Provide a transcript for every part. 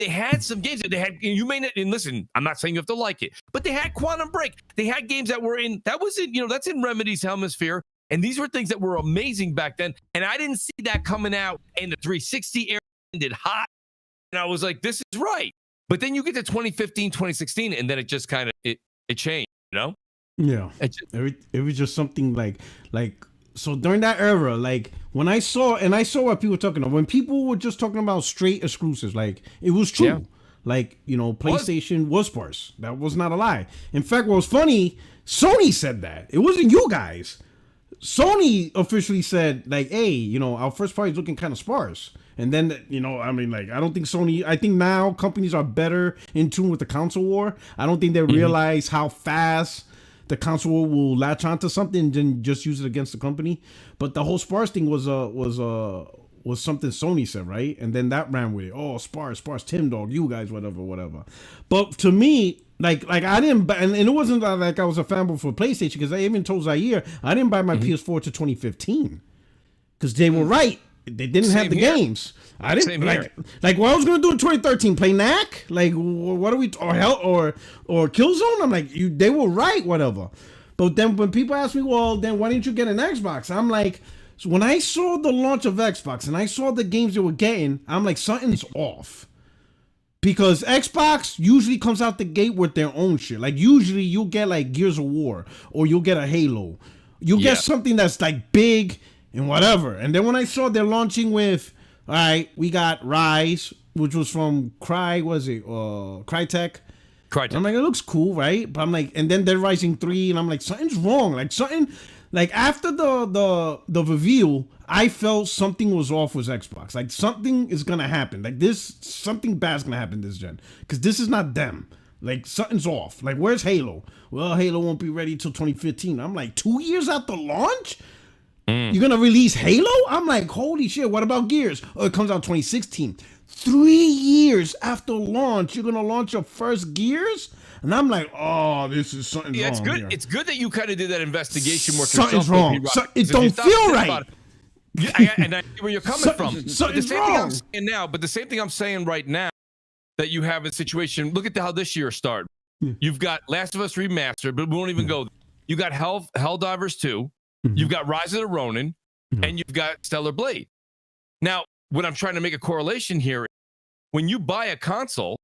they had some games that they had. You may not, and listen, I'm not saying you have to like it, but they had Quantum Break. They had games that were in, that was in, that's in Remedy's hemisphere. And these were things that were amazing back then. And I didn't see that coming out in the 360 era, ended hot. And I was like, this is right. But then you get to 2015, 2016, and then it just kind of, it changed, Yeah. It was just something like, so during that era, like when I saw what people were talking about, when people were just talking about straight exclusives, like it was true. Yeah. Like, PlayStation was sparse. That was not a lie. In fact, what was funny, Sony said that. It wasn't you guys. Sony officially said, like, hey, our first party is looking kind of sparse. And then, I don't think Sony, I think now companies are better in tune with the console war. I don't think they realize how fast the console war will latch onto something and then just use it against the company. But the whole sparse thing was something Sony said, right? And then that ran with it. Oh, sparse, Tim Dog, you guys, whatever. But to me, like I didn't, and it wasn't like I was a fanboy for PlayStation, because I even told Zaire I didn't buy my PS4 to 2015 because they were right. They didn't have the games. I didn't like what I was gonna do in 2013. Play Knack? Like what are we or Killzone? I'm like they were right, whatever. But then when people ask me, well, then why didn't you get an Xbox? I'm like, so when I saw the launch of Xbox and I saw the games they were getting, I'm like, something's off. Because Xbox usually comes out the gate with their own shit. Like usually you'll get like Gears of War or you'll get a Halo. You'll get something that's like big and whatever. And then when I saw they're launching with, all right, we got Rise, which was from Crytek. I'm like, it looks cool, right? But I'm like, and then Dead Rising 3, and I'm like, something's wrong. Like something, like after the reveal, I felt something was off with Xbox. Like something is gonna happen. Like something bad's gonna happen this gen. Because this is not them. Like something's off. Like where's Halo? Well, Halo won't be ready till 2015. I'm like, 2 years after launch? You're gonna release Halo? I'm like, holy shit, what about Gears? Oh, it comes out 2016. 3 years after launch, you're gonna launch your first Gears? And I'm like, oh, this is something wrong. It's good. Here. It's good that you kind of did that investigation work. Something's wrong. It don't feel right. And I see where you're coming from. Something's wrong. wrong. But the same thing I'm saying right now, that you have a situation. Look at how this year started. You've got Last of Us Remastered, but we won't even go there. You got Helldivers 2. You've got Rise of the Ronin, and you've got Stellar Blade. Now, what I'm trying to make a correlation here, when you buy a console,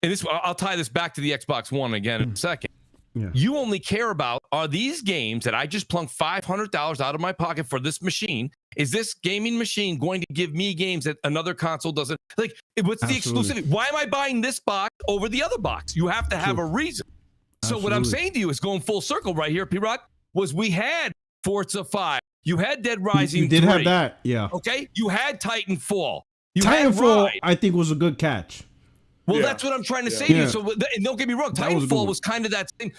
and this, I'll tie this back to the Xbox One again in a second. Yeah. You only care about, are these games that I just plunked $500 out of my pocket for this machine? Is this gaming machine going to give me games that another console doesn't? Like, what's the exclusivity? Why am I buying this box over the other box? You have to have a reason. So what I'm saying to you is going full circle right here, P-Rock, was we had Forza 5. You had Dead Rising 3. You did have that, yeah. Okay? You had Titanfall. Titanfall, I think, was a good catch. Well, that's what I'm trying to say to you. So, and don't get me wrong, Titanfall was kind of that thing.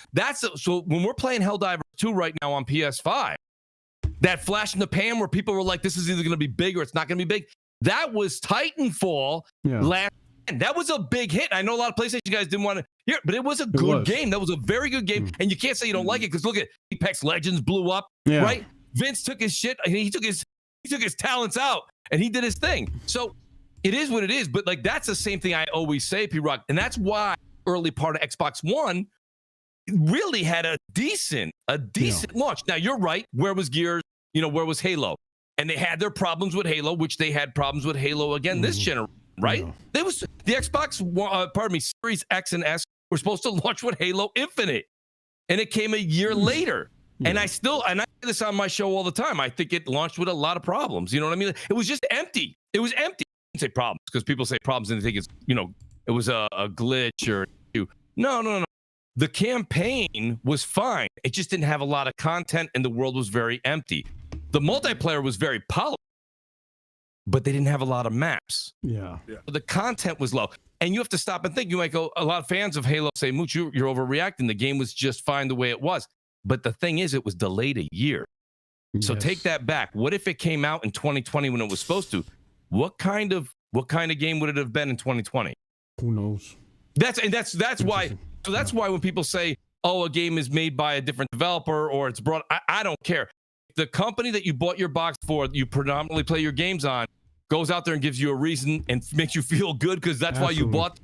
So when we're playing Helldivers 2 right now on PS5, that flash in the pan where people were like, this is either going to be big or it's not going to be big, that was Titanfall last. And that was a big hit. I know a lot of PlayStation guys didn't want to hear it, but it was a good game. That was a very good game. And you can't say you don't like it, because look at Apex Legends blew up, right? Vince took his shit. He took his talents out and he did his thing. So it is what it is. But like, that's the same thing I always say, P-Rock. And that's why early part of Xbox One really had a decent launch. Now you're right. Where was Gears? Where was Halo? And they had their problems with Halo, which they had problems with Halo again this generation. Right? There was the Xbox, Series X and S were supposed to launch with Halo Infinite, and it came a year later. And I say this on my show all the time. I think it launched with a lot of problems. You know what I mean? It was just empty. It was empty. I didn't say problems, because people say problems and they think it's it was a glitch or no. The campaign was fine. It just didn't have a lot of content, and the world was very empty. The multiplayer was very polished, but they didn't have a lot of maps. Yeah. The content was low. And you have to stop and think. You might go, a lot of fans of Halo say, Mooch, you're overreacting. The game was just fine the way it was. But the thing is, it was delayed a year. So take that back. What if it came out in 2020 when it was supposed to? What kind of game would it have been in 2020? Who knows? That's why. So that's why when people say, oh, a game is made by a different developer or it's brought, I don't care. The company that you bought your box for, you predominantly play your games on, goes out there and gives you a reason and makes you feel good, because that's why you bought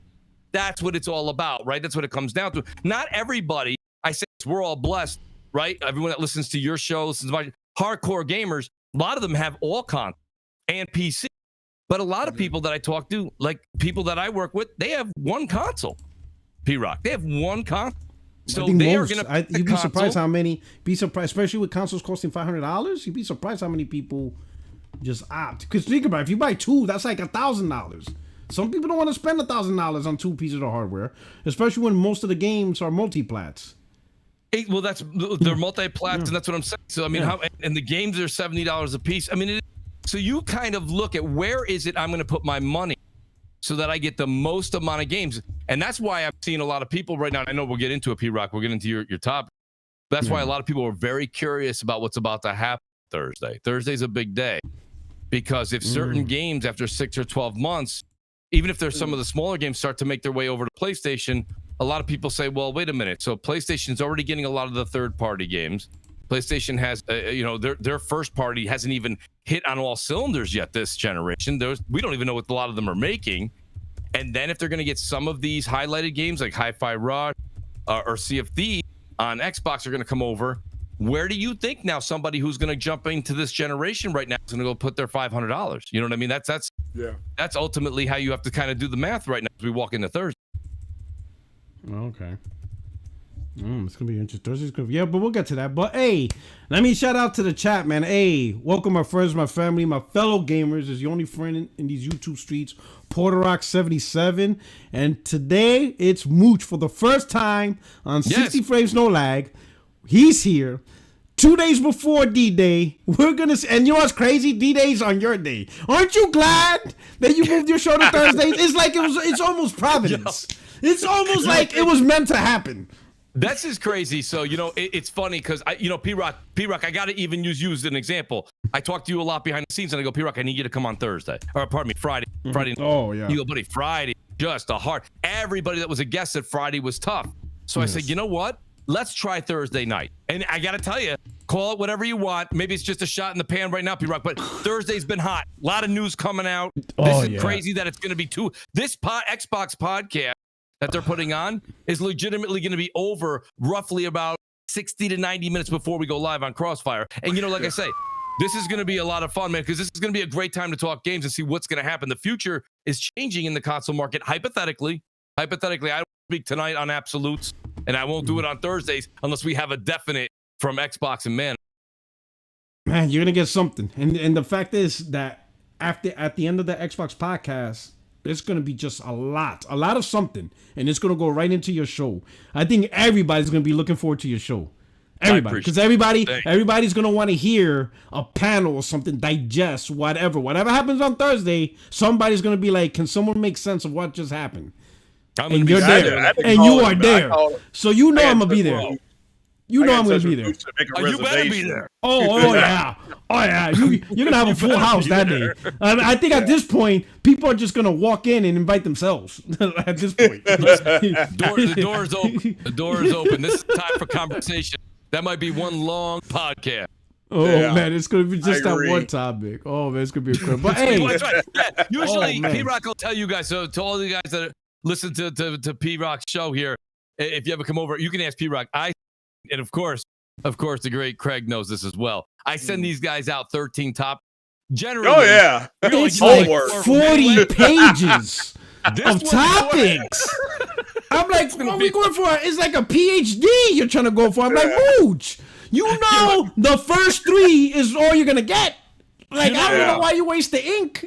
That's what it's all about, right? That's what it comes down to. Not everybody, I say we're all blessed, right? Everyone that listens to your show, listens to my hardcore gamers, a lot of them have all consoles and PC. But a lot of people that I talk to, like people that I work with, they have one console. P-Rock, they have one console. So they are going to. You'd be surprised how many. Be surprised, especially with consoles costing $500. You'd be surprised how many people just opt. Because think about it, if you buy two, that's like $1,000. Some people don't want to spend $1,000 on two pieces of hardware, especially when most of the games are multi-plats. Well, they're multi-plats, and that's what I'm saying. So I mean, and the games are $70 a piece. I mean, so you kind of look at where is it I'm going to put my money so that I get the most amount of games, and that's why I'm seeing a lot of people right now. I know we'll get into it, P-Rock. We'll get into your topic. That's why a lot of people are very curious about what's about to happen Thursday. Thursday's a big day because if certain games after 6 or 12 months, even if there's some of the smaller games start to make their way over to PlayStation, a lot of people say, well, wait a minute. So PlayStation's already getting a lot of the third-party games. PlayStation has, their first party hasn't even hit on all cylinders yet this generation. We don't even know what a lot of them are making. And then if they're going to get some of these highlighted games like Hi-Fi Rush or CFD on Xbox are going to come over, where do you think now somebody who's going to jump into this generation right now is going to go put their $500? You know what I mean? That's ultimately how you have to kind of do the math right now as we walk into Thursday. Okay. It's gonna be interesting. Thursday's gonna be, but we'll get to that. But hey, let me shout out to the chat, man. Hey, welcome my friends, my family, my fellow gamers. Is the only friend in these YouTube streets, Puerto77, and today it's Mooch for the first time on 60 frames no lag. He's here 2 days before D-Day. We're gonna, and you know what's crazy? D-Day's on your day. Aren't you glad that you moved your show to Thursdays? It's like it's almost providence. It's almost like it was meant to happen. That's just crazy. So, it's funny because, P-Rock, I got to even use you as an example. I talk to you a lot behind the scenes, and I go, P-Rock, I need you to come on Thursday. Or, pardon me, Friday. Friday. Oh, yeah. You go, buddy, Friday, just a hard. Everybody that was a guest said Friday was tough. So I said, you know what? Let's try Thursday night. And I got to tell you, call it whatever you want. Maybe it's just a shot in the pan right now, P-Rock, but Thursday's been hot. A lot of news coming out. This is crazy that it's going to be this Xbox podcast that they're putting on is legitimately going to be over roughly about 60 to 90 minutes before we go live on Crossfire. And, like I say, this is going to be a lot of fun, man, because this is going to be a great time to talk games and see what's going to happen. The future is changing in the console market. Hypothetically, I don't speak tonight on absolutes, and I won't do it on Thursdays unless we have a definite from Xbox and Man, you're going to get something. And the fact is that at the end of the Xbox podcast, it's going to be just a lot of something, and it's going to go right into your show. I think everybody's going to be looking forward to your show. Everybody, because everybody's going to want to hear a panel or something, digest whatever happens on Thursday. Somebody's going to be like, can someone make sense of what just happened? And you're there, and you are there, so I'm going to be there. I'm going to be there. You better be there. Oh yeah. You're going to have a full house that day. I think at this point, people are just going to walk in and invite themselves. At this point. The door is open. The door is open. This is time for conversation. That might be one long podcast. Oh, man, it's going to be just that one topic. Oh, man, it's going to be incredible. But hey. That's right. Yeah, usually, P-Rock will tell you guys, so to all the guys that listen to P-Rock's show here, if you ever come over, you can ask P-Rock. And of course, the great Craig knows this as well. I send these guys out 13 top. Generally, it's like 40 pages of topics. I'm like, what are we going for? It's like a PhD you're trying to go for. I'm like, Mooch, the first 3 is all you're gonna get. Like, I don't know why you waste the ink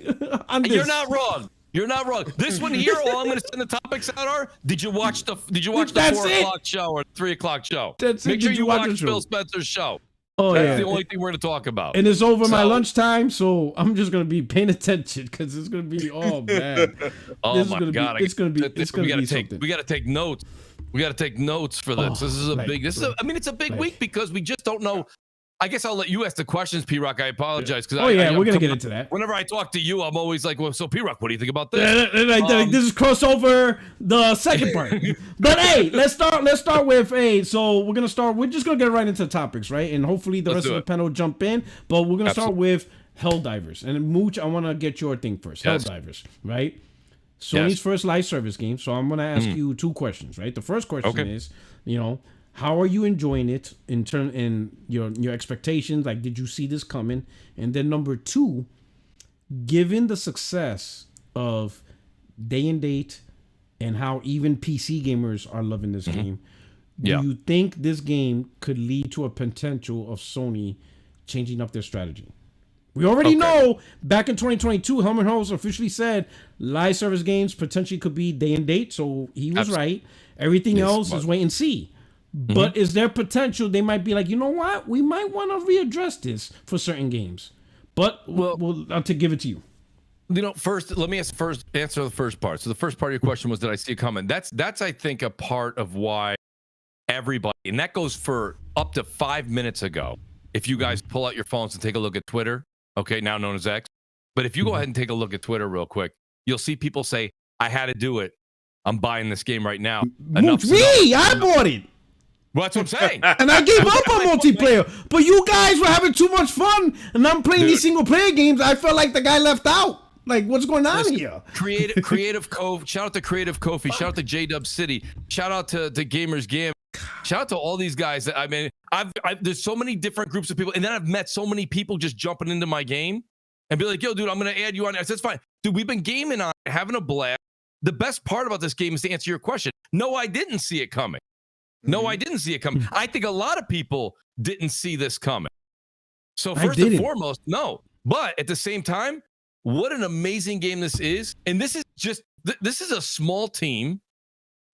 on this. You're not wrong. You're not wrong. This one here, all I'm going to send the topics out are: Did you watch the 4:00 show or 3:00 show? Make sure you watch Phil Spencer's show. Oh, That's the only thing we're going to talk about. And it's over my lunchtime, so I'm just going to be paying attention because it's going to be man. Oh my God! It's going to be something. We got to take notes. We got to take notes for this. This is a big. It's a big week because we just don't know. I guess I'll let you ask the questions, P-Rock. I apologize. We're going to get into that. Whenever I talk to you, I'm always like, well, so P-Rock, what do you think about this? This is crossover the second part. But hey, let's start with, we're just going to get right into the topics, right? And hopefully the rest of the panel jump in. But we're going to start with Helldivers. And Mooch, I want to get your thing first. Helldivers, right? Sony's first live service game. So I'm gonna ask you 2 questions, right? The first question is, how are you enjoying it in your expectations? Like, did you see this coming? And then number 2, given the success of Day and Date and how even PC gamers are loving this game, do you think this game could lead to a potential of Sony changing up their strategy? We already know back in 2022, Helmut Holtz officially said live service games potentially could be Day and Date, so he was right. Everything else is wait and see. But is there potential they might be like, you know what? We might want to readdress this for certain games. But I'll give it to you. First, let me answer the first part. So the first part of your question was, did I see it coming? That's I think a part of why everybody, and that goes for up to 5 minutes ago. If you guys pull out your phones and take a look at Twitter, now known as X, but if you go ahead and take a look at Twitter real quick, you'll see people say, I had to do it. I'm buying this game right now. Mooch, I bought it. Well, that's what I'm saying. And I gave up on multiplayer. But you guys were having too much fun. And I'm playing these single player games. I felt like the guy left out. Like, what's going on here? Creative Cove. Shout out to Creative Kofi. Shout out to J-Dub City. Shout out to Gamers Gam. Shout out to all these guys. I mean, there's so many different groups of people. And then I've met so many people just jumping into my game and be like, yo, dude, I'm going to add you on. I said, it's fine. Dude, we've been gaming on, having a blast. The best part about this game is to answer your question. No, I didn't see it coming. No, I didn't see it coming. I think a lot of people didn't see this coming. So first and foremost, no. But at the same time, what an amazing game this is. And this is a small team.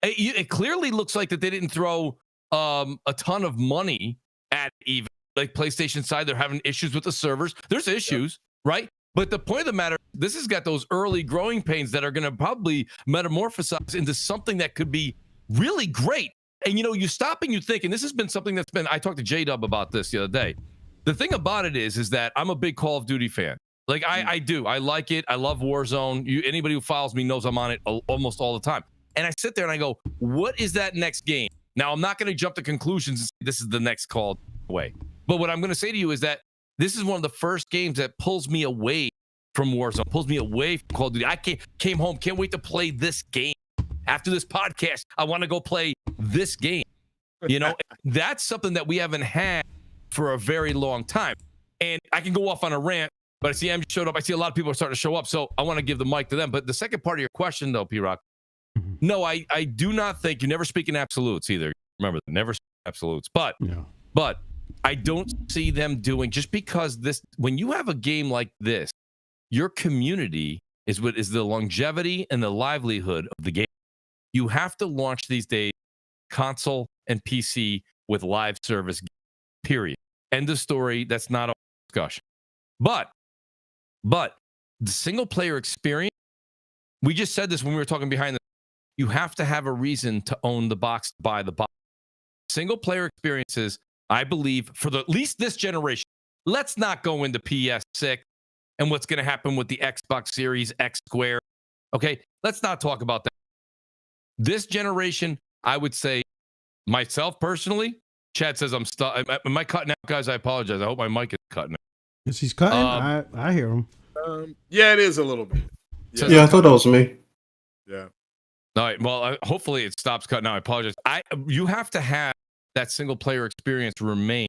It clearly looks like that they didn't throw a ton of money at even like PlayStation side. They're having issues with the servers. There's issues, right? But the point of the matter, this has got those early growing pains that are going to probably metamorphosize into something that could be really great. And, you stop and you think, and this has been something I talked to J-Dub about this the other day. The thing about it is that I'm a big Call of Duty fan. Like, I do. I like it. I love Warzone. Anybody who follows me knows I'm on it almost all the time. And I sit there and I go, what is that next game? Now, I'm not going to jump to conclusions and say this is the next Call away. But what I'm going to say to you is that this is one of the first games that pulls me away from Warzone, pulls me away from Call of Duty. I came home, can't wait to play this game. After this podcast, I want to go play this game. That's something that we haven't had for a very long time. And I can go off on a rant, but I see M showed up. I see a lot of people are starting to show up, so I want to give the mic to them. But the second part of your question, though, P-Rock, no, I do not think, you never speak in absolutes either. Remember, never speak in absolutes. But I don't see them doing, just because when you have a game like this, your community is what is the longevity and the livelihood of the game. You have to launch these days console and PC with live service, period. End of story. That's not a discussion. But the single player experience, we just said this when we were talking behind the, you have to have a reason to own the box, to buy the box. Single player experiences, I believe, for at least this generation. Let's not go into PS6 and what's going to happen with the Xbox Series X Square. Okay, let's not talk about that. This generation, I would say, myself personally, Chad says I'm stuck. Am I cutting out, guys? I apologize. I hope my mic is cutting out. Yes, he's cutting. I hear him. Yeah, it is a little bit. Yeah, I thought that was me. Yeah. All right. Well, hopefully it stops cutting out. I apologize. You have to have that single player experience remain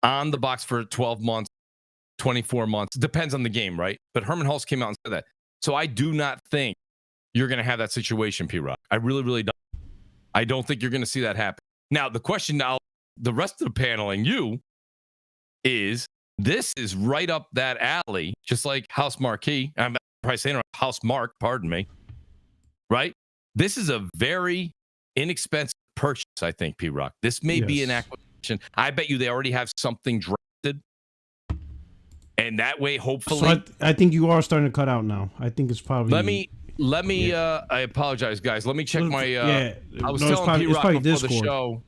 on the box for 12 months, 24 months. Depends on the game, right? But Herman Hulse came out and said that. So I do not think you're going to have that situation, P-Rock. I really, really don't. I don't think you're going to see that happen. Now, the question now, the rest of the panel and you is, this is right up that alley, just like House Marquee. I'm probably saying House Mark, pardon me. Right? This is a very inexpensive purchase, I think, P-Rock. This may be an acquisition. I bet you they already have something drafted. And that way, hopefully... So I think you are starting to cut out now. I think it's probably... Let me I apologize, guys. Let me check my I was telling P-Rock before Discord. the show.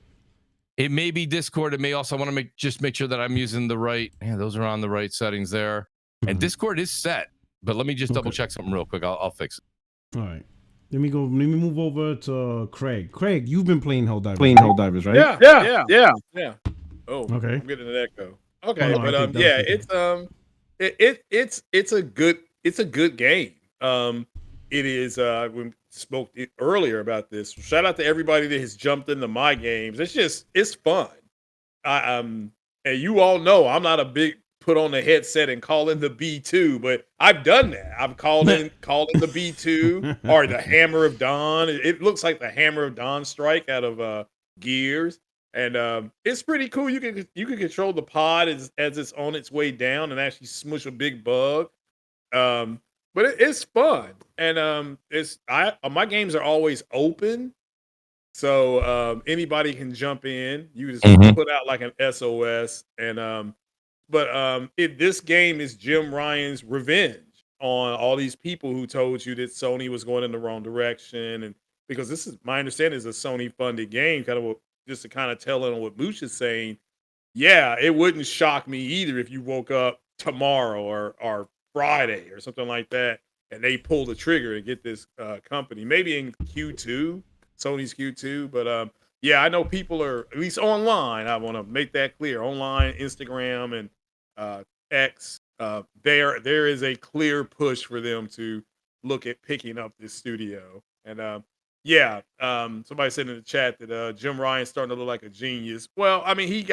It may be Discord. It may also, I want to make sure that I'm using the right, those are on the right settings there. And Discord is set. But let me just double check something real quick. I'll fix it. All right. Let me move over to Craig. Craig, you've been playing Helldivers, right? Yeah. Oh, okay. I'm getting an echo. Okay, it's a good game. it is. We spoke earlier about this. Shout out to everybody that has jumped into my games. It's fun. And you all know I'm not a big put on the headset and call in the B2, but I've done that. I've called in the B2 or the Hammer of Dawn. It looks like the Hammer of Dawn strike out of Gears, and it's pretty cool. You can control the pod as it's on its way down and actually smush a big bug. But it's fun, and my games are always open. So anybody can jump in. You just put out like an SOS, and this game is Jim Ryan's revenge on all these people who told you that Sony was going in the wrong direction, and because this is my understanding is a Sony funded game, just to kind of tell on what Mooch is saying. Yeah, it wouldn't shock me either if you woke up tomorrow or Friday or something like that, and they pull the trigger and get this company maybe in Q2. Sony's Q2, but yeah, I know people are at least online. I want to make that clear. Online, Instagram, and X. There is a clear push for them to look at picking up this studio. And yeah, somebody said in the chat that Jim Ryan's starting to look like a genius. Well, I mean,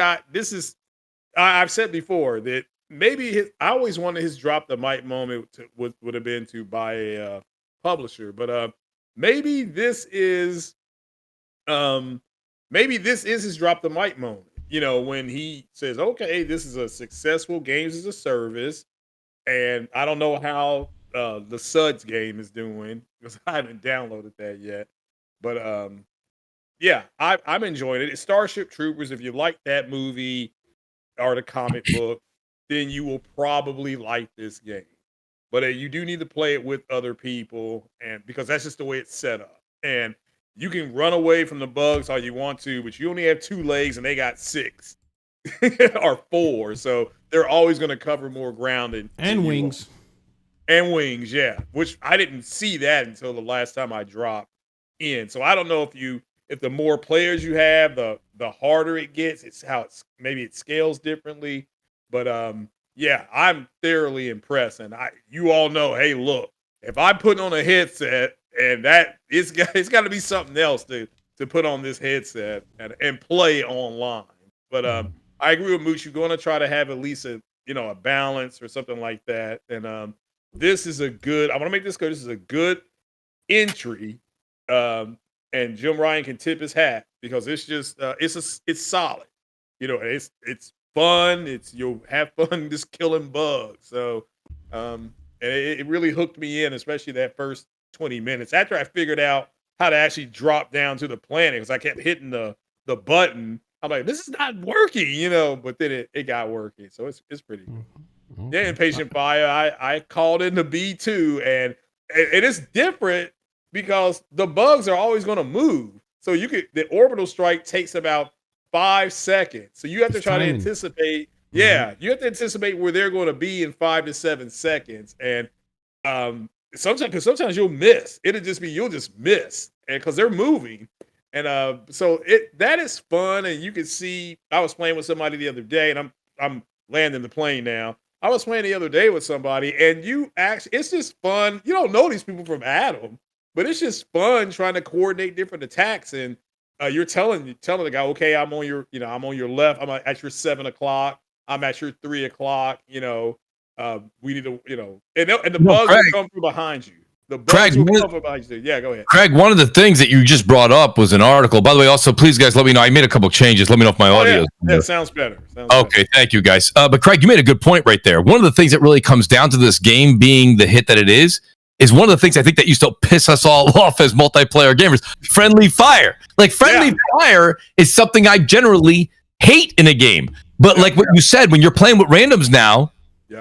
I've said before that maybe I always wanted his drop the mic moment would have been to buy a publisher, but maybe this is his drop the mic moment. You know, when he says, "Okay, this is a successful games as a service," and I don't know how the Suds game is doing because I haven't downloaded that yet. But yeah, I'm enjoying it. It's Starship Troopers. If you like that movie or the comic book, then you will probably like this game. But you do need to play it with other people, and because that's just the way it's set up. And you can run away from the bugs all you want to, but you only have 2 legs and they got 6 or 4. So they're always going to cover more ground and wings. And wings, yeah. Which I didn't see that until the last time I dropped in. So I don't know if the more players you have, the harder it gets. Maybe it scales differently. But yeah, I'm thoroughly impressed, and you all know, hey, look, if I'm putting on a headset, and it's got to be something else to put on this headset and play online. But I agree with Mooch. You're going to try to have at least a balance or something like that. And this is I want to make this clear. This is a good entry, and Jim Ryan can tip his hat because it's just it's solid. It's fun. You'll have fun just killing bugs. So and it really hooked me in, especially that first 20 minutes after I figured out how to actually drop down to the planet, because I kept hitting the button. I'm like, this is not working, but then it got working. So it's pretty good. Yeah, Impatient Fire, I called in the B2, and it's different because the bugs are always going to move. So the orbital strike takes about 5 seconds. So you have to try to anticipate. Yeah, you have to anticipate where they're going to be in 5 to 7 seconds. And sometimes you'll miss. You'll just miss, and because they're moving. And so that is fun. And you can see, I was playing with somebody the other day, and I'm landing the plane now. I was playing the other day with somebody, and it's just fun. You don't know these people from Adam, but it's just fun trying to coordinate different attacks. And you're telling the guy, okay, I'm on your left. I'm at your 7 o'clock. I'm at your 3 o'clock. We need to, and the bugs will come from behind you. The bugs will come from behind you. Yeah, go ahead. Craig, one of the things that you just brought up was an article. By the way, also, please, guys, let me know. I made a couple changes. Let me know if my audio. Yeah, sounds better. Okay, thank you, guys. But Craig, you made a good point right there. One of the things that really comes down to this game being the hit that it is one of the things I think that used to piss us all off as multiplayer gamers. Friendly fire. Like, friendly fire is something I generally hate in a game. But like what you said, when you're playing with randoms now,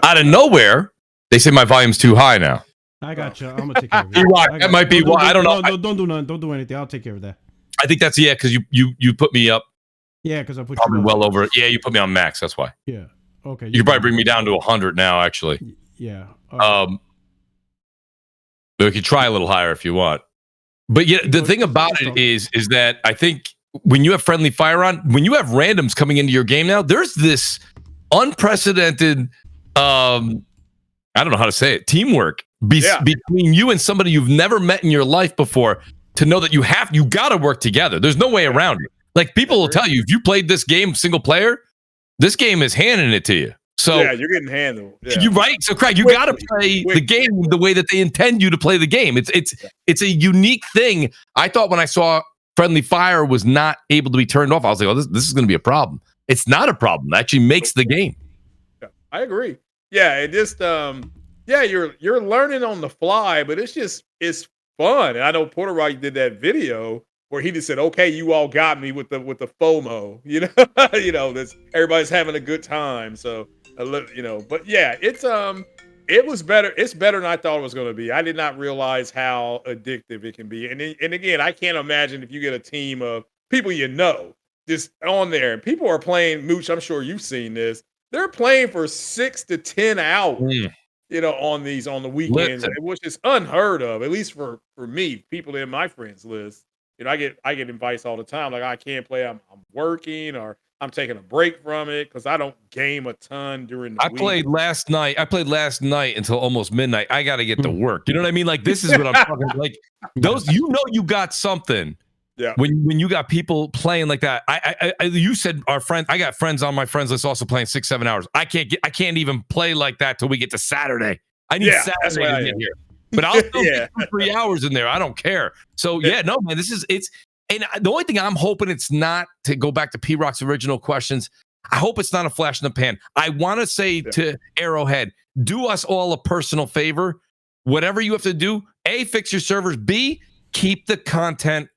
out of nowhere, they say my volume's too high now. I got you. I'm gonna take care of it. That might be why. I don't know. Don't do nothing. Don't do anything. I'll take care of that. I think that's because you put me up. Yeah, because I put probably you well over. Yeah, you put me on max. That's why. Yeah. Okay. You could probably bring me down to 100 now. Actually. Yeah. But we could try a little higher if you want. But yeah, the thing about it is that I think when you have friendly fire on, when you have randoms coming into your game now, there's this unprecedented, I don't know how to say it, teamwork between you and somebody you've never met in your life before to know that you got to work together. There's no way around it. Like people will tell you, if you played this game single player, this game is handing it to you. So you're getting handled. Yeah. You're right. So Craig, you got to play the game the way that they intend you to play the game. It's a unique thing. I thought when I saw Friendly Fire was not able to be turned off, I was like, oh, this is going to be a problem. It's not a problem. It actually makes the game. Yeah, I agree. Yeah, it just you're learning on the fly, but it's fun. And I know Porter Rock did that video where he just said, "Okay, you all got me with the FOMO." That's everybody's having a good time. So but yeah, it was better. It's better than I thought it was going to be. I did not realize how addictive it can be. And again, I can't imagine if you get a team of people just on there and people are playing. Mooch, I'm sure you've seen this. They're playing for 6 to 10 hours. On the weekends, which is unheard of, at least for me, people in my friends list. I get advice all the time, like I can't play, I'm working or I'm taking a break from it because I don't game a ton during the week. I played last night until almost midnight. I got to get to work. You know what I mean? Like this is what I'm talking like those, you got something. Yeah. When you got people playing like that, you said our friend, I got friends on my friends list also playing 6-7 hours. I can't even play like that till we get to Saturday. I need Saturday to get here. But I'll still get 3 hours in there. I don't care. So no, man, and the only thing I'm hoping it's not, to go back to P-Rock's original questions, I hope it's not a flash in the pan. I want to say to Arrowhead, do us all a personal favor. Whatever you have to do, A, fix your servers. B, keep the content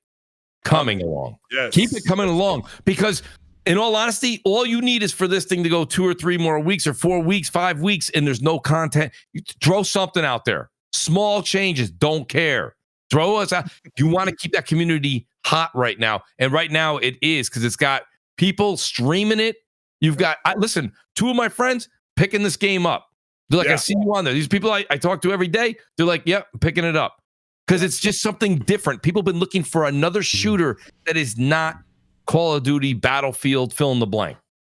coming along. Yes. Keep it coming along, because in all honesty, all you need is for this thing to go 2 or 3 more weeks or 4 weeks, 5 weeks, and there's no content. You throw something out there. Small changes, don't care. Throw us out. You want to keep that community hot right now. And right now it is, because it's got people streaming it. You've got, listen, 2 of my friends picking this game up. They're like, I see you on there. These people I talk to every day, they're like, yep, I'm picking it up. Because it's just something different. People have been looking for another shooter that is not Call of Duty, Battlefield, fill in the blank.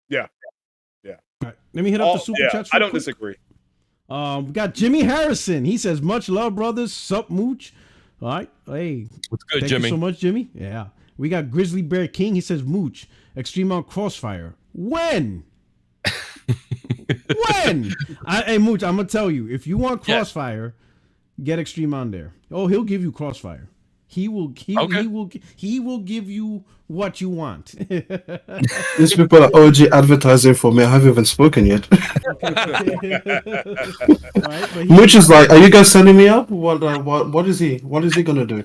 Yeah. All right, let me hit up the super chats. I don't disagree. We got Jimmy Harrison. He says, much love, brothers. Sup, Mooch. All right. Hey. What's good, thank Jimmy? You so much, Jimmy. Yeah. We got Grizzly Bear King. He says, Mooch, Extreme on Crossfire. When? When? Hey, Mooch, I'm going to tell you, if you want Crossfire, get Extreme on there. Oh, he'll give you Crossfire. He will give you what you want. These people are OG advertising for me. I haven't even spoken yet. Mooch is like, are you guys sending me up? What is he gonna do?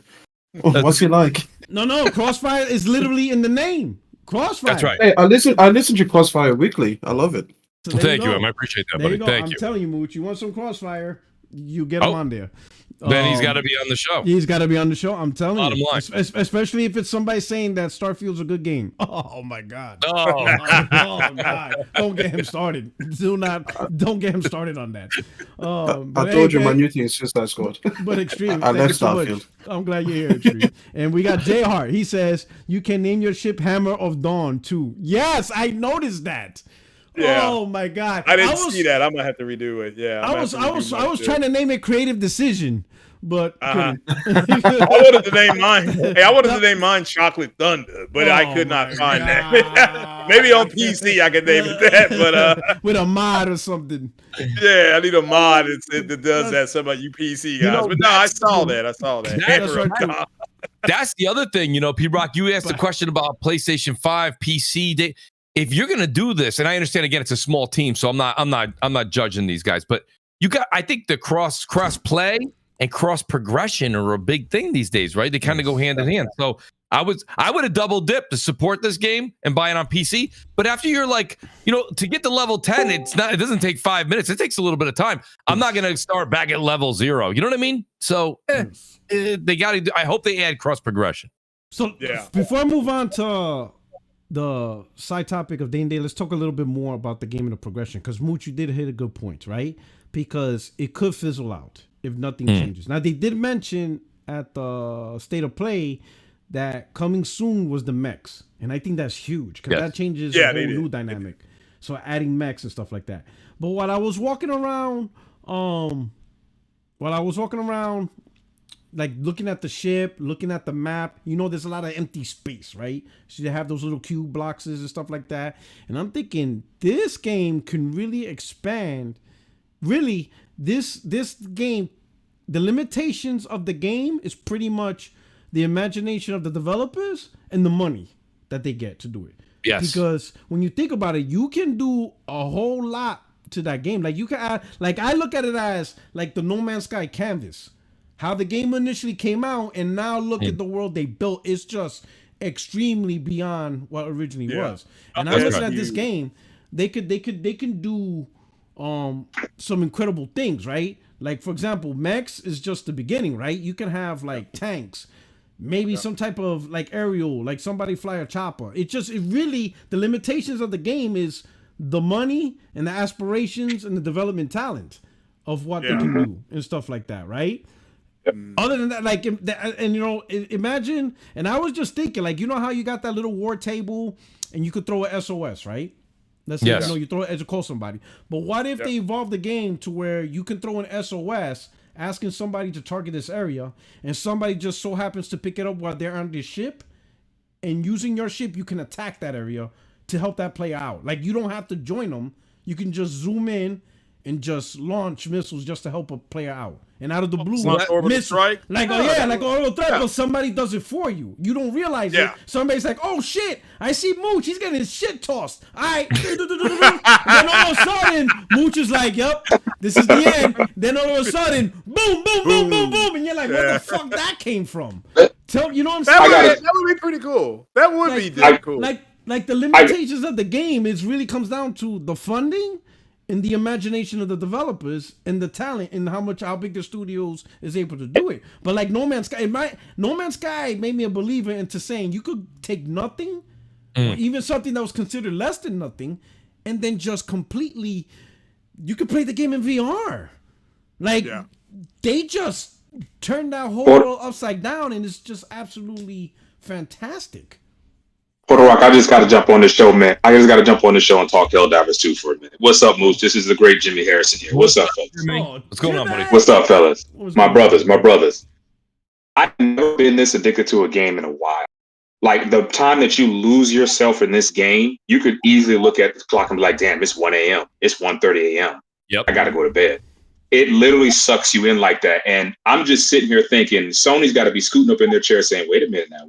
What's he like? No, Crossfire is literally in the name. Crossfire. That's right. Hey, I listen to Crossfire weekly. I love it. So thank you, I appreciate that, buddy. Thank you. I'm telling you, Mooch, you want some Crossfire, you get him on there. Then he's got to be on the show. He's got to be on the show. I'm telling Bottom you. line. Especially if it's somebody saying that Starfield's a good game. Oh my God. Oh God. Don't get him started. Don't get him started on that. I told you my new thing is Suicide Squad. But Extreme. I left Starfield. I'm glad you're here, Extreme. And we got J Hart. He says you can name your ship Hammer of Dawn too. Yes, I noticed that. Yeah. Oh my God! I didn't see that. I'm gonna have to redo it. Yeah, I was trying to name it Creative Decision, but I wanted to name mine. Hey, I wanted to name mine Chocolate Thunder, but I could not find that. Maybe on PC I could name it that, but with a mod or something. Yeah, I need a mod that does that. Some of you PC guys, but no, I saw that. That's the other thing, P-Rock. You asked a question about PlayStation 5, PC. If you're gonna do this, and I understand again, it's a small team, so I'm not judging these guys, but I think the cross play and cross progression are a big thing these days, right? They kind of go hand in hand. So I would have double dipped to support this game and buy it on PC. But after you're like, to get to level 10, it doesn't take 5 minutes. It takes a little bit of time. I'm not gonna start back at level 0. You know what I mean? So they got to. I hope they add cross progression. So before I move on to the side topic of day and day, let's talk a little bit more about the game and the progression, because Mooch, you did hit a good point, right? Because it could fizzle out if nothing changes. Now, they did mention at the state of play that coming soon was the mechs, and I think that's huge, because that changes a whole new dynamic. So adding mechs and stuff like that. But while I was walking around, while I was walking around, like looking at the ship, looking at the map, there's a lot of empty space, right? So you have those little cube blocks and stuff like that. And I'm thinking this game can really expand. Really, this game, the limitations of the game is pretty much the imagination of the developers and the money that they get to do it. Yes. Because when you think about it, you can do a whole lot to that game. Like you can add, like I look at it as like the No Man's Sky canvas. How the game initially came out, and now look at the world they built. It's just extremely beyond what originally was. And I'm looking at this game, they can do some incredible things, right? Like for example, mechs is just the beginning, right? You can have like tanks, maybe some type of like aerial, like somebody fly a chopper. It really the limitations of the game is the money and the aspirations and the development talent of what they can do and stuff like that, right? Other than that, like, and imagine, and I was just thinking, like, how you got that little war table and you could throw a SOS, right? Let's say, you throw it as you call somebody. But what if they evolve the game to where you can throw an SOS asking somebody to target this area, and somebody just so happens to pick it up while they're on this ship, and using your ship, you can attack that area to help that player out. Like, you don't have to join them. You can just zoom in and just launch missiles just to help a player out. And out of the blue, strike. Like, like orbital strike, but somebody does it for you. You don't realize it. Somebody's like, oh shit, I see Mooch. He's getting his shit tossed. All right. Then all of a sudden, Mooch is like, yep, this is the end. Then all of a sudden, boom, boom, boom, boom, boom. And you're like, what the fuck that came from? You know what I'm saying? That would be pretty cool. That would be damn cool. Like the limitations of the game really comes down to the funding and the imagination of the developers and the talent and how big the studios is able to do it. But like No Man's Sky, No Man's Sky made me a believer into saying you could take nothing or even something that was considered less than nothing and then just completely, you could play the game in VR. Like they just turned that whole world upside down and it's just absolutely fantastic. Puerto Rock, I just got to jump on this show, man. I just got to jump on the show and talk Helldivers 2 for a minute. What's up, Mooch? This is the great Jimmy Harrison here. What's up, fellas? What's going on, buddy? What's up, fellas? My brothers. I've never been this addicted to a game in a while. Like, the time that you lose yourself in this game, you could easily look at the clock and be like, damn, it's 1 a.m. It's 1:30 a.m. Yep. I got to go to bed. It literally sucks you in like that. And I'm just sitting here thinking, Sony's got to be scooting up in their chair saying, wait a minute now,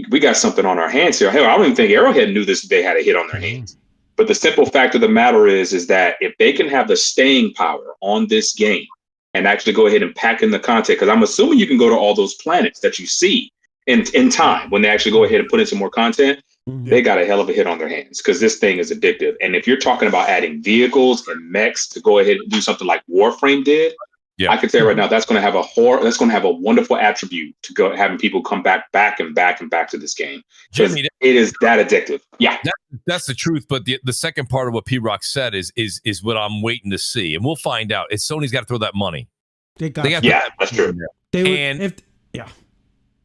we got something on our hands here. Hell, I don't even think Arrowhead knew this. They had a hit on their hands. But the simple fact of the matter is that if they can have the staying power on this game and actually go ahead and pack in the content, because I'm assuming you can go to all those planets that you see in time when they actually go ahead and put in some more content, they got a hell of a hit on their hands because this thing is addictive. And if you're talking about adding vehicles and mechs to go ahead and do something like Warframe did, I can tell you right now, that's going to have a wonderful attribute to go having people come back to this game. Jimmy, it is that addictive. Yeah, that's the truth. But the second part of what P Rock said is what I'm waiting to see, and we'll find out. Sony's got to throw that money. They got that's true.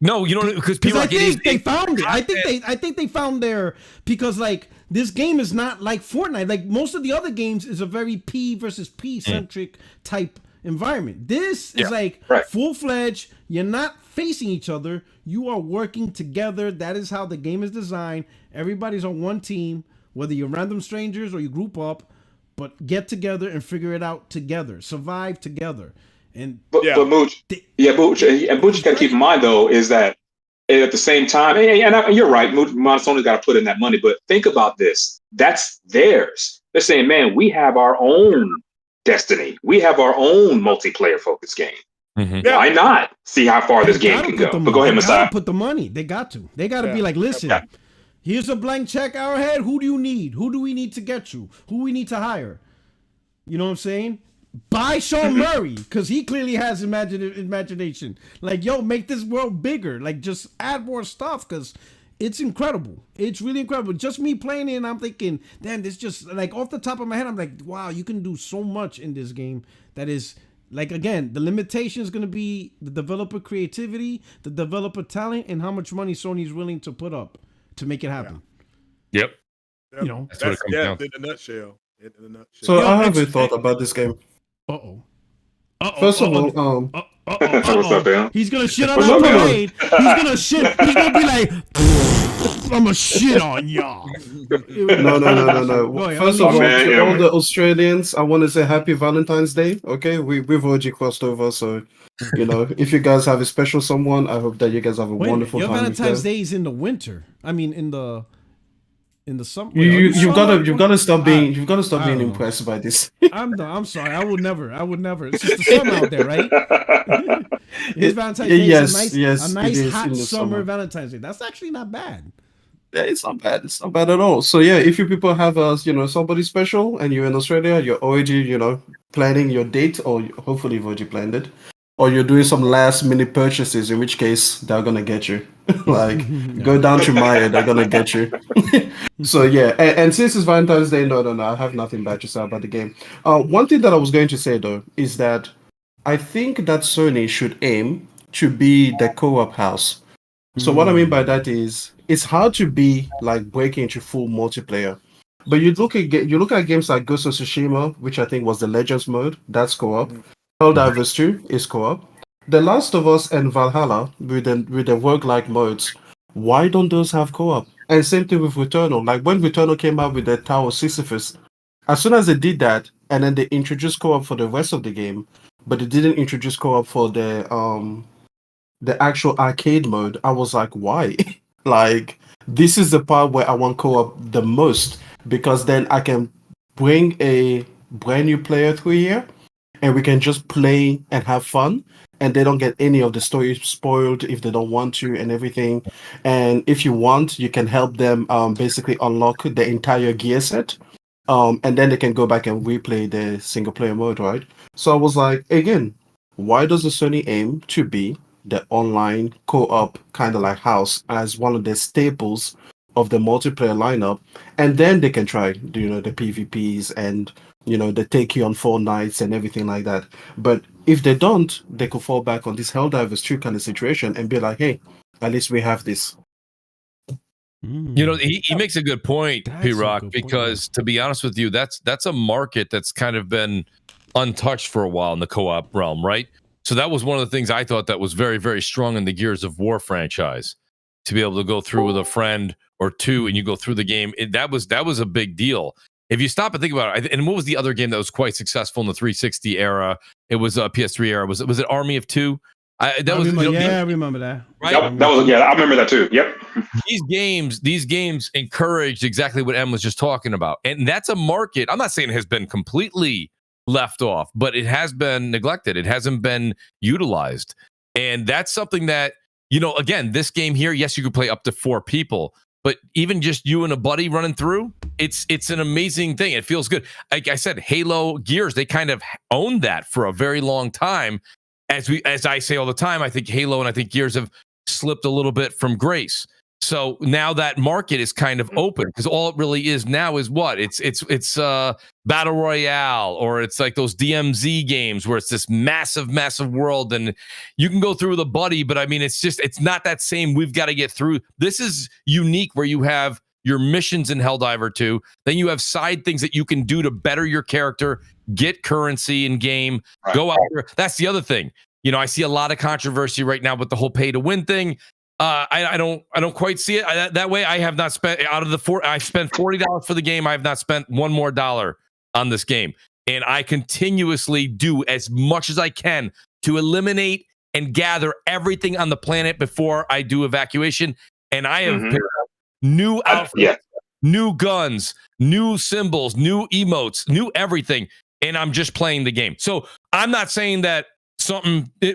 No, you know, because P Rock, they found it. I think they found because like this game is not like Fortnite. Like most of the other games is a very P versus P centric type environment. This is like full-fledged. You're not facing each other. You are working together. That is how the game is designed. Everybody's on one team, whether you're random strangers or you group up, but get together and figure it out together. Survive together. But Mooch, and Mooch got to keep in mind though is that at the same time, and you're right, Sony's got to put in that money. But think about this: that's theirs. They're saying, man, we have our own destiny. We have our own multiplayer focused game. Why not see how far this game can go? But go ahead, Messiah. They gotta put the money. They got to. They got to be like, listen, here's a blank check, Arrowhead. Who do you need? Who do we need to get you? Who we need to hire? You know what I'm saying? Buy Sean Murray because he clearly has imagination. Like, yo, make this world bigger. Like, just add more stuff because it's incredible. It's really incredible. Just me playing it, and I'm thinking, damn, this just like off the top of my head, I'm like, wow, you can do so much in this game. That is like, again, the limitation is going to be the developer creativity, the developer talent, and how much money Sony's willing to put up to make it happen. Yep. You know, that's what it comes down to. In a nutshell. So I have a thought about this game. First of all, What's up, man? He's gonna shit on our parade. He's gonna shit. He's gonna be like, I'm gonna shit on y'all. No. First of all, to all the Australians, I want to say Happy Valentine's Day. Okay, we've already crossed over, so if you guys have a special someone, I hope that you guys have a wonderful time. Your Valentine's Day is in the winter. I mean, in the summer. You've got to stop being impressed by this. I'm sorry. I would never. It's just the summer out there, right? This Valentine's Day is a nice hot summer Valentine's Day. That's actually not bad. Yeah, it's not bad. It's not bad at all. So yeah, if you people have somebody special and you're in Australia, you're already planning your date, or hopefully you've already planned it, or you're doing some last minute purchases, in which case they're gonna get you. Go down to Maya, they're gonna get you. So yeah, and since it's Valentine's Day, no, I have nothing bad to say about the game. One thing that I was going to say though is that I think that Sony should aim to be the co-op house. So what I mean by that is it's hard to be breaking into full multiplayer. But you look at games like Ghost of Tsushima, which I think was the Legends mode, that's co-op. Helldivers 2 is co-op. The Last of Us and Valhalla with the roguelike modes, why don't those have co-op? And same thing with Returnal. Like when Returnal came out with the Tower of Sisyphus, as soon as they did that, and then they introduced co-op for the rest of the game, but they didn't introduce co-op for the actual arcade mode, I was like, why? This is the part where I want co-op the most, because then I can bring a brand new player through here and we can just play and have fun, and they don't get any of the story spoiled if they don't want to and everything. And if you want, you can help them basically unlock the entire gear set, and then they can go back and replay the single player mode, right? So I was like, again, why does the Sony aim to be the online co-op kind of house as one of the staples of the multiplayer lineup, and then they can try the PvPs and they take you on 4 nights and everything like that. But if they don't, they could fall back on this Helldivers 2 kind of situation and be like, hey, at least we have this. He makes a good point, P-Rock, because to be honest with you, that's a market that's kind of been untouched for a while in the co-op realm, right? So that was one of the things I thought that was very, very strong in the Gears of War franchise, to be able to go through with a friend or two and you go through the game. That was a big deal. If you stop and think about it, and what was the other game that was quite successful in the 360 era? It was PS3 era. Was it Army of Two? I remember that. Right? I remember that too. Yep. These games encouraged exactly what Em was just talking about, and that's a market. I'm not saying it has been completely left off, but it has been neglected. It hasn't been utilized, and that's something that again, this game here, yes, you could play up to 4 people. But even just you and a buddy running through, it's an amazing thing. It feels good. Like I said, Halo, Gears, they kind of owned that for a very long time. As I say all the time, I think Halo and I think Gears have slipped a little bit from grace. So now that market is kind of open, because all it really is now is what? It's Battle Royale, or it's like those DMZ games where it's this massive, massive world and you can go through with a buddy, but I mean, it's not that same. We've got to get through. This is unique where you have your missions in Helldiver 2. Then you have side things that you can do to better your character, get currency in game, go out there. That's the other thing. I see a lot of controversy right now with the whole pay to win thing. I don't quite see it that way. I have not spent out of the I spent $40 for the game. I have not spent one more dollar on this game, and I continuously do as much as I can to eliminate and gather everything on the planet before I do evacuation. And I have picked up new outfits, new guns, new symbols, new emotes, new everything, and I'm just playing the game. So I'm not saying that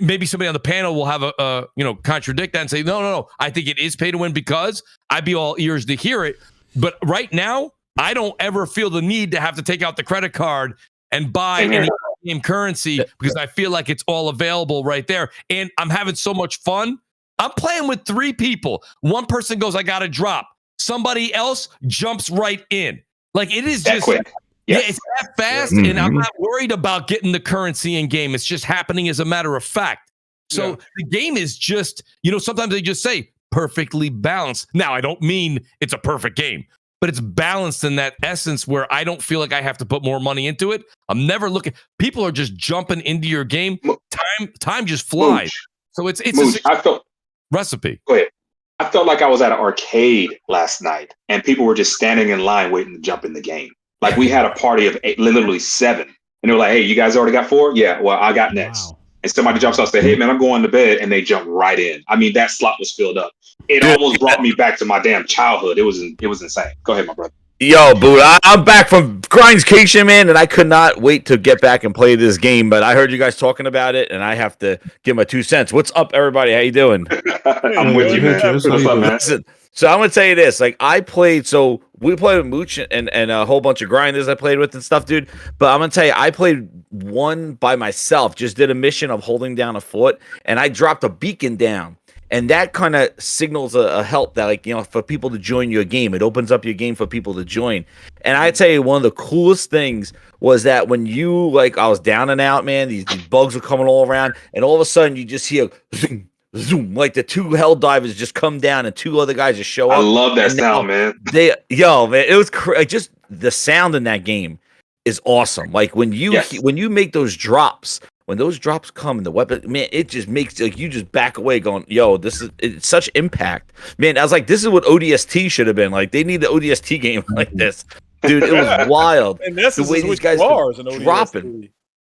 maybe somebody on the panel will have a contradict that and say, no, I think it is pay to win, because I'd be all ears to hear it. But right now, I don't ever feel the need to have to take out the credit card and buy any game currency, because I feel like it's all available right there. And I'm having so much fun. I'm playing with 3 people. One person goes, I got to drop. Somebody else jumps right in. Like, it is just quick. Yeah, it's that fast, and I'm not worried about getting the currency in game. It's just happening as a matter of fact. So the game is just, sometimes they just say perfectly balanced. Now, I don't mean it's a perfect game, but it's balanced in that essence where I don't feel like I have to put more money into it. I'm never looking. People are just jumping into your game. Time just flies. Mooch. So it's Mooch, a recipe. Go ahead. I felt like I was at an arcade last night, and people were just standing in line waiting to jump in the game. Like we had a party of literally 7, and they were like, "Hey, you guys already got 4? Yeah, well, I got next." Wow. And somebody jumps out and says, "Hey, man, I'm going to bed," and they jump right in. I mean, that slot was filled up. It almost brought me back to my damn childhood. It was insane. Go ahead, my brother. Yo, boo, I'm back from Grindscation, man, and I could not wait to get back and play this game. But I heard you guys talking about it, and I have to give my 2 cents. What's up, everybody? How you doing? I'm with you, man. What's up, man? Listen, so I'm gonna tell you this. Like, we played with Mooch and a whole bunch of grinders I played with and stuff, dude. But I'm gonna tell you, I played one by myself. Just did a mission of holding down a fort, and I dropped a beacon down. And that kind of signals a help that, like, you know, for people to join your game. It opens up your game for people to join. And I tell you, one of the coolest things was that when you, like, I was down and out, man, these bugs were coming all around, and all of a sudden you just hear zoom, zoom, like the 2 Helldivers just come down and 2 other guys just show up. I love that sound, man. Man, it was just the sound in that game is awesome. Like when you make those drops. When those drops come in the weapon, man, it just makes like you just back away going, yo, it's such impact. Man, I was like, this is what ODST should have been. Like, they need the ODST game like this. Dude, it was wild. And that's the way these guys are dropping.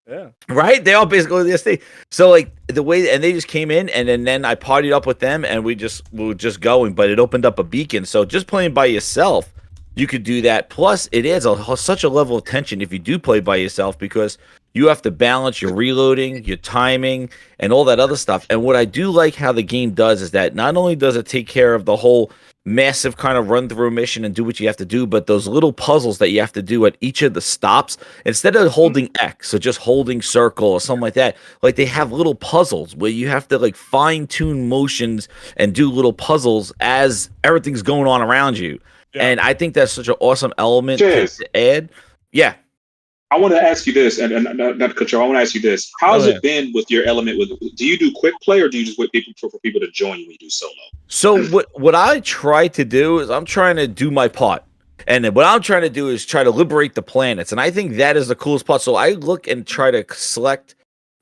Yeah. Right? They all basically ODST. So like the way, and they just came in, and then I partied up with them, and we were just going, but it opened up a beacon. So just playing by yourself, you could do that. Plus, it adds such a level of tension if you do play by yourself, because you have to balance your reloading, your timing, and all that other stuff. And what I do like how the game does is that not only does it take care of the whole massive kind of run through mission and do what you have to do, but those little puzzles that you have to do at each of the stops, instead of holding X or just holding circle or something like that, like they have little puzzles where you have to like fine tune motions and do little puzzles as everything's going on around you. Yeah. And I think that's such an awesome element to add. Yeah. I want to ask you this, and not to cut you off, I want to ask you this. How's it been with your element? Do you do quick play, or do you just wait for people to join you when you do solo? So what I try to do is I'm trying to do my part. And what I'm trying to do is try to liberate the planets. And I think that is the coolest part. So I look and try to select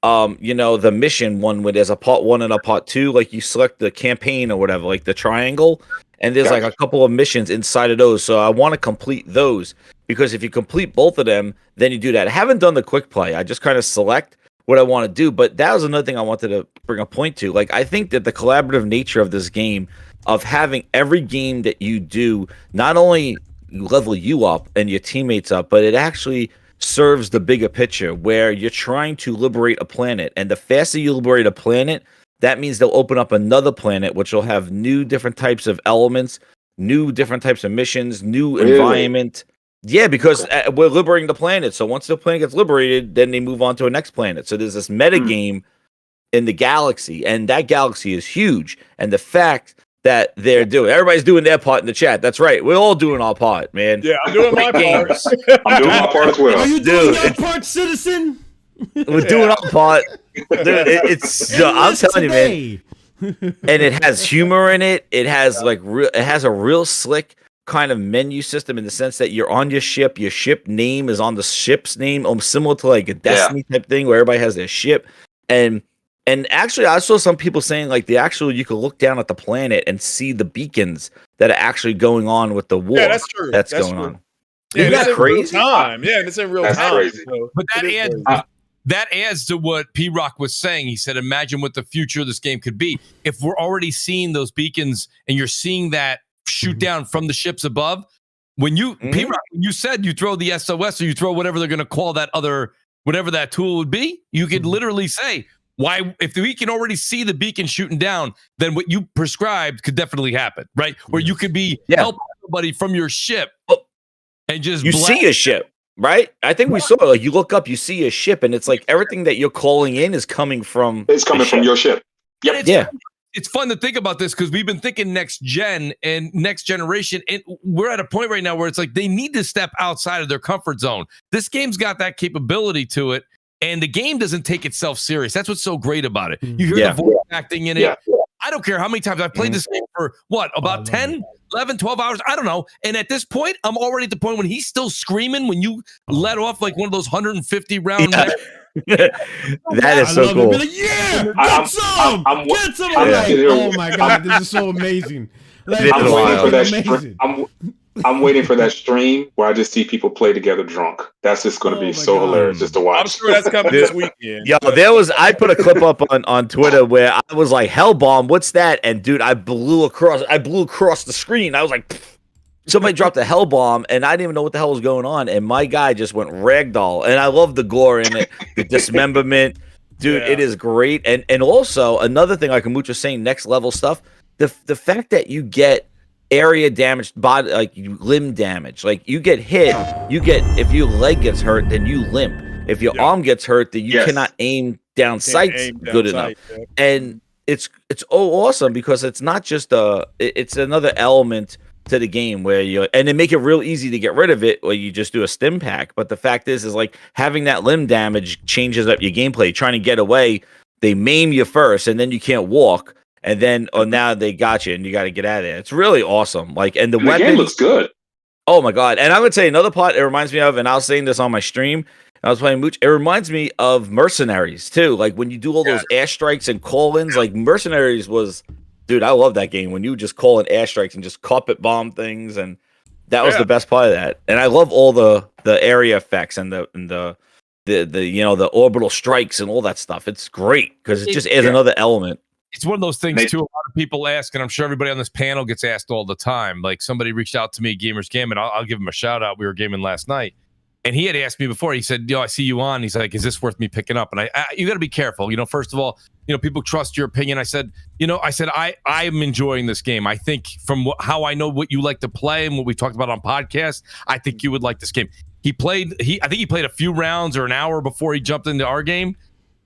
the mission one where there's a part 1 and a part 2. Like you select the campaign or whatever, like the triangle. And there's like a couple of missions inside of those. So I want to complete those, because if you complete both of them, then you do that. I haven't done the quick play. I just kind of select what I want to do. But that was another thing I wanted to bring a point to. Like, I think that the collaborative nature of this game, of having every game that you do, not only level you up and your teammates up, but it actually serves the bigger picture where you're trying to liberate a planet. And the faster you liberate a planet, that means they'll open up another planet, which will have new different types of elements, new different types of missions, new environment. Yeah, because we're liberating the planet. So once the planet gets liberated, then they move on to a next planet. So there's this meta game in the galaxy, and that galaxy is huge. And the fact that everybody's doing their part in the chat. That's right. We're all doing our part, man. Yeah, I'm doing my part. I'm doing my part as well. Are you doing your part, citizen? We're doing our part. Dude, I'm telling you, man. And it has humor in it. It has it has a real slick kind of menu system in the sense that you're on your ship. Your ship name is on the ship's name, almost similar to like a Destiny type thing where everybody has their ship. And actually, I saw some people saying like you could look down at the planet and see the beacons that are actually going on with the war. Yeah, that's true. That's going on. Yeah, Isn't that crazy? Time. Yeah, it's in real time. Crazy. So but that adds to what P-Rock was saying. He said, imagine what the future of this game could be. If we're already seeing those beacons and you're seeing that shoot down from the ships above, when you, P-Rock, when you said you throw the SOS or you throw whatever they're going to call that other, whatever that tool would be, you could literally say, why, if we can already see the beacon shooting down, then what you prescribed could definitely happen, right? Where you could be helping somebody from your ship and just see a ship. Right? I think we saw it. Like you look up, you see a ship, and it's like everything that you're calling in is coming from. It's coming from your ship. Yep. It's fun to think about this because we've been thinking next gen and next generation, and we're at a point right now where it's like they need to step outside of their comfort zone. This game's got that capability to it, and the game doesn't take itself serious. That's what's so great about it. You hear the voice acting in it. I don't care how many times I've played this game for about 10, 11, 12 hours. I don't know. And at this point, I'm already at the point when he's still screaming when you let off like one of those 150 round. That is so cool. Like, yeah, get some. Get some. I'm like, oh my god, this is so amazing. Like, I'm waiting for that. I'm waiting for that stream where I just see people play together drunk. That's just going to be so hilarious just to watch. I'm sure that's coming this weekend. Yo, I put a clip up on Twitter where I was like, Hellbomb, what's that? And dude, I blew across the screen. I was like, pfft. Somebody dropped a Hellbomb and I didn't even know what the hell was going on. And my guy just went ragdoll. And I love the gore in it, the dismemberment. Dude, it is great. And also another thing, like Mooch was saying, next level stuff. The fact that you get area damage, body, like limb damage, like you get hit, if your leg gets hurt, then you limp. If your arm gets hurt, then you cannot aim down sights good enough. And it's awesome because it's not just it's another element to the game where and they make it real easy to get rid of it where you just do a stim pack. But the fact is like having that limb damage changes up your gameplay. Trying to get away, they maim you first and then you can't walk. And then, now they got you, and you got to get out of there. It's really awesome. Like, and the game looks good. Oh my god! And I would say another part it reminds me of, and I was saying this on my stream. I was playing Mooch. It reminds me of Mercenaries too. Like when you do all those airstrikes and call-ins. Like Mercenaries was, dude. I love that game when you just call in airstrikes and just carpet bomb things, and that was the best part of that. And I love all the area effects and the orbital strikes and all that stuff. It's great because it just adds another element. It's one of those things, too. A lot of people ask, and I'm sure everybody on this panel gets asked all the time. Like, somebody reached out to me, Gamers Gambit. I'll give him a shout-out. We were gaming last night. And he had asked me before. He said, I see you on. He's like, is this worth me picking up? And you got to be careful. First of all, people trust your opinion. I said, I'm enjoying this game. I think from how I know what you like to play and what we talked about on podcasts, I think you would like this game. I think he played a few rounds or an hour before he jumped into our game.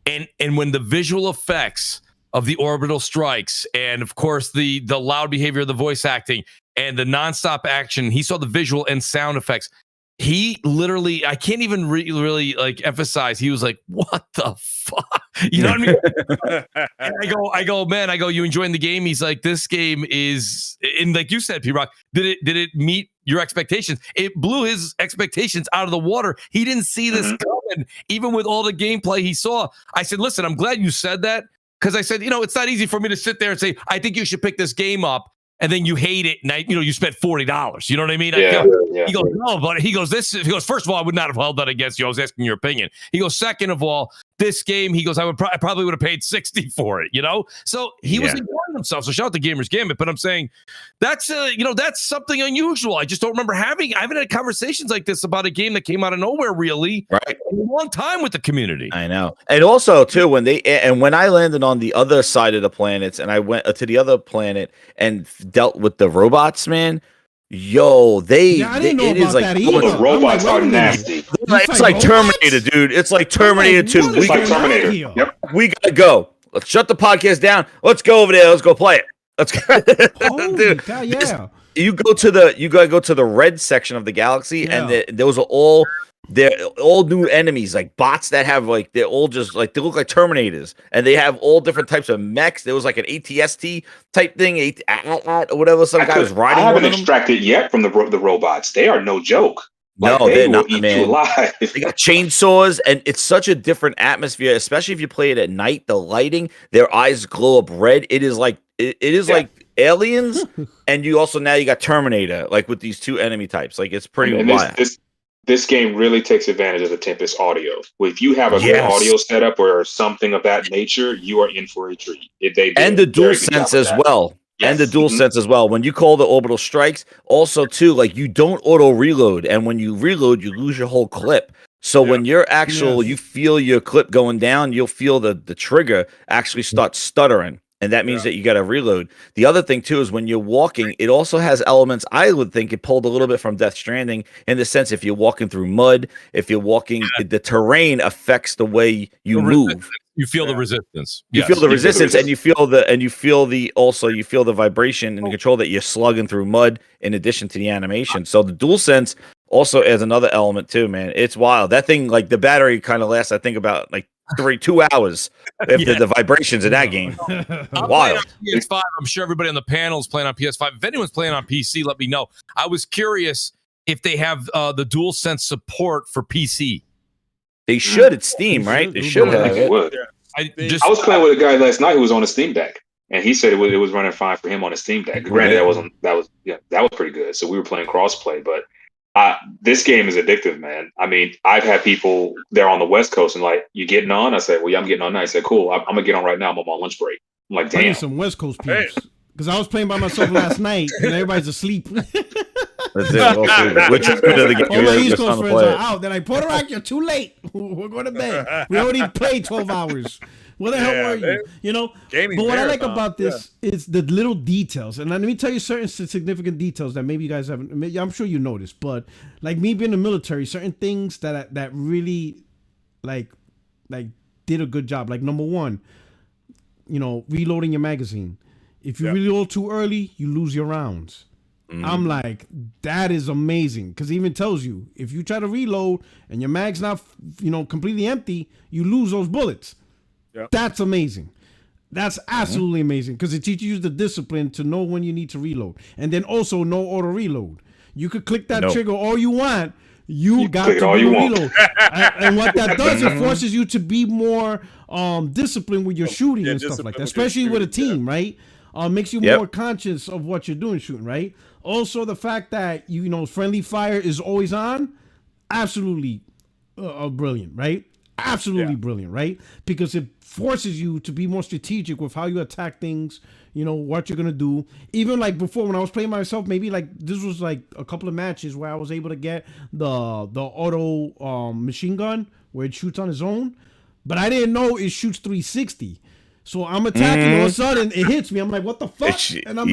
And when the visual effects of the orbital strikes and of course the loud behavior of the voice acting and the nonstop action, he saw the visual and sound effects. He literally, I can't even really like emphasize. He was like, "What the fuck?" You know what I mean? And I go, you enjoying the game? He's like, "This game is," and like you said, P-Rock, did it meet your expectations? It blew his expectations out of the water. He didn't see this coming, even with all the gameplay he saw. I said, "Listen, I'm glad you said that." Because I said, it's not easy for me to sit there and say, I think you should pick this game up, and then you hate it, and you spent $40. You know what I mean? He goes, no, but he goes, first of all, I would not have held that against you. I was asking your opinion. He goes, second of all, this game, he goes, I probably would have paid $60 for it, So he was enjoying himself. So shout out to Gamers Gambit. But I'm saying that's something unusual. I just don't remember I haven't had conversations like this about a game that came out of nowhere, really, right? In a long time with the community. I know. And also too, when I landed on the other side of the planets, and I went to the other planet and dealt with the robots, man. Yo, I didn't know about that either. The robots are nasty. It's like Terminator, dude. It's like Terminator 2. It's like Terminator. Yep. We gotta go. Let's shut the podcast down. Let's go over there. Let's go play it. Let's go. Dude, God, yeah. You gotta go to the red section of the galaxy, and those are all. They're all new enemies, like bots that have they're all just they look like Terminators, and they have all different types of mechs. There was like an ATST type thing, or whatever. Some guy was riding. I haven't extracted yet from the robots. They are no joke. No, they're not, man. Alive. They got chainsaws, and it's such a different atmosphere, especially if you play it at night. The lighting, their eyes glow up red. It is like like Aliens, and you got Terminator, like with these two enemy types. Like it's pretty wild. This game really takes advantage of the Tempest audio. If you have a good audio setup or something of that nature, you are in for a treat. And the dual sense as well. Yes. And the dual sense as well. When you call the orbital strikes, also too, you don't auto reload, and when you reload, you lose your whole clip. So when you're you feel your clip going down, you'll feel the trigger actually start stuttering. And that means that you got to reload. The other thing, too, is when you're walking, it also has elements, I would think it pulled a little bit from Death Stranding in the sense if you're walking through mud, if you're walking, the terrain affects the way you move. You feel the resistance. You feel the resistance, and you feel the vibration and the control that you're slugging through mud in addition to the animation. So the DualSense also adds another element too, man. It's wild. That thing, the battery kind of lasts, I think, about 2 hours if the vibrations in that game. I'm Wild. playing on PS5. I'm sure everybody on the panel is playing on PS5. If anyone's playing on PC, let me know. I was curious if they have the DualSense support for PC. They should at Steam, right? They should have It it. would. I I was playing with a guy last night who was on a Steam Deck, and he said it was running fine for him on a Steam Deck. Granted, that was pretty good. So we were playing crossplay, but this game is addictive, man. I mean, I've had people there on the West Coast and like, you getting on? I said, well, yeah, I'm getting on now. I said, cool. I'm gonna get on right now. I'm on my lunch break. I'm like, I need damn. some West Coast peeps. Because I was playing by myself last night and everybody's asleep. That's it. Which is good of the game. All my East Coast friends are out. They're like, Puerto Rock, you're too late. We're going to bed. We already played 12 hours. Where the hell were you? You know? But what I like about this is the little details. And let me tell you certain significant details that maybe you guys haven't. I'm sure you noticed. But like me being in the military, certain things that really like did a good job. Like number one, reloading your magazine. If you reload too early, you lose your rounds. I'm like, that is amazing, because it even tells you if you try to reload and your mag's not, completely empty, you lose those bullets. Yep. That's amazing. That's absolutely amazing, because it teaches you the discipline to know when you need to reload, and then also no auto reload. You could click that trigger all you want. You got to reload, and what that does, it forces you to be more disciplined with your shooting and stuff like that, especially with a team, right? Makes you more conscious of what you're doing shooting, right? Also, the fact that friendly fire is always on, absolutely brilliant, right? Absolutely brilliant, right? Because it forces you to be more strategic with how you attack things, what you're gonna do. Even like before, when I was playing myself, maybe like this was like a couple of matches where I was able to get the auto machine gun where it shoots on its own, but I didn't know it shoots 360. So I'm attacking, all of a sudden it hits me. I'm like, what the fuck? And I'm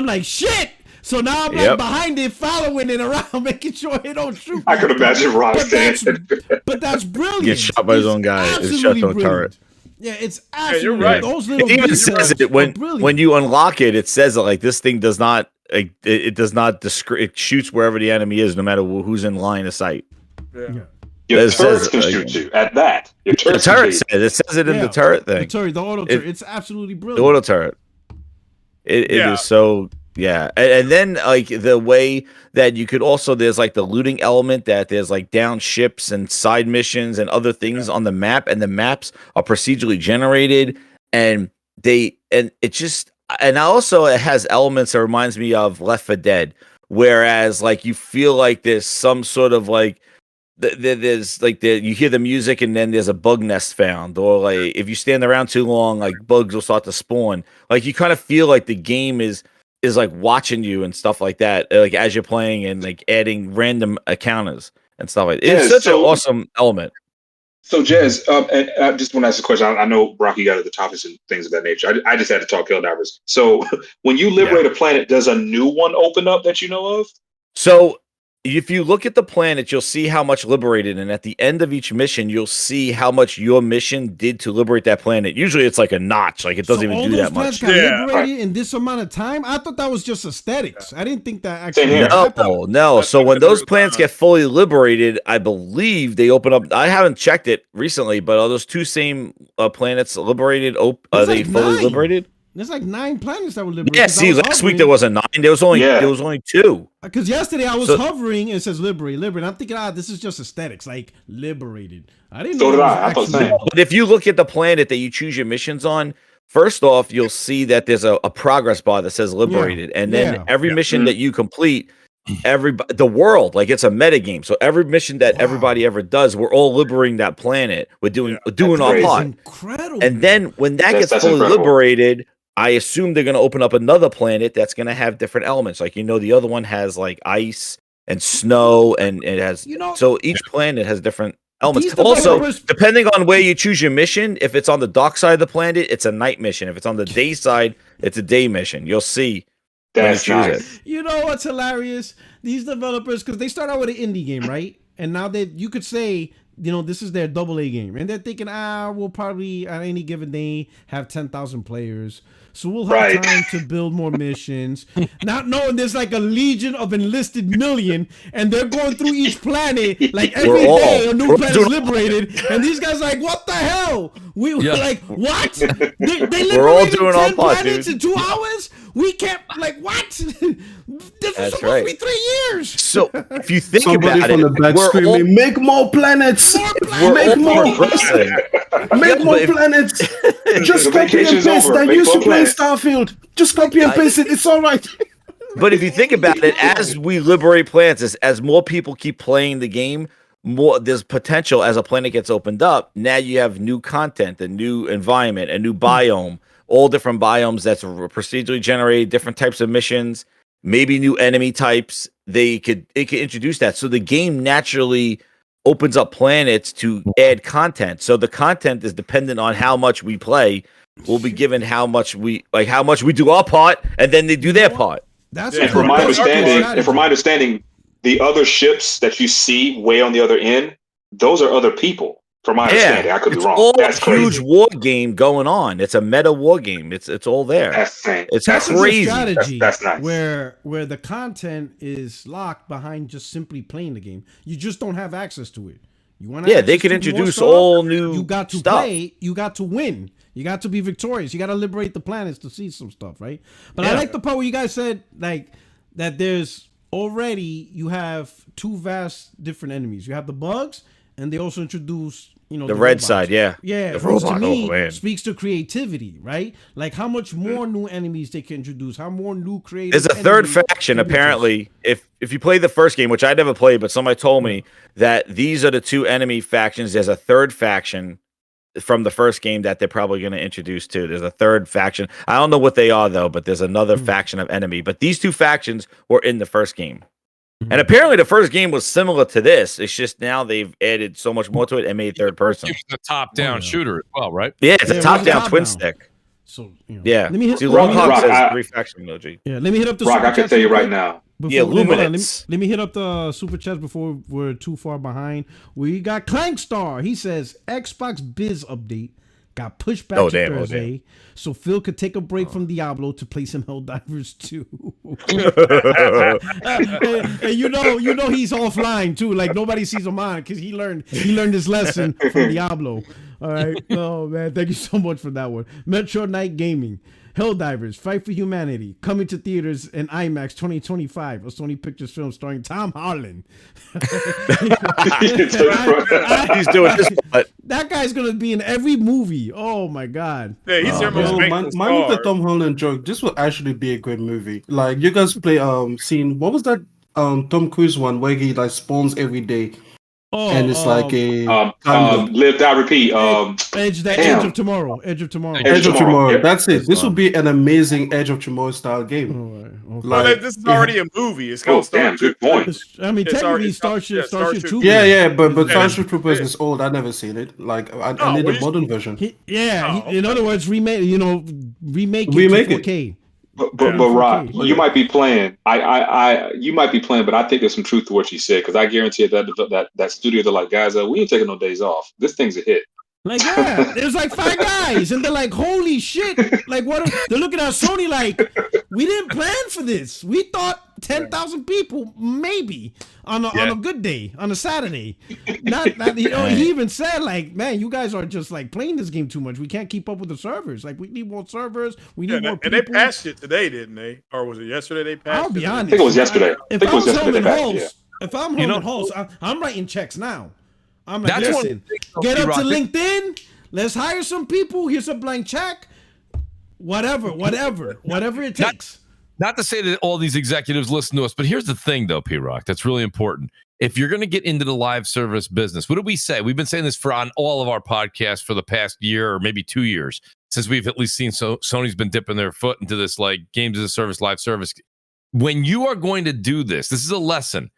like, shit. So now I'm like behind it, following it around, making sure it don't shoot. I could imagine Rock but that's brilliant. Gets shot by his own guy. It's shot on a turret. Yeah, it's absolutely you're right. Those little it even says it when you unlock it. It says that like this thing does not it does not it shoots wherever the enemy is, no matter who's in line of sight. Your turrets can shoot you at that. Your turret says it says it in the turret thing. The auto turret. It's absolutely brilliant. The auto turret. It is so and then like the way that you could also there's like the looting element that there's like down ships and side missions and other things on the map, and the maps are procedurally generated, and also it has elements that reminds me of Left 4 Dead, whereas like you feel like there's some sort of like there's like you hear the music and then there's a bug nest found, or like if you stand around too long, like bugs will start to spawn. Like you kind of feel like the game is like watching you and stuff like that, like as you're playing, and like adding random encounters and stuff like that. It's such an awesome element. So Jez, and I just want to ask a question. I know Rocky got at the topics and things of that nature. I just had to talk Helldivers. So when you liberate a planet, does a new one open up that you know of? So if you look at the planet, you'll see how much liberated, and at the end of each mission, you'll see how much your mission did to liberate that planet. Usually, it's like a notch, like it doesn't even do that much. Got liberated in this amount of time. I thought that was just aesthetics. I didn't think that actually. No. So when those planets get fully liberated, I believe they open up. I haven't checked it recently, but are those two same planets liberated? Are they fully liberated? There's like 9 planets that were liberated. Yeah, see, last week there wasn't 9. There was only 2. Because yesterday I was hovering and it says liberate. I'm thinking, this is just aesthetics, like liberated. I didn't know. But if you look at the planet that you choose your missions on, first off, you'll see that there's a progress bar that says liberated, and then every mission that you complete, the world, like it's a meta game. So every mission that everybody ever does, we're all liberating that planet. We're doing our part. Incredible. And then when that gets fully liberated, I assume they're going to open up another planet that's going to have different elements. Like, the other one has like ice and snow, and it has, so each planet has different elements. Also, depending on where you choose your mission, if it's on the dark side of the planet, it's a night mission. If it's on the day side, it's a day mission. You'll see. That's nice. You know what's hilarious? These developers, because they start out with an indie game, right? And now you could say, this is their AA game. And they're thinking, we'll probably at any given day have 10,000 players. so we'll have time to build more missions. Not knowing there's like a legion of enlisted million, and they're going through each planet like every day. A new planet's liberated, and these guys are like, what the hell? We're like, what? They liberated 10 planets in 2 hours? We can't, like, what? This was supposed to be 3 years. So if you think Somebody about from it, the back screaming, make more planets. Make more planets. Just copy and paste. Then used to play Starfield. Just copy and paste it. It's all right. But if you think about it, as we liberate planets, as more people keep playing the game, more there's potential as a planet gets opened up. Now you have new content, a new environment, a new biome, all different biomes that's procedurally generated, different types of missions, maybe new enemy types. It could introduce that. So the game naturally opens up planets to add content. So the content is dependent on how much we play. We'll be given how much we do our part, and then they do their part. From my understanding, the other ships that you see way on the other end, those are other people. From my understanding, I could be wrong. That's crazy. Huge war game going on. It's a meta war game. It's all there. That's crazy. Strategy that's nice. Where the content is locked behind just simply playing the game. You just don't have access to it. You want they could introduce all new. You got to stuff. play. You got to win. You got to be victorious. You got to liberate the planets to see some stuff, right? But I like the part where you guys said like that. There's already you have 2 vast different enemies. You have the bugs, and they also introduce the red robots. Side, yeah, the which to robot, me speaks to creativity, right? Like how much more new enemies they can introduce, how more new creative. There's a third faction apparently. If you play the first game, which I never played, but somebody told me that these are the 2 enemy factions. There's a third faction from the first game that they're probably going to introduce too. There's a third faction. I don't know what they are though, but there's another faction of enemy. But these 2 factions were in the first game. And apparently the first game was similar to this. It's just now they've added so much more to it and made third person. It's a top-down shooter as well, right? Yeah, it's a top-down twin stick. So let me hit. See, Rock says 3 faction emoji. Yeah, let me hit up the Rock. I can tell you right now. Luminance. Let me hit up the super chats before we're too far behind. We got Clankstar. He says Xbox Biz update got pushed back to Thursday, so Phil could take a break from Diablo to play some Helldivers 2. and you know he's offline too. Like nobody sees him on because he learned his lesson from Diablo. All right. Oh man, thank you so much for that one. Metro Night Gaming. Helldivers, Fight for Humanity, coming to theaters in IMAX 2025, a Sony Pictures film starring Tom Holland. He's doing this, but that guy's gonna be in every movie. Oh my god! Yeah, he's mine with the Tom Holland joke. This will actually be a great movie. Like you guys play seen what was that Tom Cruise one where he like spawns every day. And it's like a live, die, repeat. Edge of Tomorrow. Edge of Tomorrow. Yep. That's it. This will be an amazing Edge of Tomorrow style game. Okay. Like, this is already a movie. It's called good point. I mean, technically, Starship Troopers. Yeah, but Starship Troopers is old. I never seen it. Like, I need a modern version. In other words, remake it to 4K. But Rock, you might be playing. You might be playing, but I think there's some truth to what you said because I guarantee that studio they're like, guys, we ain't taking no days off. This thing's a hit. Like there's like 5 guys, and they're like, holy shit! Like what? They're looking at Sony like, we didn't plan for this. We thought 10,000 people maybe on a good day, on a Saturday. Not he even said like, man, you guys are just like playing this game too much. We can't keep up with the servers. Like we need more servers. We need more people. And they passed it today, didn't they? Or was it yesterday? They passed. I'll be honest. I think it was yesterday. If I'm home in Halls, I'm writing checks now. I'm like, listen, get up to LinkedIn. Let's hire some people. Here's a blank check. Whatever it takes. Not to say that all these executives listen to us, but here's the thing, though, P-Rock, that's really important. If you're going to get into the live service business, what did we say? We've been saying this on all of our podcasts for the past year or maybe 2 years, since we've at least seen Sony's been dipping their foot into this like games as a service, live service. When you are going to do this is a lesson.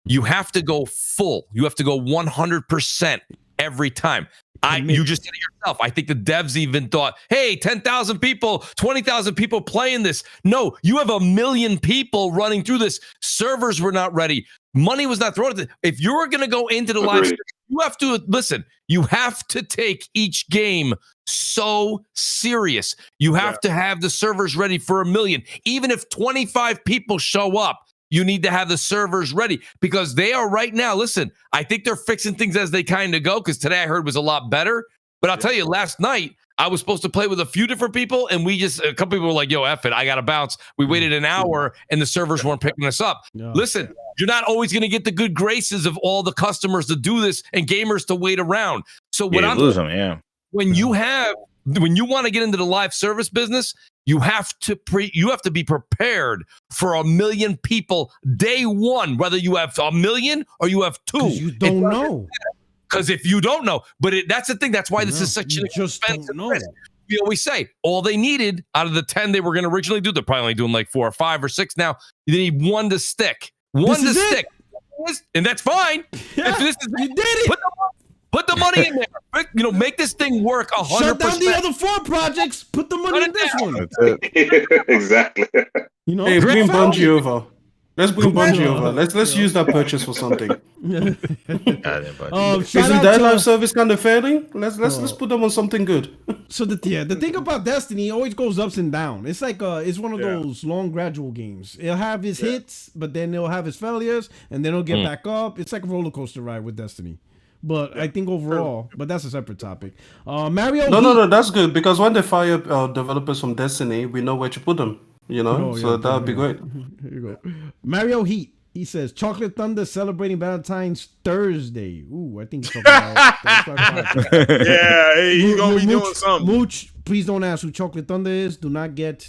You have to go full. You have to go 100% every time. You just did it yourself. I think the devs even thought, hey, 10,000 people, 20,000 people playing this. No, you have 1 million people running through this. Servers were not ready. Money was not thrown at it. If you were going to go into the live stream, You have to listen. You have to take each game so serious. You have to have the servers ready for 1 million. Even if 25 people show up, you need to have the servers ready because they are right now. Listen, I think they're fixing things as they kind of go because today I heard was a lot better. But I'll tell you, last night I was supposed to play with a few different people, and a couple people were like, "Yo, F it, I gotta bounce." We waited an hour, and the servers weren't picking us up. Listen, you're not always going to get the good graces of all the customers to do this and gamers to wait around. So what I'm lose them, when you want to get into the live service business, you have to be prepared for 1 million people day one, whether you have 1 million or you have 2. You don't know. Because if you don't know, but that's the thing. That's why this is such an expensive risk. We always say all they needed out of the 10 they were going to originally do, they're probably only doing like 4 or 5 or 6 now. They need 1 to stick. One to stick. And that's fine. Yeah, if this is, you did it. Put the money in there. Make this thing work 100%. Shut down the other 4 projects. Put the money in this one. That's it. Exactly. Hey, bring Bungie over. Let's bring Bungie over. Let's use that purchase for something. Isn't that live service kind of failing? Let's put them on something good. So the thing about Destiny, it always goes ups and down. It's like it's one of those long gradual games. It'll have its hits, but then it'll have its failures, and then it'll get back up. It's like a roller coaster ride with Destiny. But I think overall, but that's a separate topic. Mario. No, that's good because when they fire developers from Destiny, we know where to put them. So that would be great. Here you go. Mario Heat. He says Chocolate Thunder celebrating Valentine's Thursday. Ooh, I think he's talking about. He's gonna be doing something. Mooch, please don't ask who Chocolate Thunder is. Do not get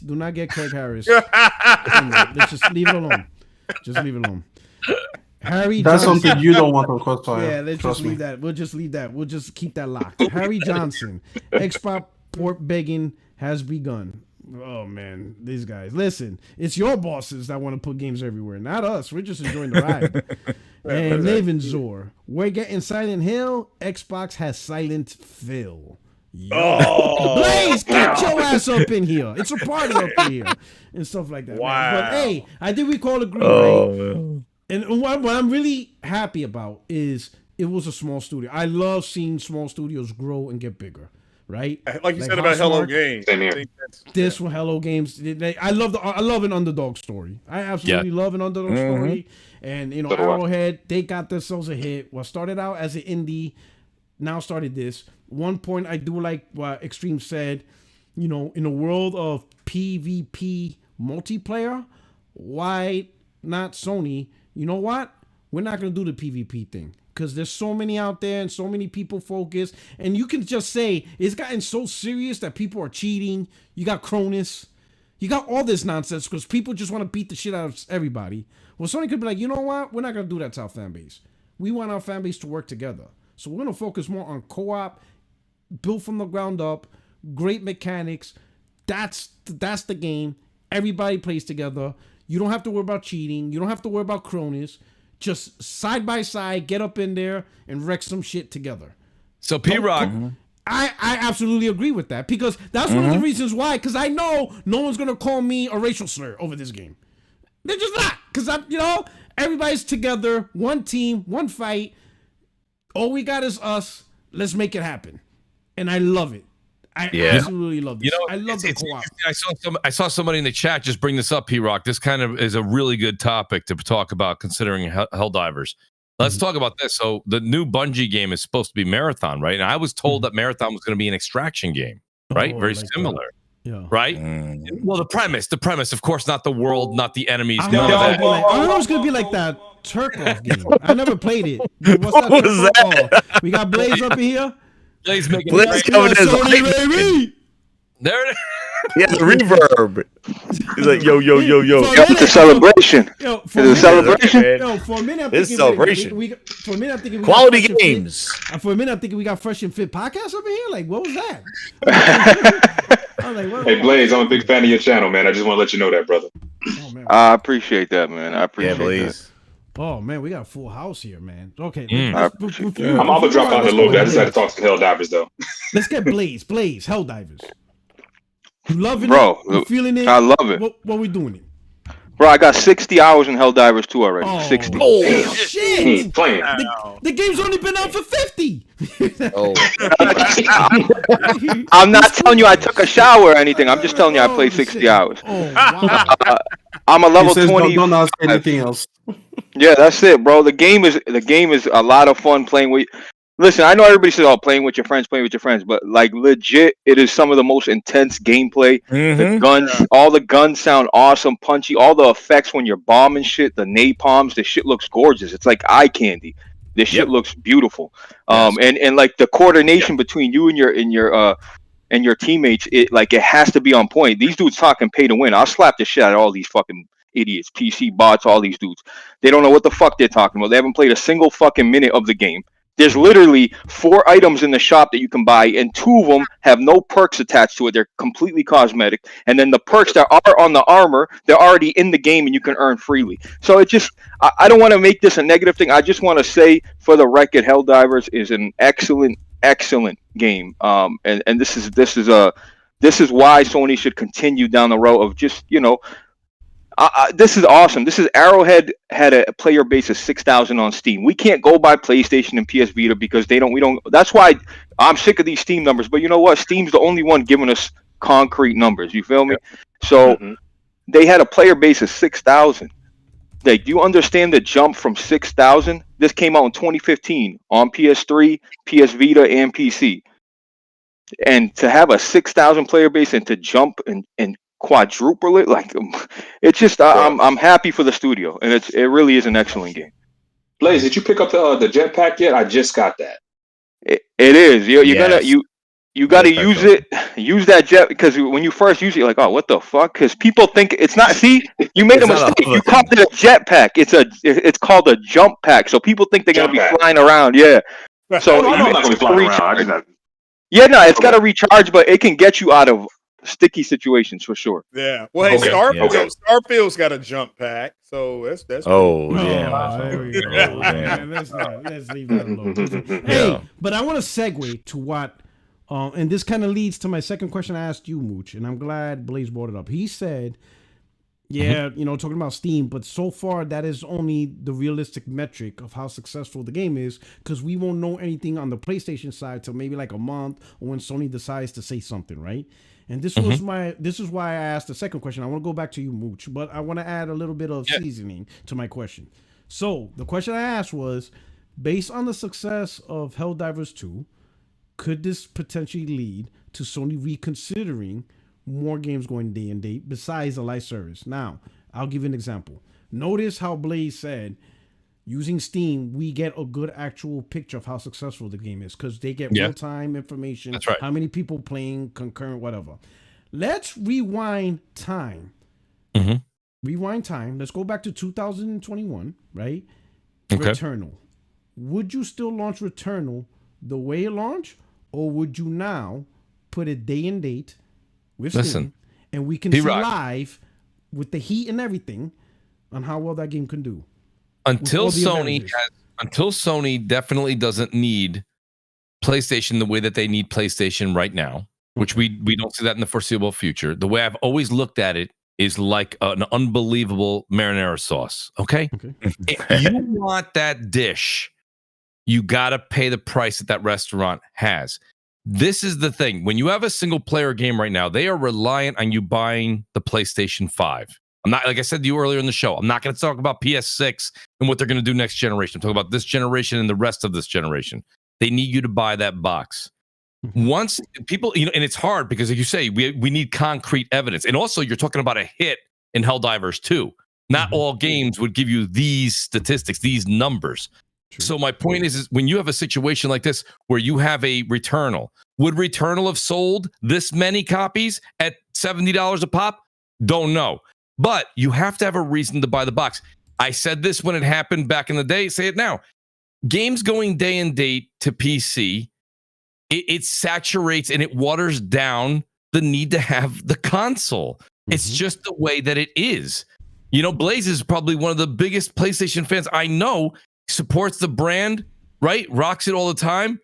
Craig Harris. Let's just leave it alone. Just leave it alone. Harry. That's Johnson. something you don't want on Crossfire. Yeah, let's just leave that. We'll just leave that. We'll just keep that locked. Harry Johnson. Export begging has begun. Oh man, these guys. Listen, it's your bosses that want to put games everywhere, not us. We're just enjoying the ride. And Navenzor, we're getting Silent Hill. Xbox has Silent Phil. Blaze, get your ass up in here. It's a party up in here and stuff like that. Wow. Man. But hey, I think we call it green. Right? And what I'm really happy about is it was a small studio. I love seeing small studios grow and get bigger. Right, like you said about Hello Games. This one, Hello Games. I love an underdog story. I absolutely love an underdog story. And Arrowhead, they got themselves a hit. What started out as an indie, now started this. One point I do like what Extreme said. In a world of PvP multiplayer, why not Sony? You know what? We're not gonna do the PvP thing. Because there's so many out there and so many people focused. And you can just say it's gotten so serious that people are cheating. You got Cronus. You got all this nonsense because people just want to beat the shit out of everybody. Well, Sony could be like, you know what? We're not going to do that to our fan base. We want our fan base to work together. So we're going to focus more on co-op, built from the ground up, great mechanics. That's the game. Everybody plays together. You don't have to worry about cheating. You don't have to worry about Cronus. Just side by side, get up in there and wreck some shit together. So P-Rock, I absolutely agree with that because that's one of the reasons why. Because I know no one's gonna call me a racial slur over this game. They're just not. Because everybody's together, one team, one fight. All we got is us. Let's make it happen, and I love it. I absolutely love this. I love the co-op. I saw somebody in the chat just bring this up, P-Rock. This kind of is a really good topic to talk about considering Helldivers. Let's talk about this. So the new Bungie game is supposed to be Marathon, right? And I was told that Marathon was going to be an extraction game, right? Very similar. Yeah. Right? Well, the premise, of course, not the world, not the enemies. I thought it was going to be like that Turkov game. I never played it. What was that? Oh, we got Blaze up in here. Blaze coming in. There it is. He has a reverb. He's like, yo. It's a celebration. It's a celebration. For a minute, I'm thinking celebration. For a minute, I'm thinking quality games. For a minute, I'm thinking we got Fresh and Fit podcast up in here. Like, what was that? Hey, Blaze, I'm a big fan of your channel, man. I just want to let you know that, brother. Oh, man. I appreciate that, man. I appreciate that. Oh man, we got a full house here, man. Okay, I'm gonna drop out a little bit. I just had to talk to Helldivers though. Let's get Blaze, Helldivers. You loving it? You feeling it? I love it. What we doing it? Bro, I got 60 hours in Helldivers 2 already. 60. Oh, shit! Playing. The game's only been out for 50. Oh, I'm not telling you I took a shower or anything. I'm just telling you I played 60 hours. Oh, wow. I'm a level He says, 20. Don't ask anything else. Yeah, that's it, bro. The game is a lot of fun playing with. Listen, I know everybody says, "Oh, playing with your friends," but like legit, it is some of the most intense gameplay. The guns, all the guns sound awesome, punchy. All the effects when you're bombing shit, the napalms, the shit looks gorgeous. It's like eye candy. This shit looks beautiful. And like the coordination between you and your teammates, it has to be on point. These dudes talking pay to win. I'll slap the shit out of all these fucking idiots, PC bots, all these dudes. They don't know what the fuck they're talking about. They haven't played a single fucking minute of the game. There's literally 4 items in the shop that you can buy, and 2 of them have no perks attached to it. They're completely cosmetic. And then the perks that are on the armor, they're already in the game and you can earn freely. So it just, I don't want to make this a negative thing. I just want to say, for the record, Helldivers is an excellent game. And this is why Sony should continue down the road of just, this is awesome. This is Arrowhead had a player base of 6,000 on Steam. We can't go by PlayStation and PS Vita because we don't. That's why I'm sick of these Steam numbers. But you know what? Steam's the only one giving us concrete numbers. You feel me? So they had a player base of 6,000. Like, do you understand the jump from 6,000? This came out in 2015 on PS3, PS Vita, and PC. And to have a 6,000 player base and to jump and quadruple it, like, it's just I'm happy for the studio, and it really is an excellent game. Blaze, did you pick up the jetpack yet? I just got that. It is. You gotta use that jet, because when you first use it, you're like, oh, what the fuck? Because people think it's not. See, you made a mistake. You called it a jetpack. It's called a jump pack. So people think they're gonna be flying around. Yeah. So I'm not gonna be flying around. It's got to recharge, but it can get you out of sticky situations for sure. Yeah. Well, hey, Starfield's got a jump pack, so that's. Oh, there we go. Let's leave that alone. Hey, but I want to segue to what, and this kind of leads to my second question I asked you, Mooch, and I'm glad Blaze brought it up. He said, talking about Steam, but so far that is only the realistic metric of how successful the game is, because we won't know anything on the PlayStation side till maybe like a month, or when Sony decides to say something, right? And this is why I asked the second question. I want to go back to you, Mooch, but I want to add a little bit of seasoning to my question. So the question I asked was, based on the success of Helldivers 2, could this potentially lead to Sony reconsidering more games going day and date besides the live service? Now, I'll give you an example. Notice how Blaze said, using Steam, we get a good actual picture of how successful the game is, because they get real-time information. That's right. How many people playing, concurrent, whatever. Let's rewind time. Rewind time. Let's go back to 2021, right? Okay. Returnal. Would you still launch Returnal the way it launched, or would you now put it day and date with Steam, and we can see live with the heat and everything on how well that game can do? Until Sony definitely doesn't need PlayStation the way that they need PlayStation right now, which we don't see that in the foreseeable future. The way I've always looked at it is like an unbelievable marinara sauce. Okay? If you want that dish, you got to pay the price that restaurant has. This is the thing. When you have a single player game right now, they are reliant on you buying the PlayStation 5. I'm not, like I said to you earlier in the show, I'm not going to talk about PS6 and what they're going to do next generation. I'm talking about this generation and the rest of this generation. They need you to buy that box. Once people, and it's hard because, like you say, we need concrete evidence. And also, you're talking about a hit in Helldivers 2. Not all games would give you these statistics, these numbers. True. So my point is when you have a situation like this where you have a Returnal, would Returnal have sold this many copies at $70 a pop? Don't know. But you have to have a reason to buy the box. I said this when it happened back in the day. Say it now. Games going day and date to PC, it saturates and it waters down the need to have the console. It's just the way that it is. Blaze is probably one of the biggest PlayStation fans I know, supports the brand, right? Rocks it all the time.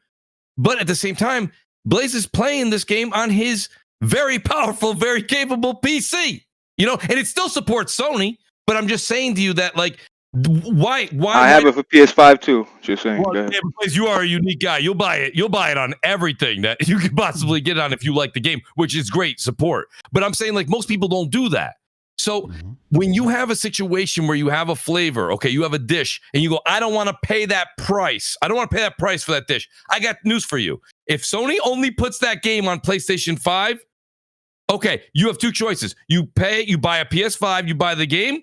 But at the same time, Blaze is playing this game on his very powerful, very capable PC. And it still supports Sony, But I'm just saying to you that like, why? I have it for PS5 too. Just saying. Well, yeah, because you are a unique guy. You'll buy it. You'll buy it on everything that you could possibly get on if you like the game, which is great support. But I'm saying like most people don't do that. So when you have a situation where you have a flavor, okay, you have a dish, and you go, I don't want to pay that price. I don't want to pay that price for that dish. I got news for you. If Sony only puts that game on PlayStation 5, okay, you have two choices. You buy a PS5, you buy the game,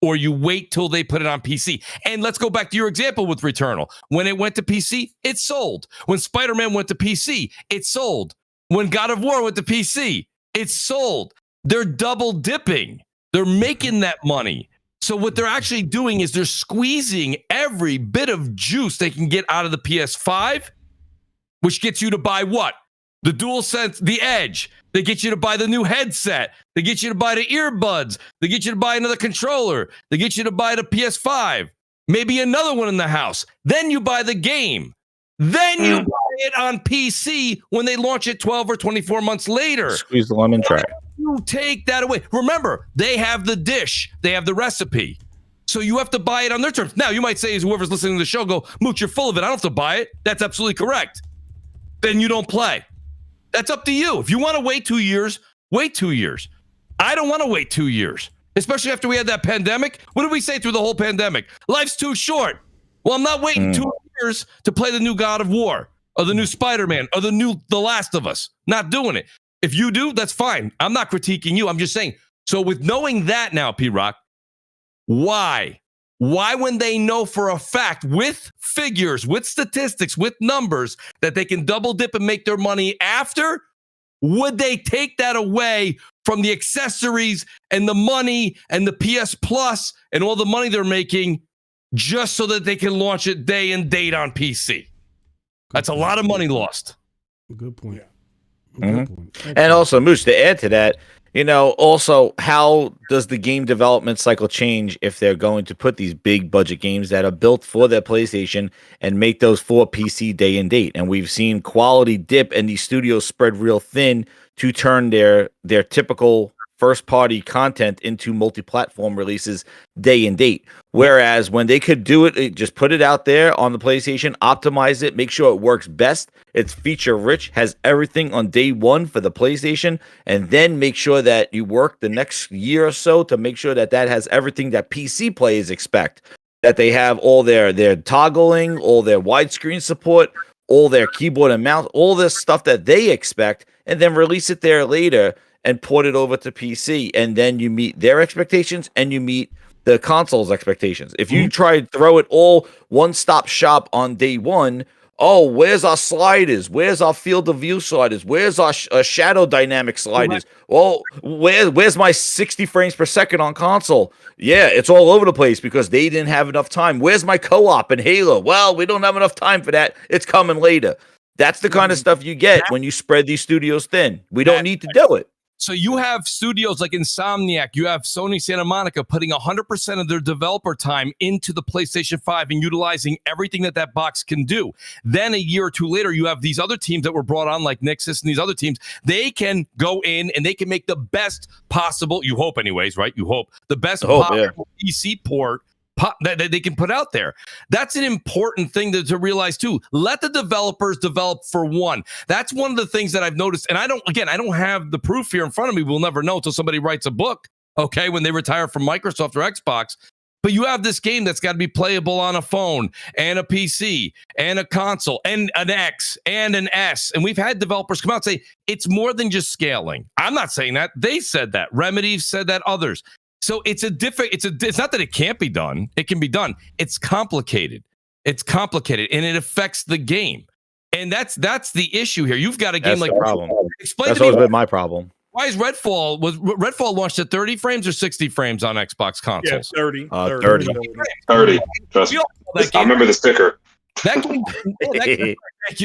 or you wait till they put it on PC. And let's go back to your example with Returnal. When it went to PC, it sold. When Spider-Man went to PC, it sold. When God of War went to PC, it sold. They're double dipping. They're making that money. So what they're actually doing is they're squeezing every bit of juice they can get out of the PS5, which gets you to buy what? The DualSense, the Edge. They get you to buy the new headset. They get you to buy the earbuds. They get you to buy another controller. They get you to buy the PS5. Maybe another one in the house. Then you buy the game. Then you buy it on PC when they launch it 12 or 24 months later. Squeeze the lemon track. You take that away. Remember, they have the dish. They have the recipe. So you have to buy it on their terms. Now, you might say, as whoever's listening to the show, go, Mooch, you're full of it. I don't have to buy it. That's absolutely correct. Then you don't play. That's up to you. If you want to wait 2 years, wait 2 years. I don't want to wait 2 years, especially after we had that pandemic. What did we say through the whole pandemic? Life's too short. Well, I'm not waiting 2 years to play the new God of War or the new Spider-Man or the Last of Us. Not doing it. If you do, that's fine. I'm not critiquing you. I'm just saying. So with knowing that now, P-Rock, why? Why, when they know for a fact, with figures, with statistics, with numbers, that they can double dip and make their money after, would they take that away from the accessories and the money and the PS Plus and all the money they're making just so that they can launch it day and date on PC? That's a lot of money lost. Good point. Good point. And also, Mooch, to add to that, also, how does the game development cycle change if they're going to put these big budget games that are built for their PlayStation and make those for PC day and date? And we've seen quality dip and these studios spread real thin to turn their typical first-party content into multi-platform releases day and date. Whereas when they could do it, just put it out there on the PlayStation, optimize it, make sure it works best, it's feature-rich, has everything on day one for the PlayStation, and then make sure that you work the next year or so to make sure that that has everything that PC players expect, that they have all their toggling, all their widescreen support, all their keyboard and mouse, all this stuff that they expect, and then release it there later and port it over to PC, and then you meet their expectations and you meet the console's expectations. If you try to throw it all one-stop shop on day one, where's our sliders? Where's our field of view sliders? Where's our shadow dynamic sliders? Well, where's my 60 frames per second on console? Yeah, it's all over the place because they didn't have enough time. Where's my co-op in Halo? Well, we don't have enough time for that. It's coming later. That's the kind of stuff you get when you spread these studios thin. We don't need to do it. So you have studios like Insomniac, you have Sony Santa Monica putting 100% of their developer time into the PlayStation 5 and utilizing everything that box can do. Then a year or two later, you have these other teams that were brought on like Nixxes and these other teams. They can go in and they can make the best possible, you hope anyways, right? You hope, the best possible PC port that they can put out there. That's an important thing to realize too. Let the developers develop for one. That's one of the things that I've noticed. And I don't have the proof here in front of me. We'll never know until somebody writes a book, okay, when they retire from Microsoft or Xbox. But you have this game that's got to be playable on a phone and a PC and a console and an X and an S. And we've had developers come out and say, it's more than just scaling. I'm not saying that. They said that. Remedy said that, others. So it's not that it can't be done. It can be done. It's complicated. And it affects the game. And that's the issue here. You've got a game like problem. Explain that's to me always been my problem. Why is Redfall launched at 30 frames or 60 frames on Xbox consoles? Yeah, 30. 30. Trust me. I remember the sticker. That game,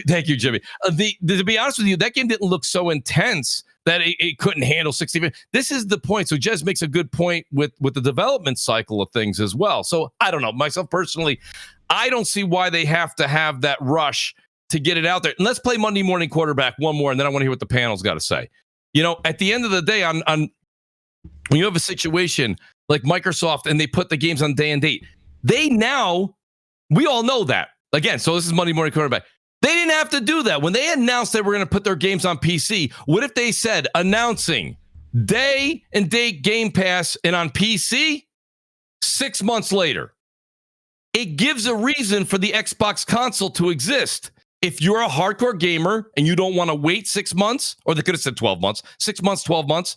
thank you, Jimmy. To be honest with you, that game didn't look so intense that it couldn't handle 60. This is the point. So Jez makes a good point with the development cycle of things as well. So I don't know. Myself personally, I don't see why they have to have that rush to get it out there. And let's play Monday Morning Quarterback one more, and then I want to hear what the panel's got to say. At the end of the day, on when you have a situation like Microsoft, and they put the games on day and date. We all know that. Again, so this is Monday Morning Quarterback. They didn't have to do that. When they announced they were going to put their games on PC, what if they said announcing day and date Game Pass and on PC 6 months later? It gives a reason for the Xbox console to exist. If you're a hardcore gamer and you don't want to wait 6 months, or they could have said 12 months, 6 months, 12 months,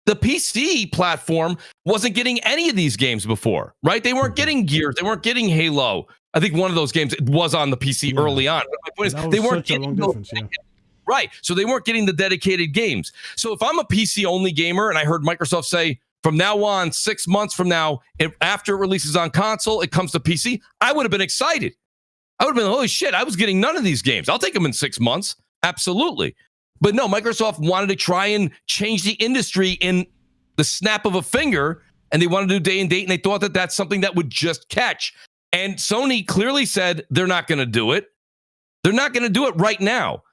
the PC platform wasn't getting any of these games before, right? They weren't getting Gears. They weren't getting Halo. I think one of those games was on the PC early on. But my point is, they weren't getting those. Right. So they weren't getting the dedicated games. So if I'm a PC-only gamer and I heard Microsoft say, from now on, 6 months from now, after it releases on console, it comes to PC, I would have been excited. I would have been, holy shit, I was getting none of these games. I'll take them in 6 months. Absolutely. But no, Microsoft wanted to try and change the industry in the snap of a finger, and they wanted to do day and date, and they thought that that's something that would just catch. And Sony clearly said they're not going to do it. They're not going to do it right now.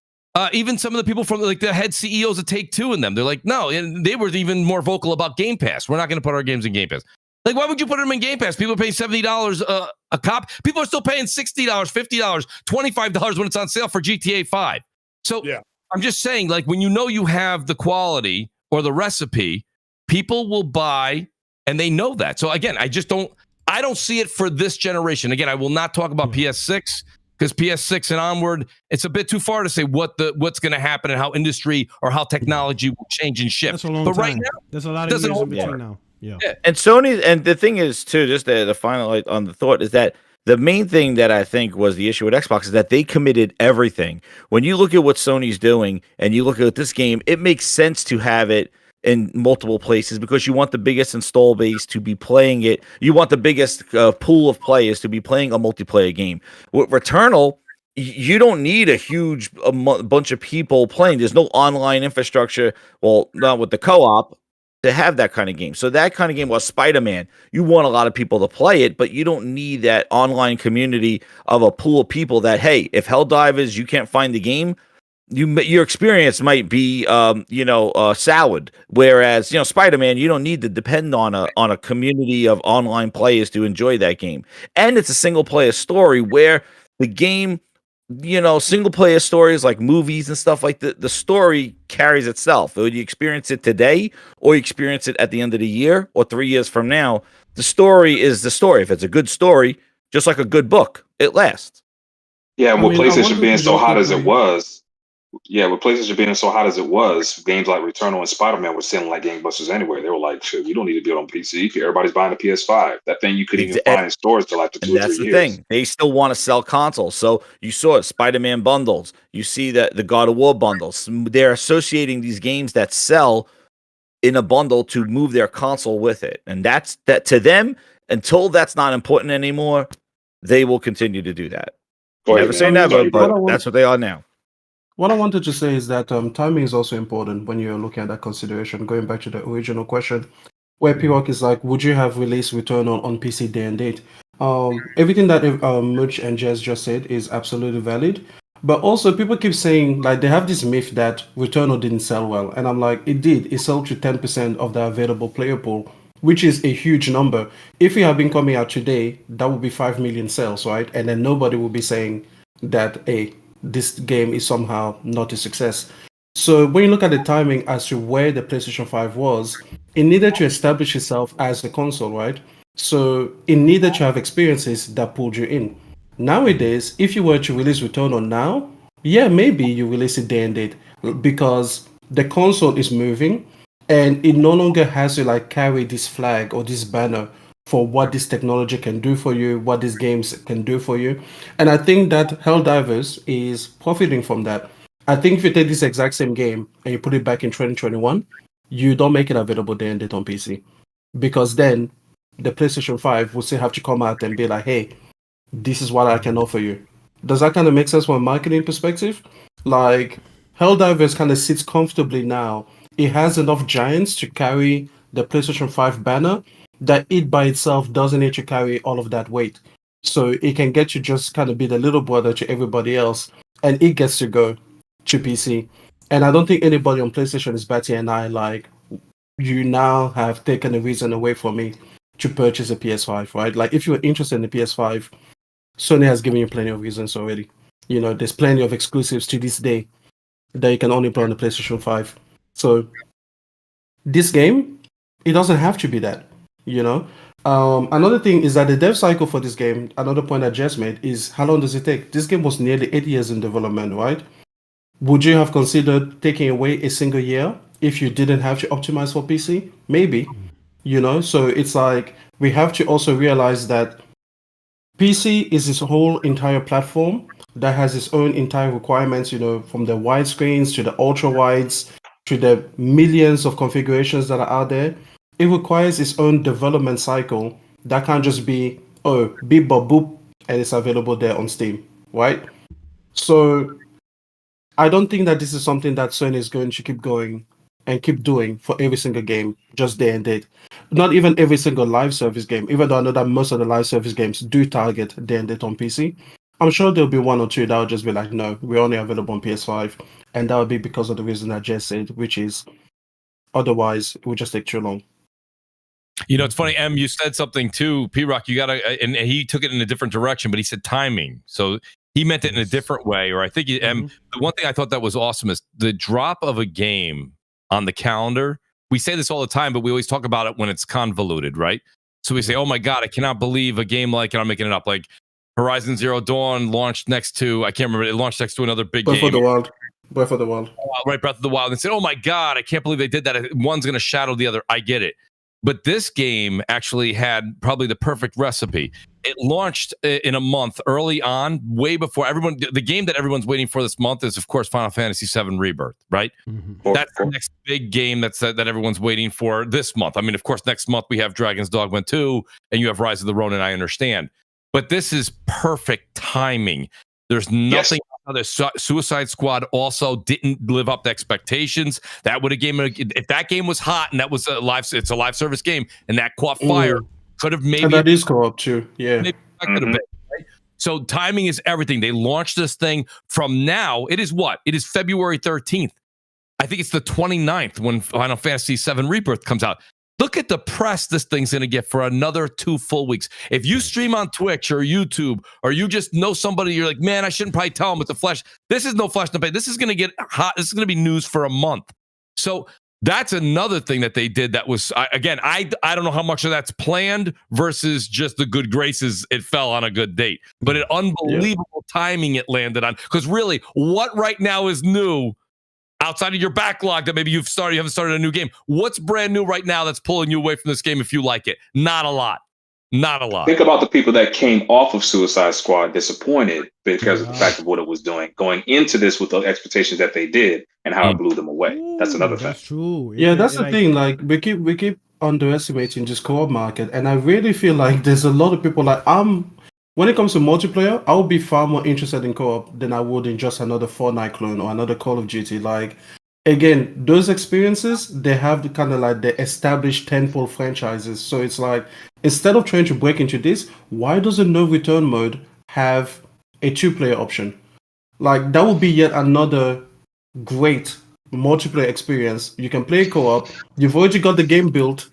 Even some of the people from like the head CEOs of Take-Two and them, they're like, no, and they were even more vocal about Game Pass. We're not going to put our games in Game Pass. Like, why would you put them in Game Pass? People are paying $70 a cop. People are still paying $60, $50, $25 when it's on sale for GTA 5. So yeah. I'm just saying, like, when you know you have the quality or the recipe, people will buy, and they know that. So again, I don't see it for this generation. Again, I will not talk about PS6 because PS6 and onward, it's a bit too far to say what's going to happen and how industry or how technology will change and shift. That's a long but time. Right now, there's a lot of years in between now. Yeah. And Sony, and the thing is too, just the final on the thought is that the main thing that I think was the issue with Xbox is that they committed everything. When you look at what Sony's doing and you look at this game, it makes sense to have it in multiple places because you want the biggest install base to be playing it. You want the biggest pool of players to be playing a multiplayer game. With Returnal, you don't need a huge bunch of people playing. There's no online infrastructure. Well, not with the co-op to have that kind of game. So that kind of game was Spider-Man. You want a lot of people to play it, but you don't need that online community of a pool of people that, hey, if Helldivers, you can't find the game, your experience might be, soured. Whereas, Spider-Man, you don't need to depend on a community of online players to enjoy that game. And it's a single player story where the game, single player stories like movies and stuff like the story carries itself. Whether you experience it today or you experience it at the end of the year or 3 years from now, the story is the story. If it's a good story, just like a good book, it lasts. Yeah, with PlayStation being so hot as it was, games like Returnal and Spider-Man were selling like gangbusters anyway. They were like, shit, you don't need to be on PC. Everybody's buying a PS5. That thing you couldn't even find in stores till after 2 or 3 years. That's the thing. They still want to sell consoles. So you saw it, Spider-Man bundles. You see that the God of War bundles. They're associating these games that sell in a bundle to move their console with it. And that's that to them, until that's not important anymore, they will continue to do that. Never say never, but that's what they are now. What I wanted to say is that timing is also important when you're looking at that consideration. Going back to the original question, where P-Rock is like, would you have released Returnal on PC day and date? Everything that Mooch and Jez just said is absolutely valid. But also, people keep saying, like, they have this myth that Returnal didn't sell well. And I'm like, it did. It sold to 10% of the available player pool, which is a huge number. If it had been coming out today, that would be 5 million sales, right? And then nobody would be saying that, hey, this game is somehow not a success. So when you look at the timing as to where the PlayStation 5 was, it needed to establish itself as a console, right? So it needed to have experiences that pulled you in. Nowadays, if you were to release Returnal now, yeah, maybe you release it day and date because the console is moving and it no longer has to like carry this flag or this banner for what this technology can do for you, what these games can do for you. And I think that Helldivers is profiting from that. I think if you take this exact same game and you put it back in 2021, you don't make it available day and date on PC. Because then the PlayStation 5 will still have to come out and be like, hey, this is what I can offer you. Does that kind of make sense from a marketing perspective? Like, Helldivers kind of sits comfortably now. It has enough giants to carry the PlayStation 5 banner that it by itself doesn't need to carry all of that weight. So it can get you just kind of be the little brother to everybody else, and it gets to go to PC. And I don't think anybody on PlayStation is batting an eye like, you now have taken a reason away from me to purchase a PS5, right? Like if you're interested in the PS5, Sony has given you plenty of reasons already. There's plenty of exclusives to this day that you can only play on the PlayStation 5. So this game, it doesn't have to be that, Another thing is that the dev cycle for this game, another point that Jess made, is how long does it take? This game was nearly 8 years in development, right? Would you have considered taking away a single year if you didn't have to optimize for PC? Maybe, So it's like we have to also realize that PC is its whole entire platform that has its own entire requirements, from the widescreens to the ultra wides to the millions of configurations that are out there. It requires its own development cycle that can't just be, beep bop boop, and it's available there on Steam, right? So I don't think that this is something that Sony is going to keep going and keep doing for every single game, just day and date. Not even every single live service game, even though I know that most of the live service games do target day and date on PC. I'm sure there'll be one or two that will just be like, no, we're only available on PS5. And that would be because of the reason that Jess said, which is otherwise it would just take too long. It's funny, M, you said something too, P-Rock, you gotta, and he took it in a different direction, but he said timing. So he meant it in a different way, or I think the one thing I thought that was awesome is the drop of a game on the calendar. We say this all the time, but we always talk about it when it's convoluted, right? So we say, oh my God, I cannot believe a game like, and I'm making it up, like Horizon Zero Dawn launched next to, I can't remember, it launched next to another big game. Breath of the Wild. Right, Breath of the Wild. And said, oh my God, I can't believe they did that. One's going to shadow the other. I get it. But this game actually had probably the perfect recipe. It launched in a month early on, way before everyone. The game that everyone's waiting for this month is, of course, Final Fantasy VII Rebirth, right? Mm-hmm. That's the next big game that everyone's waiting for this month. I mean, of course, next month we have Dragon's Dogma 2, and you have Rise of the Ronin, I understand. But this is perfect timing. There's nothing. Yes. The Suicide Squad also didn't live up to expectations. That would have if that game was hot and that was it's a live service game and that caught fire, could have maybe. And that is co-op too. Yeah. Maybe that could have been, right? So timing is everything. They launched this thing from now. It is what? It is February 13th. I think it's the 29th when Final Fantasy VII Rebirth comes out. Look at the press this thing's going to get for another 2 full weeks. If you stream on Twitch or YouTube, or you just know somebody, you're like, man, I shouldn't probably tell them it's a flash. This is no flash no pay. This is going to get hot. This is going to be news for a month. So that's another thing that they did that was, again, I don't know how much of that's planned versus just the good graces. It fell on a good date. But an unbelievable timing it landed on. Because really, what right now is new outside of your backlog that maybe you haven't started a new game? What's brand new right now that's pulling you away from this game if you like it? Not a lot. Not a lot. Think about the people that came off of Suicide Squad disappointed because of the fact of what it was doing, going into this with the expectations that they did and how it blew them away. That's another thing. That's true. Yeah, that's the thing. Like we keep underestimating this co-op market, and I really feel like there's a lot of people like when it comes to multiplayer, I would be far more interested in co-op than I would in just another Fortnite clone or another Call of Duty. Like, again, those experiences, they have the kind of like the established tentpole franchises. So it's like, instead of trying to break into this, why doesn't No Return mode have a 2-player option? Like, that would be yet another great multiplayer experience. You can play co-op. You've already got the game built.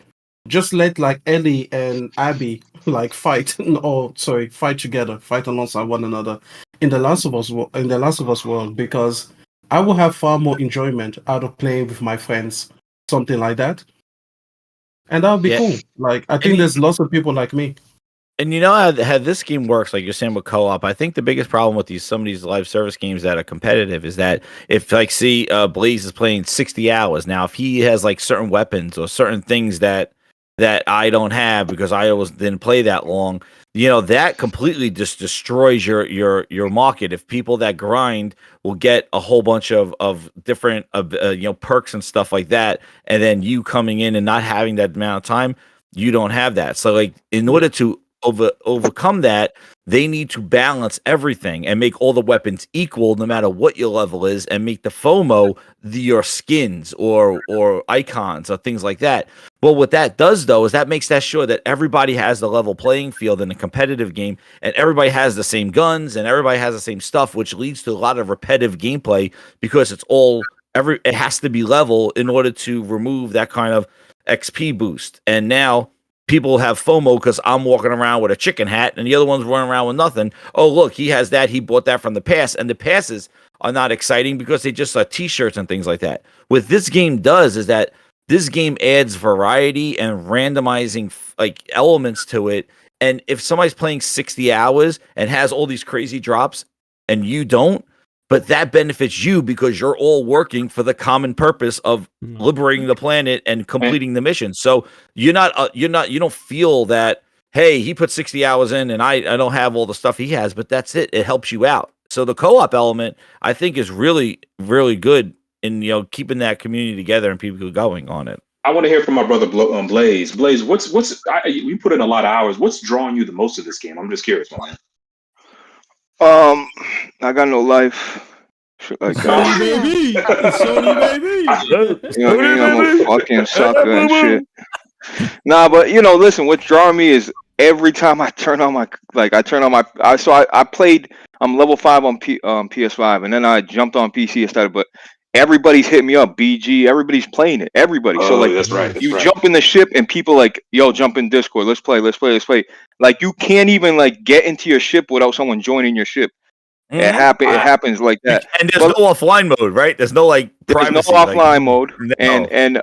Just let like Ellie and Abby like fight together, fight alongside one another in the Last of Us world, because I will have far more enjoyment out of playing with my friends, something like that, and that would be cool. Like, I think there's lots of people like me. And you know how this game works, like you're saying with co-op. I think the biggest problem with some of these live service games that are competitive is that if, like, Blaze is playing 60 hours now, if he has like certain weapons or certain things that I don't have because I didn't play that long, that completely just destroys your market. If people that grind will get a whole bunch of different perks and stuff like that, and then you coming in and not having that amount of time, you don't have that. So like, in order to overcome that, they need to balance everything and make all the weapons equal no matter what your level is, and make the FOMO your skins or icons or things like that. Well, what that does, though, is that makes that sure that everybody has the level playing field in a competitive game, and everybody has the same guns and everybody has the same stuff, which leads to a lot of repetitive gameplay because it has to be level in order to remove that kind of XP boost, and now people have FOMO because I'm walking around with a chicken hat and the other one's running around with nothing. Oh, look, he has that. He bought that from the pass, and the passes are not exciting because they just are T-shirts and things like that. What this game does is that this game adds variety and randomizing like elements to it. And if somebody's playing 60 hours and has all these crazy drops and you don't, but that benefits you because you're all working for the common purpose of liberating the planet and completing the mission. So you don't feel that, hey, he put 60 hours in and I don't have all the stuff he has, but that's it. It helps you out. So the co-op element, I think, is really, really good in, keeping that community together and people going on it. I want to hear from my brother Blaze. Blaze, you put in a lot of hours. What's drawing you the most of this game? I'm just curious, man. I got no life. Sony baby, Sony baby. I'm a fucking sucker and shit. Nah, but listen. What's drawing me is every time I turn on my I played. I'm level 5 on PS5, and then I jumped on PC and started. But everybody's hitting me up. BG, everybody's playing it. Everybody. So that's right. You jump in the ship, and people like, yo, jump in Discord. Let's play. Like you can't even like get into your ship without someone joining your ship. Mm-hmm. It happens like that. And there's no offline mode, right? There's no privacy, no offline mode. No. And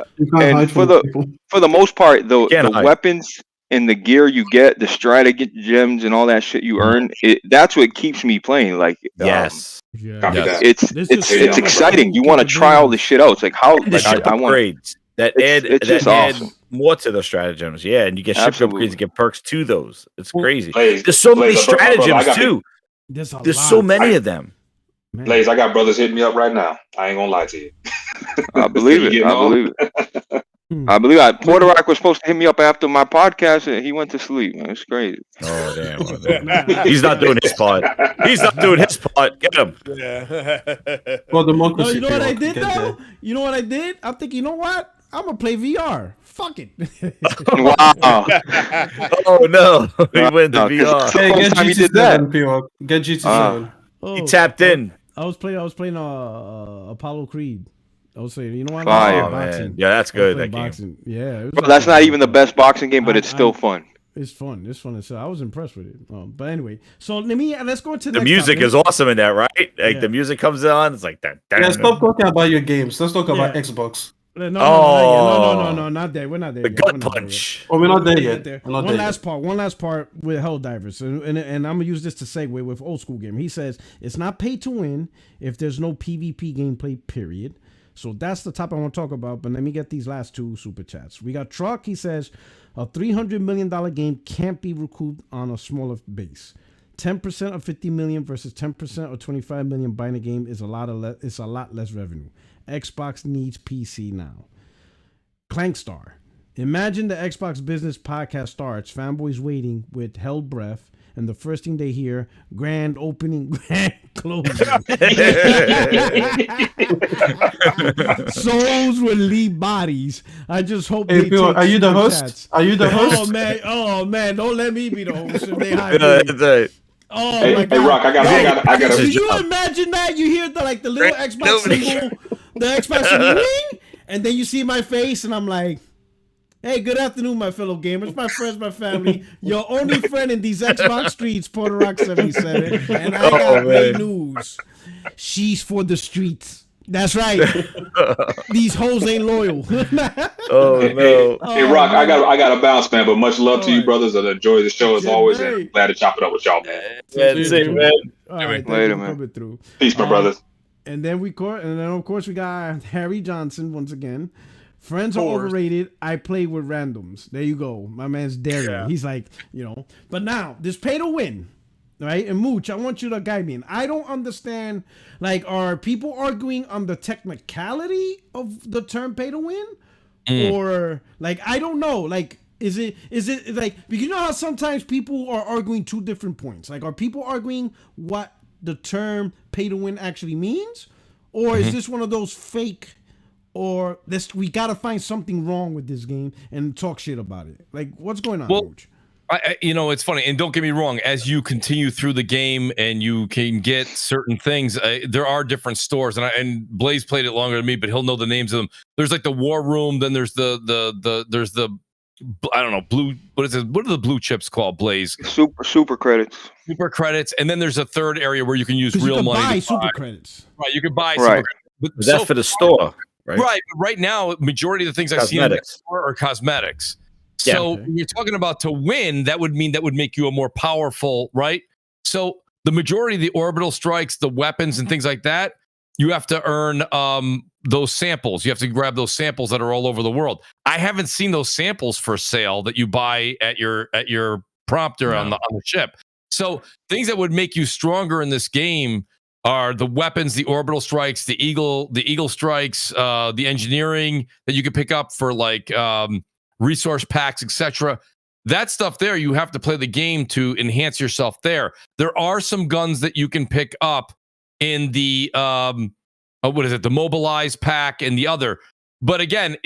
for the most part, the weapons and the gear you get, the stratagems and all that shit you earn, that's what keeps me playing. Like yes. It's exciting. You want to try all this shit out. It's like how I want upgrades that add more to the stratagems. Yeah, and you get ship upgrades, you get perks to those. It's crazy. There's so many stratagems too. There's so many of them. Man. Blaze, I got brothers hitting me up right now. I ain't gonna lie to you. I believe it. I believe it. Puerto Rock was supposed to hit me up after my podcast, and he went to sleep. Man, it's crazy. Oh damn! He's not doing his part. Get him. Yeah. Well, democracy. You know what I did though? You know what I did? I'm thinking, you know what? I'm gonna play VR. Fuck it. Wow. Oh no, he went to VR. Hey, get GT7, P-Rock. Get GT7. He tapped in. I was playing Apollo Creed. I was saying, you know what? Man. Yeah, that's good. That boxing. Game. Yeah, bro, that's not even the best boxing game, but it's still fun. It's fun. I was impressed with it. But anyway, so let's go into the music is awesome in that, right? Like the music comes on, it's like that. Yeah, stop talking about your games. Let's talk about Xbox. No, not there. We're not there. The gut punch. We're not there yet. One last part with Helldivers, and I'm gonna use this to segue with old school game. He says it's not pay to win if there's no PvP gameplay. Period. So that's the top I want to talk about. But let me get these last two super chats. We got Truck. He says a $300 million game can't be recouped on a smaller base. 10% of 50 million versus 10% or 25 million buying a game is a lot less revenue. Xbox needs PC now. Clankstar. Imagine the Xbox Business podcast starts, fanboys waiting with held breath, and the first thing they hear, grand opening, grand closing. Souls will leave bodies. I just hope they are you the host? Chats. Are you the host? Oh man, don't let me be the host if they hire me. Oh hey, my God! Hey, Rock, I got. Did you imagine that? You hear the little Xbox symbol, the Xbox symbol, ring, and then you see my face, and I'm like, "Hey, good afternoon, my fellow gamers, my friends, my family. Your only friend in these Xbox streets, Puerto Rock 77, and I got great news. She's for the streets." That's right. These hoes ain't loyal. Oh no. Hey Rock, I got a bounce, man. But much love to you, brothers. I enjoy the show as always, and glad to chop it up with y'all, man. That's it, man. All right, later, man. Coming through. Peace, my brothers. And then of course we got Harry Johnson once again. Friends are overrated. I play with randoms. There you go. My man's daring. Yeah. He's like, But now this pay to win. Right? And Mooch, I want you to guide me. And I don't understand, are people arguing on the technicality of the term pay to win? Or, I don't know. Is it because you know how sometimes people are arguing two different points? Are people arguing what the term pay to win actually means? Or is this one of those fake, or we got to find something wrong with this game and talk shit about it? What's going on, Mooch? It's funny, and don't get me wrong. As you continue through the game and you can get certain things, there are different stores, and Blaze played it longer than me, but he'll know the names of them. There's like the War Room, then there's the I don't know, blue. What is it? What are the blue chips called, Blaze? Super credits. Super credits, and then there's a third area where you can use real money. Buy super credits. Right, you can buy. Right. But that's for the store, right? Right. But right now, majority of the things I see in the store are cosmetics. So you're talking about to win, that would make you a more powerful, right? So the majority of the orbital strikes, the weapons and things like that, you have to earn those samples. You have to grab those samples that are all over the world. I haven't seen those samples for sale that you buy at your prompter on the ship. So things that would make you stronger in this game are the weapons, the orbital strikes, the eagle strikes, the engineering that you can pick up for like resource packs, etc. That stuff there, you have to play the game to enhance yourself there. There are some guns that you can pick up in the the Mobilize pack and the other. But again,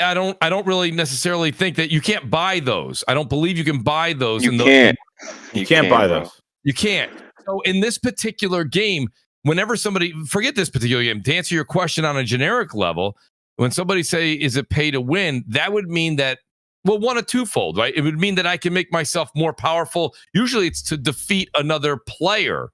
I don't really necessarily think that you can't buy those. I don't believe you can buy those. You can't buy those. You can't. So in this particular game, whenever somebody, forget this particular game, to answer your question on a generic level, when somebody say, is it pay to win? That would mean that, well, one, a twofold, right? It would mean that I can make myself more powerful. Usually it's to defeat another player.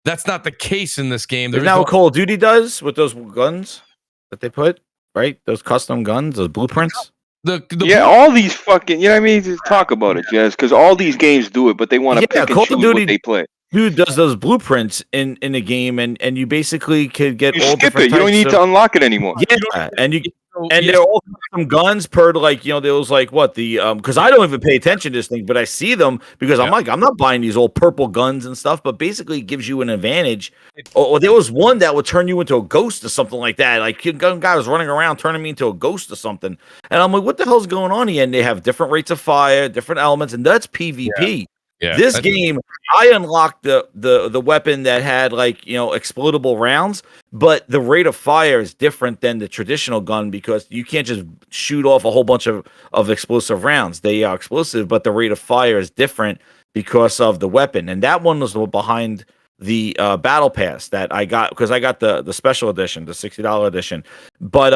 That's not the case in this game. Isn't that what Call of Duty does with those guns that they put, right? Those custom guns, those blueprints? All these fucking, you know what I mean? Just talk about it, Jez, because all these games do it, but they want to pick and choose what they play. Dude does those blueprints in the game, and you basically could get all skip different it. You don't need to unlock it anymore. Yeah, and they're all custom guns per like there was like what the because I don't even pay attention to this thing, but I see them because I'm like I'm not buying these old purple guns and stuff, but basically it gives you an advantage. Or there was one that would turn you into a ghost or something like that. Like guy was running around turning me into a ghost or something, and I'm like, what the hell's going on here? And they have different rates of fire, different elements, and that's PvP. Yeah. Yeah, this game, I unlocked the weapon that had like explodable rounds, but the rate of fire is different than the traditional gun because you can't just shoot off a whole bunch of explosive rounds. They are explosive, but the rate of fire is different because of the weapon. And that one was behind the battle pass that I got because I got the special edition, the $60 edition. But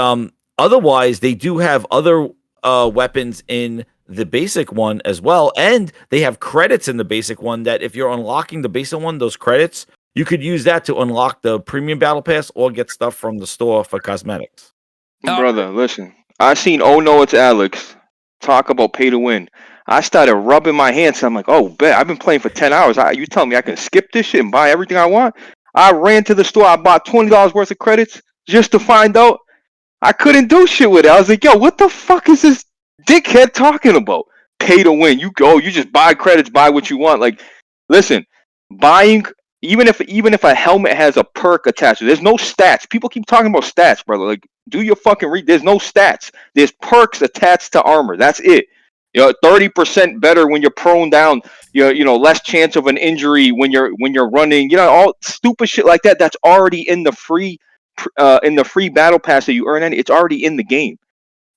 otherwise, they do have other weapons in the basic one as well, and they have credits in the basic one that if you're unlocking the basic one, those credits, you could use that to unlock the premium battle pass or get stuff from the store for cosmetics. Brother, listen, I seen Oh No It's Alex talk about pay to win. I started rubbing my hands. I'm like, oh, bet I've been playing for 10 hours. You tell me I can skip this shit and buy everything I want? I ran to the store. I bought $20 worth of credits just to find out I couldn't do shit with it. I was like, yo, what the fuck is this dickhead talking about? Pay to win. You just buy credits, buy what you want. Like, listen, buying even if a helmet has a perk attached to it, there's no stats. People keep talking about stats, brother. Like, do your fucking read. There's no stats. There's perks attached to armor. That's it. 30% better when you're prone down. Less chance of an injury when you're running. All stupid shit like that. That's already in the free battle pass that you earn. It's already in the game.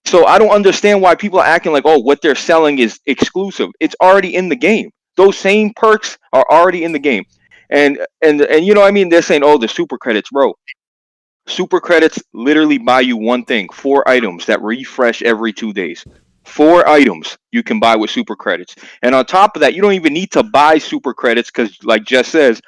So I don't understand why people are acting like, oh, what they're selling is exclusive. It's already in the game. Those same perks are already in the game. And you know what I mean? They're saying, oh, the super credits, bro. Super credits literally buy you one thing, 4 items that refresh every 2 days. 4 items you can buy with super credits. And on top of that, you don't even need to buy super credits because, like Jess says,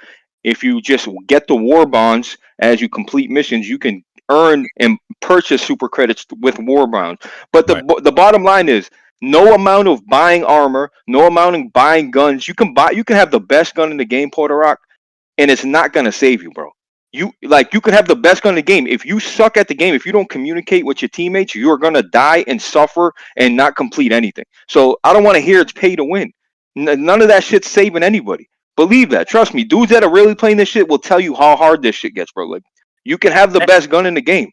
if you just get the war bonds as you complete missions, you can earn and purchase super credits with war bonds. But the bottom line is no amount of buying armor, no amount of buying guns. You can have the best gun in the game, Porter Rock, and it's not gonna save you, bro. You could have the best gun in the game. If you suck at the game, if you don't communicate with your teammates, you are gonna die and suffer and not complete anything. So I don't want to hear it's pay to win. None of that shit's saving anybody. Believe that. Trust me. Dudes that are really playing this shit will tell you how hard this shit gets, bro. Like, you can have the best gun in the game.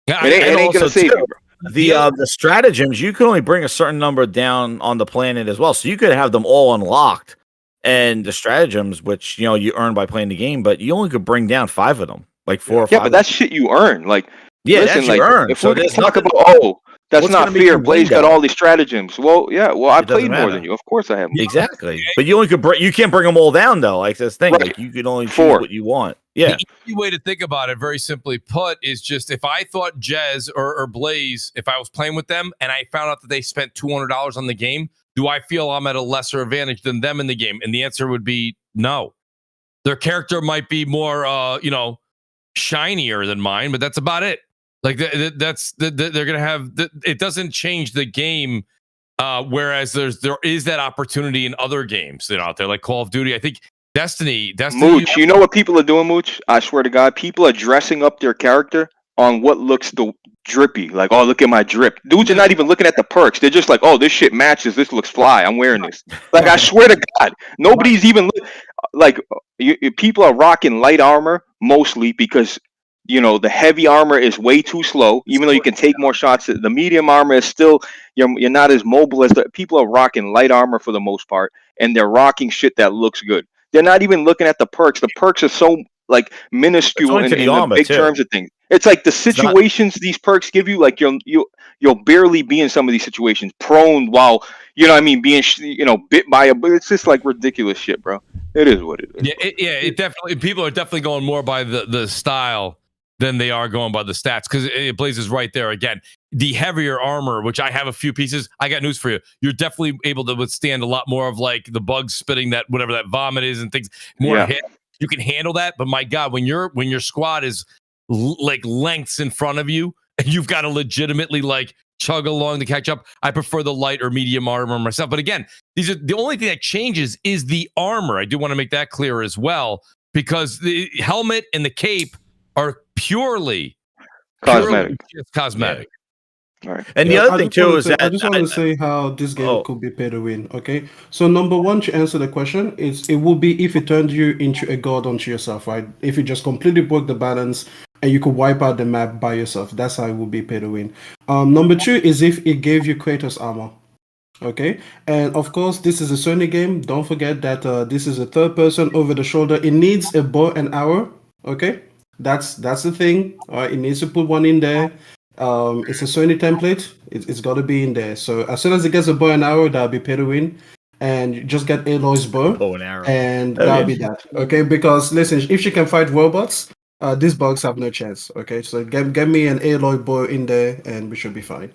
It ain't gonna save you, bro. The stratagems, you can only bring a certain number down on the planet as well. So you could have them all unlocked. And the stratagems, which you earn by playing the game, but you only could bring down 5 of them, like 4 or 5. Yeah, but that's shit you earn. Like, listen, that's you earn. If we're gonna talk about That's not fair. Blaze got all these stratagems. Well, yeah. Well, I played more than you. Of course, I have more. Exactly. But you only you can't bring them all down though. Like this thing, like you can only choose what you want. Yeah. The easy way to think about it, very simply put, is just if I thought Jez or Blaze, if I was playing with them and I found out that they spent $200 on the game, do I feel I'm at a lesser advantage than them in the game? And the answer would be no. Their character might be more, shinier than mine, but that's about it. Like they're gonna have. It doesn't change the game. Whereas there is that opportunity in other games that are out there, like Call of Duty. I think Destiny. Mooch, you know what people are doing, Mooch? I swear to God, people are dressing up their character on what looks drippy. Like, oh, look at my drip. Dudes are not even looking at the perks. They're just like, oh, this shit matches. This looks fly. I'm wearing this. Like, I swear to God, nobody's even like. People are rocking light armor mostly because. The heavy armor is way too slow, even though you can take more shots. The medium armor is still, you're not as mobile as the people are rocking light armor for the most part, and they're rocking shit that looks good. They're not even looking at the perks. The perks are so like minuscule in the big terms of things. It's like the situations these perks give you, like you'll barely be in some of these situations, prone while being bit by but it's just like ridiculous shit, bro. It is what it is. It definitely. People are definitely going more by the style than they are going by the stats, because Blaze is right there again. The heavier armor, which I have a few pieces, I got news for you. You're definitely able to withstand a lot more of like the bugs spitting that whatever that vomit is and things. Hit. You can handle that, but my God, when your squad is like lengths in front of you, and you've got to legitimately like chug along to catch up. I prefer the light or medium armor myself. But again, these are the only thing that changes is the armor. I do want to make that clear as well, because the helmet and the cape are purely cosmetic. Cosmetic. Yeah. All right. And the other thing too is that I just want to say how this game could be pay to win. Okay, so number one, to answer the question, it will be if it turned you into a god unto yourself, right? If you just completely broke the balance and you could wipe out the map by yourself, that's how it will be pay to win. Number two is if it gave you Kratos armor. Okay, and of course this is a Sony game. Don't forget that this is a third person over the shoulder. It needs a bow and arrow. Okay. That's the thing. All right, it needs to put one in there. It's a Sony template. It's got to be in there. So as soon as it gets a bow and arrow, that'll be pay to win, and you just get Aloy's bow and arrow, and that'll be that. Okay, because listen, if she can fight robots, these bugs have no chance. Okay, so get me an Aloy bow in there, and we should be fine.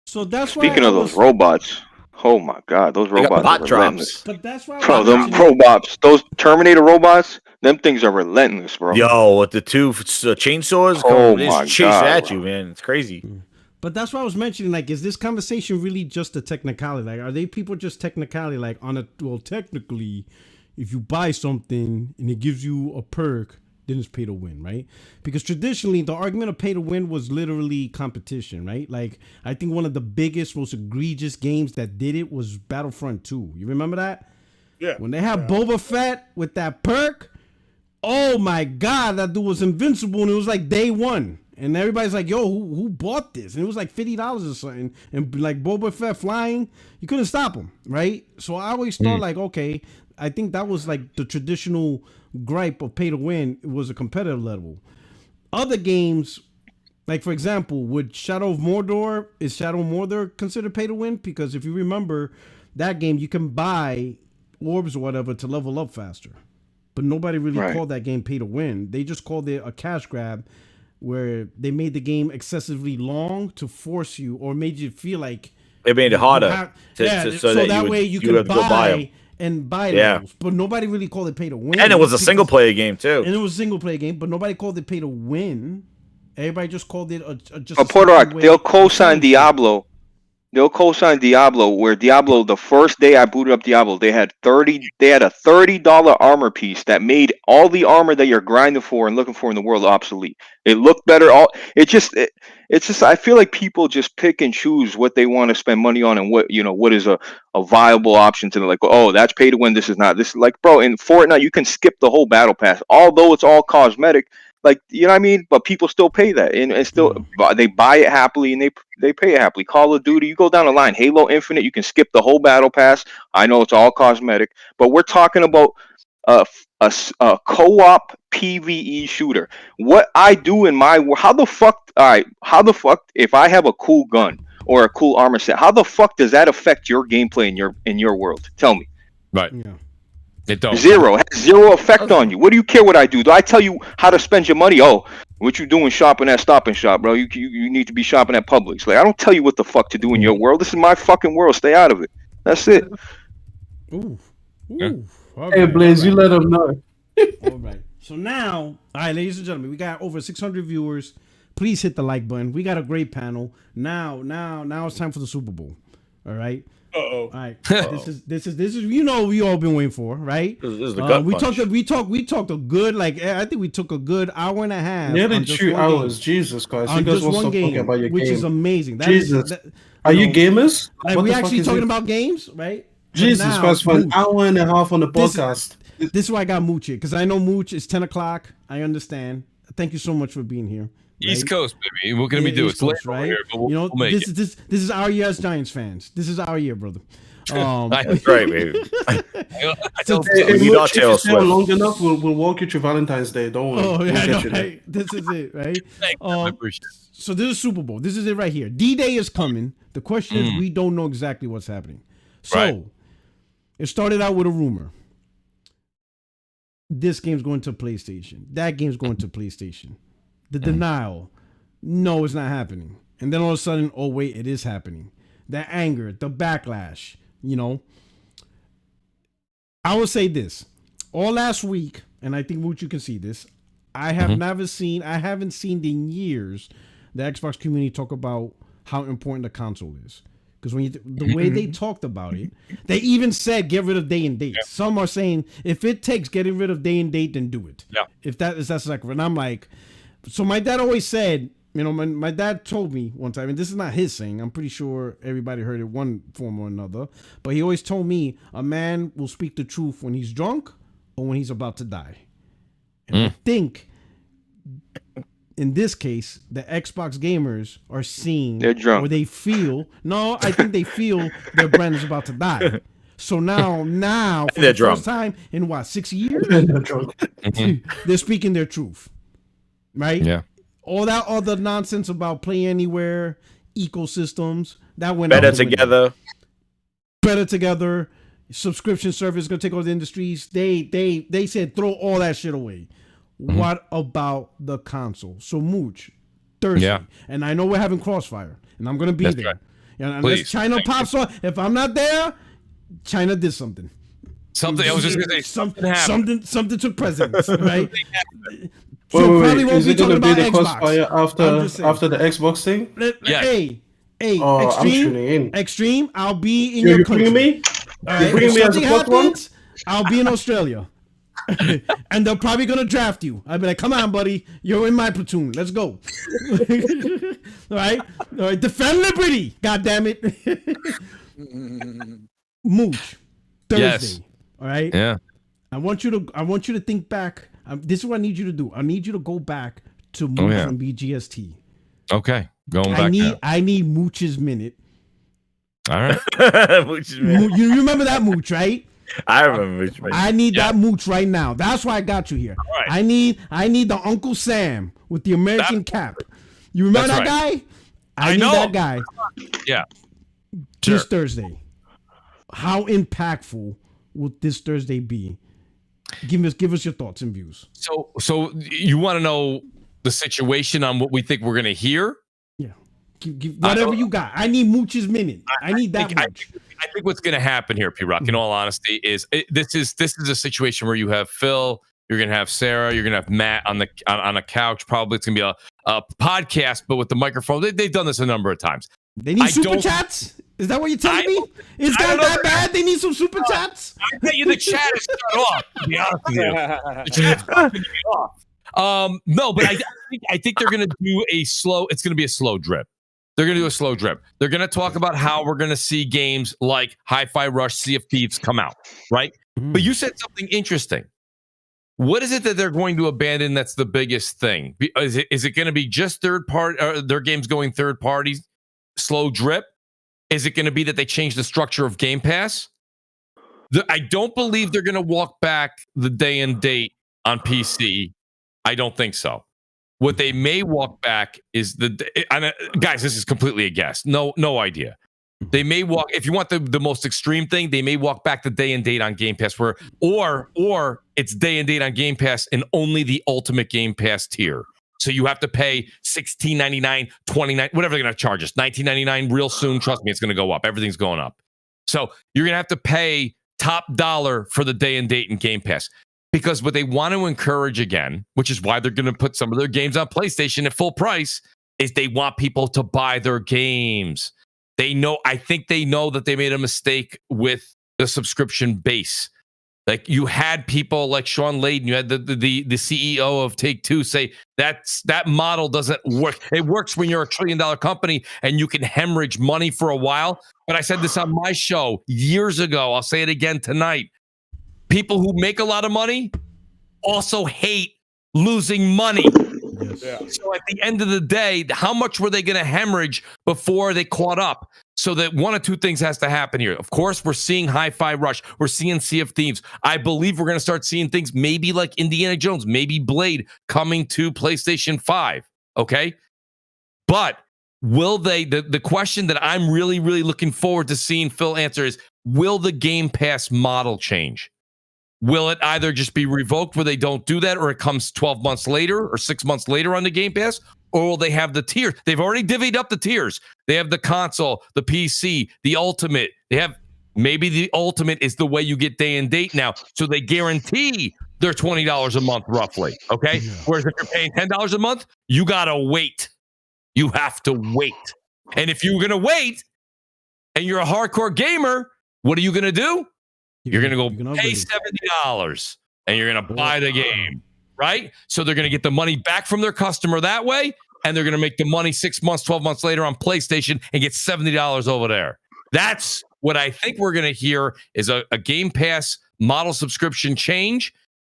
So that's why. Speaking of those robots. Oh my God, those robots are relentless. But that's why, bro, them robots, those Terminator robots, them things are relentless, bro. Yo, with the two chainsaws, chase at you, man. It's crazy. But that's what I was mentioning. Like, is this conversation really just a technicality? Like, are they people just technicality? Like, technically, if you buy something and it gives you a perk, then it's pay to win, right? Because traditionally, the argument of pay to win was literally competition, right? Like, I think one of the biggest, most egregious games that did it was Battlefront 2. You remember that? Yeah. When they had Boba Fett with that perk, oh my God, that dude was invincible, and it was like day one. And everybody's like, yo, who bought this? And it was like $50 or something. And like Boba Fett flying, you couldn't stop him, right? So I always thought like, okay, I think that was like the traditional gripe of pay to win. It was a competitive level. Other games, like for example, would Shadow of Mordor, is Shadow of Mordor considered pay to win? Because if you remember that game, you can buy orbs or whatever to level up faster. But nobody really called that game pay to win. They just called it a cash grab, where they made the game excessively long to force you, or made you feel like it made it harder. So that way you can buy and buy levels. But nobody really called it pay to win. And it was a single player game too. And it was a single player game, but nobody called it pay to win. Everybody just called it just. A Puerto Rico, they'll co-sign Diablo. They'll co-sign Diablo, where Diablo, the first day I booted up Diablo, they had a $30 armor piece that made all the armor that you're grinding for and looking for in the world obsolete. It looked better. It's just I feel like people just pick and choose what they want to spend money on, and what is a viable option to them. Like, oh, that's pay to win. This is not. This is like, bro, in Fortnite you can skip the whole battle pass, although it's all cosmetic. Like, you know what I mean? But people still pay that, and still they buy it happily, and they pay it happily. Call of Duty, you go down the line. Halo Infinite, you can skip the whole battle pass. I know it's all cosmetic, but we're talking about a co-op PvE shooter. What I do in my how the fuck if I have a cool gun, or a cool armor set. How the fuck does that affect your gameplay in your world? Tell me. Right. Yeah. It don't. Zero. It has zero effect on you. What do you care what I do? Do I tell you how to spend your money? Oh, what you doing shopping at Stop and Shop, bro? You need to be shopping at Publix. Like, I don't tell you what the fuck to do in your world. This is my fucking world. Stay out of it. That's it. Ooh. Yeah. Hey, Blaze, you let them know. All right. So now, all right, ladies and gentlemen, we got over 600 viewers. Please hit the like button. We got a great panel. Now it's time for the Super Bowl. All right. Uh-oh. All right. This is we all been waiting for, right? This is the gut punch. We talked a good, like, I think we took a good hour and a half. Nearly 2 hours. Jesus Christ. On You guys just want one to game, talk about your which game. is amazing. Jesus. Are you gamers? Like, What we the fuck actually is talking it? about games, right? Jesus Christ, for an hour and a half on the podcast. This is why I got Mooch here, because I know Mooch is 10 o'clock. I understand. Thank you so much for being here. Right? East Coast, baby. What can we do? It's late right? over here, but we'll make it. This is our year as Giants fans. This is our year, brother. That's right, baby. If you stay long enough, we'll walk you through Valentine's Day. Don't worry. Oh, yeah, right? This is it, right? So this is Super Bowl. This is it right here. D-Day is coming. The question is, we don't know exactly what's happening. So it started out with a rumor. This game's going to PlayStation. That game's going to PlayStation. The denial. No, it's not happening. And then all of a sudden, oh, wait, it is happening. The anger, the backlash, you know. I will say this. All last week, and I think Mooch, you can see this, I haven't seen in years the Xbox community talk about how important the console is. Because when the way they talked about it, they even said get rid of day and date. Some are saying if it takes getting rid of day and date, then do it. Yeah. If that's like, and I'm like, so my dad always said, you know, my dad told me one time, and this is not his saying, I'm pretty sure everybody heard it one form or another, but he always told me a man will speak the truth when he's drunk or when he's about to die. And I think in this case, the Xbox gamers are seeing they're drunk. or they feel, no, I think they feel their brand is about to die. So now for the first time in 6 years, they're speaking their truth. Right? Yeah. All that other nonsense about play anywhere, ecosystems, that went better together. Better together. Subscription service is gonna take over the industries. They said throw all that shit away. What about the console? So Mooch, Thursday, and I know we're having Crossfire, and I'm gonna be there. Right. And unless China pops on, if I'm not there, China did something. Something. I was just gonna say something took precedence, right? So wait, is it gonna be the Crossfire after the Xbox thing? Hey, I'm tuning in. Extreme, I'll be in your country. Bringing me? You're bringing me as a plus one? I'll be in Australia. And they're probably gonna draft you. I'll be like, come on, buddy, you're in my platoon. Let's go. All right, defend liberty. God damn it. Mooch, Thursday. Yes. All right. Yeah. I want you to think back. This is what I need you to do. I need you to go back to Mooch from BGST. Okay, going back. I need Mooch's minute. All right. Mooch's minute. You remember that Mooch, right? I remember Mooch. I need that Mooch right now. That's why I got you here. Right. I need the Uncle Sam with the American cap. You remember that guy? I need that guy. Yeah. This Thursday. How impactful will this Thursday be? Give us your thoughts and views. So you want to know the situation on what we think we're going to hear? Yeah. Give whatever you got. I need Mooch's minute. I need that Mooch. I think what's going to happen here, P-Rock, in all honesty, is this is a situation where you have Phil, you're going to have Sarah, you're going to have Matt on a couch. Probably it's going to be a podcast, but with the microphone. They've done this a number of times. They need super chats? Is that what you're telling me? Is that bad? They need some super chats? I bet you the chat is cut off, to be honest with you. The chat's going to be off. No, but I think they're going to do it's going to be a slow drip. They're going to do a slow drip. They're going to talk about how we're going to see games like Hi-Fi Rush, Sea of Thieves come out, right? But you said something interesting. What is it that they're going to abandon that's the biggest thing? Is it going to be just third party, their games going third parties, slow drip? Is it going to be that they change the structure of Game Pass? I don't believe they're going to walk back the day and date on PC. I don't think so. What they may walk back is guys, this is completely a guess. No idea. They may walk, if you want the most extreme thing, they may walk back the day and date on Game Pass, or it's day and date on Game Pass and only the Ultimate Game Pass tier. So you have to pay $16.99, $29, whatever they're going to charge us, $19.99 real soon. Trust me, it's going to go up. Everything's going up. So you're going to have to pay top dollar for the day and date in Game Pass. Because what they want to encourage again, which is why they're going to put some of their games on PlayStation at full price, is they want people to buy their games. I think they know that they made a mistake with the subscription base. Like you had people like Sean Layden, you had the CEO of Take-Two say that model doesn't work. It works when you're $1 trillion company and you can hemorrhage money for a while. But I said this on my show years ago. I'll say it again tonight. People who make a lot of money also hate losing money. Yes. Yeah. So at the end of the day, how much were they going to hemorrhage before they caught up? So that one of two things has to happen here. Of course, we're seeing Hi-Fi Rush. We're seeing Sea of Thieves. I believe we're going to start seeing things maybe like Indiana Jones, maybe Blade coming to PlayStation 5. Okay? But will they, the question that I'm really, really looking forward to seeing Phil answer is, will the Game Pass model change? Will it either just be revoked where they don't do that, or it comes 12 months later or 6 months later on the Game Pass? Or will they have the tiers? They've already divvied up the tiers. They have the console, the PC, the Ultimate. They have maybe the Ultimate is the way you get day and date now. So they guarantee they're $20 a month roughly. Okay. Yeah. Whereas if you're paying $10 a month, you got to wait. You have to wait. And if you're going to wait and you're a hardcore gamer, what are you going to do? You're going to go pay $70 and you're going to buy the game, right? So they're going to get the money back from their customer that way, and they're going to make the money 6 months, 12 months later on PlayStation and get $70 over there. That's what I think we're going to hear is a Game Pass model subscription change,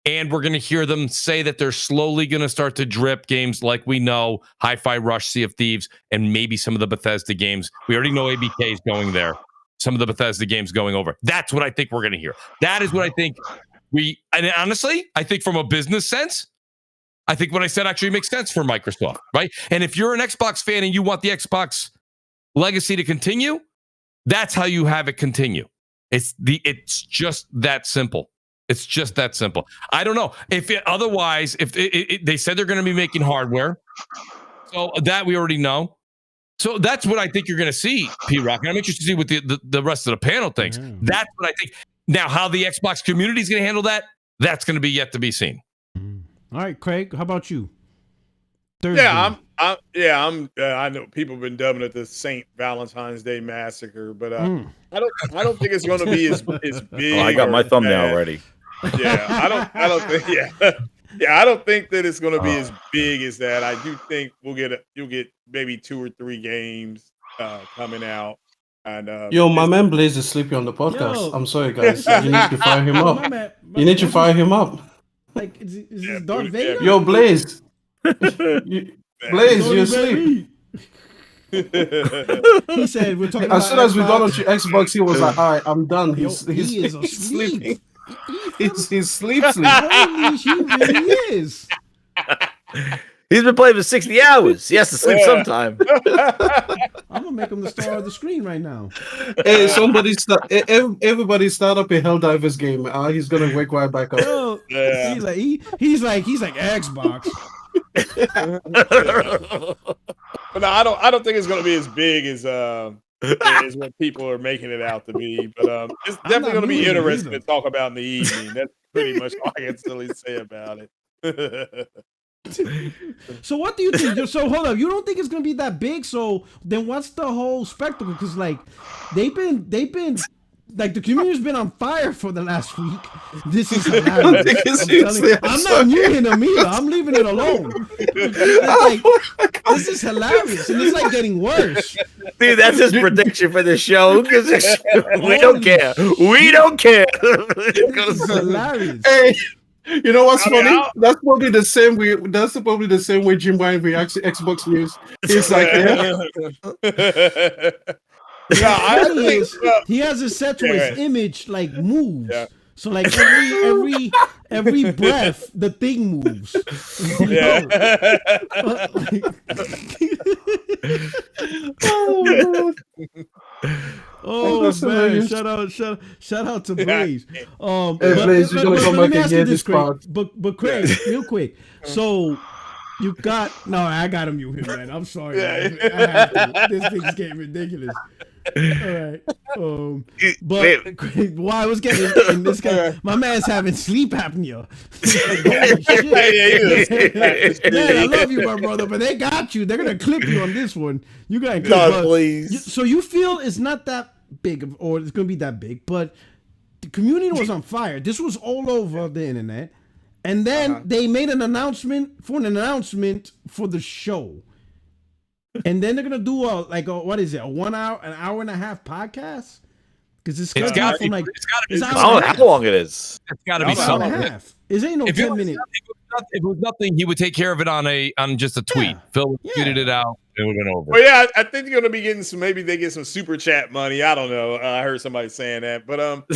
and we're going to hear them say that they're slowly going to start to drip games like we know, Hi-Fi Rush, Sea of Thieves, and maybe some of the Bethesda games. We already know ABK is going there. Some of the Bethesda games going over. That's what I think we're going to hear. That is what I think and honestly, I think from a business sense, I think what I said actually makes sense for Microsoft, right? And if you're an Xbox fan and you want the Xbox legacy to continue, that's how you have it continue. It's just that simple. It's just that simple. I don't know if they said they're going to be making hardware, so that we already know. So that's what I think you're going to see, P-Rock. And I'm interested to see what the rest of the panel thinks. That's what I think. Now, how the Xbox community is going to handle that, that's going to be yet to be seen. All right, Craig, how about you? Thursday. I know people have been dubbing it the St. Valentine's Day Massacre, but I don't think it's going to be as big. Oh, I got my thumbnail already. Yeah, I don't think. Yeah, I don't think that it's going to be as big as that. I do think you'll get maybe 2 or 3 games coming out. And my man Blaze is sleeping on the podcast. Yo. I'm sorry, guys. You need to fire him up. You need to fire him up. Like, is this Darth Vader? Yo, Blaze. Blaze, you're asleep. He said we're talking. As soon as we got onto Xbox, he was like, "All right, I'm done." He's sleeping. He's sleep. Holy, he really is. He's been playing for 60 hours. He has to sleep sometime. I'm gonna make him the star of the screen right now. Hey, everybody start up a Helldivers game. He's gonna wake right back up. Yo, he's like Xbox. But no, I don't think it's gonna be as big as what people are making it out to be. But it's definitely gonna be interesting to talk about in the evening. That's pretty much all I can still say about it. So what do you think? So hold up, you don't think it's gonna be that big? So then what's the whole spectacle? Because like they've been like the community's been on fire for the last week. This is hilarious. I'm not muting them either. I'm leaving it alone. This is hilarious, and it's like getting worse. Dude, that's his prediction for the show. Because we don't care. We don't care. This is hilarious. Hey. You know what's funny? That's probably the same way. That's probably the same way Jim Ryan reacts to Xbox news. He's like, he has it set to his image like moves. So like every breath, the thing moves. Yeah. Oh man! Shout out to Blaze. Hey, Blaze, you gotta come let me back ask and you get this, this Craig. part. But Craig, real quick. So you got I gotta mute him, man. I'm sorry. Man. I have to. This thing's getting ridiculous. All right. But Craig, why I was getting this guy? My man's having sleep apnea. Holy shit. Man, I love you, my brother, but they got you. They're gonna clip you on this one. You got God, please. So you feel it's not that big, or it's gonna be that big, but the community was on fire. This was all over the internet, and then they made an announcement for the show. And then they're gonna do what is it? A 1 hour, an hour and a half podcast? Because it's got to be like I don't know how long it is. It's got to be something. It ain't no 10 minutes. If it was nothing, he would take care of it on just a tweet. Yeah. Phil tweeted it out. It would have been over. Well, yeah, I think you're gonna be getting some. Maybe they get some super chat money. I don't know. I heard somebody saying that, but I don't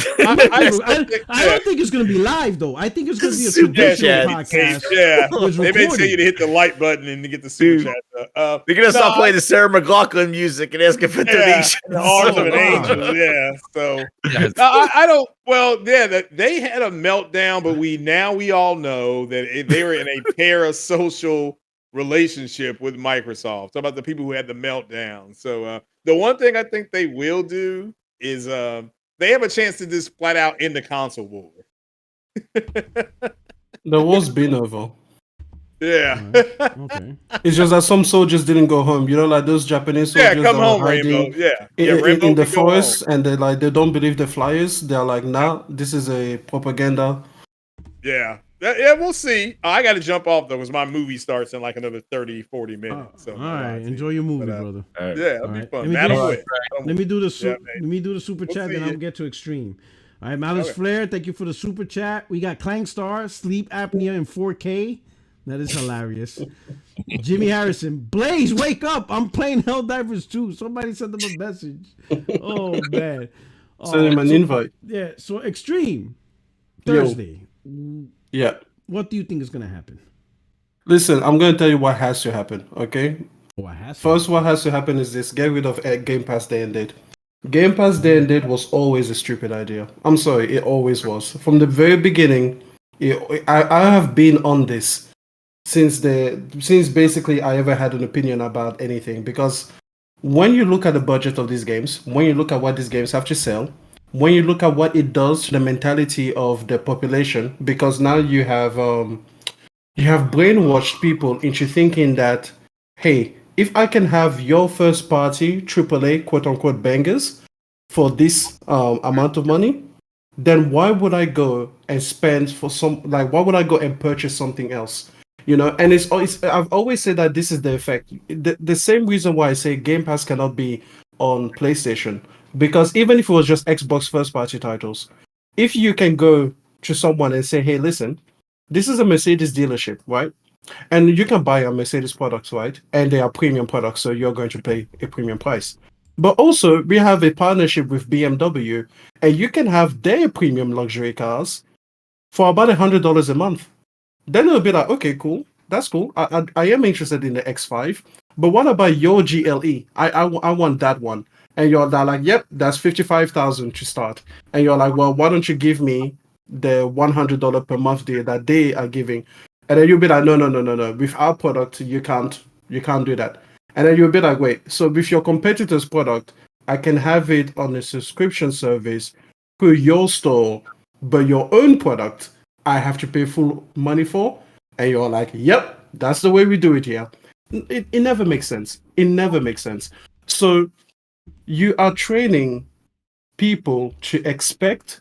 think it's gonna be live though. I think it's gonna be a traditional podcast. Yeah, they may tell you to hit the like button and to get the super chat. They're gonna stop playing the Sarah McLachlan music and asking for donations. The arms of an angel. Yeah. So I don't. Well, yeah, they had a meltdown, but we all know that they were in a parasocial relationship with Microsoft. So about the people who had the meltdown. So the one thing I think they will do is they have a chance to just flat out end the console war. There was been over. Yeah. Okay. It's just that some soldiers didn't go home. You know, like those Japanese soldiers. Yeah, come that home, were hiding Rainbow. Yeah. in the forest, and they don't believe the flyers. They're like, nah, this is a propaganda. Yeah. Yeah, we'll see. I got to jump off though, because my movie starts in like another 30, 40 minutes. So all right, enjoy your movie, brother. Yeah, it'll be fun. Let me do the super chat, then I'll get to Extreme. All right, Malice Flair, thank you for the super chat. We got Clangstar, sleep apnea in 4K. That is hilarious. Jimmy Harrison, Blaze, wake up! I'm playing Helldivers 2. Somebody sent them a message. Oh man, Send him an invite. Yeah, so Extreme Thursday. Yeah. What do you think is gonna happen? Listen, I'm gonna tell you what has to happen. Okay. What has to happen is this: get rid of Game Pass Day and Date. Game Pass Day and Date was always a stupid idea. I'm sorry, it always was. From the very beginning, I have been on this since basically I ever had an opinion about anything. Because when you look at the budget of these games, when you look at what these games have to sell, when you look at what it does to the mentality of the population, because now you have brainwashed people into thinking that, hey, if I can have your first party AAA quote unquote bangers for this amount of money, then why would I go and spend why would I go and purchase something else? You know, and it's I've always said that this is the effect. The same reason why I say Game Pass cannot be on PlayStation. Because even if it was just Xbox first party titles, if you can go to someone and say, hey, listen, this is a Mercedes dealership, right? And you can buy a Mercedes products, right? And they are premium products, so you're going to pay a premium price. But also, we have a partnership with BMW, and you can have their premium luxury cars for about $100 a month. Then it'll be like, okay, cool. That's cool. I am interested in the X5. But what about your GLE? I want that one. And you're like, yep, that's $55,000 to start. And you're like, well, why don't you give me the $100 per month deal that they are giving? And then you'll be like, no. With our product, you can't do that. And then you'll be like, wait, so with your competitor's product, I can have it on a subscription service through your store, but your own product, I have to pay full money for? And you're like, yep, that's the way we do it here. It never makes sense. It never makes sense. So you are training people to expect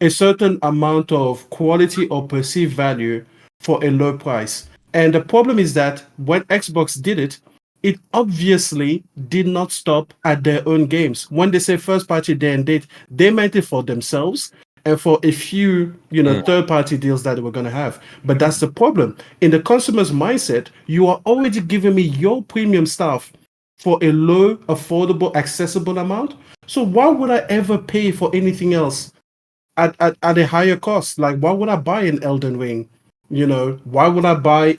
a certain amount of quality or perceived value for a low price. And the problem is that when Xbox did it, it obviously did not stop at their own games. When they say first party day and date, they meant it for themselves and for a few, third party deals that they were going to have. But that's the problem. In the consumer's mindset, you are already giving me your premium stuff for a low, affordable, accessible amount. So why would I ever pay for anything else at a higher cost. Like, why would I buy an Elden Ring? You know, why would I buy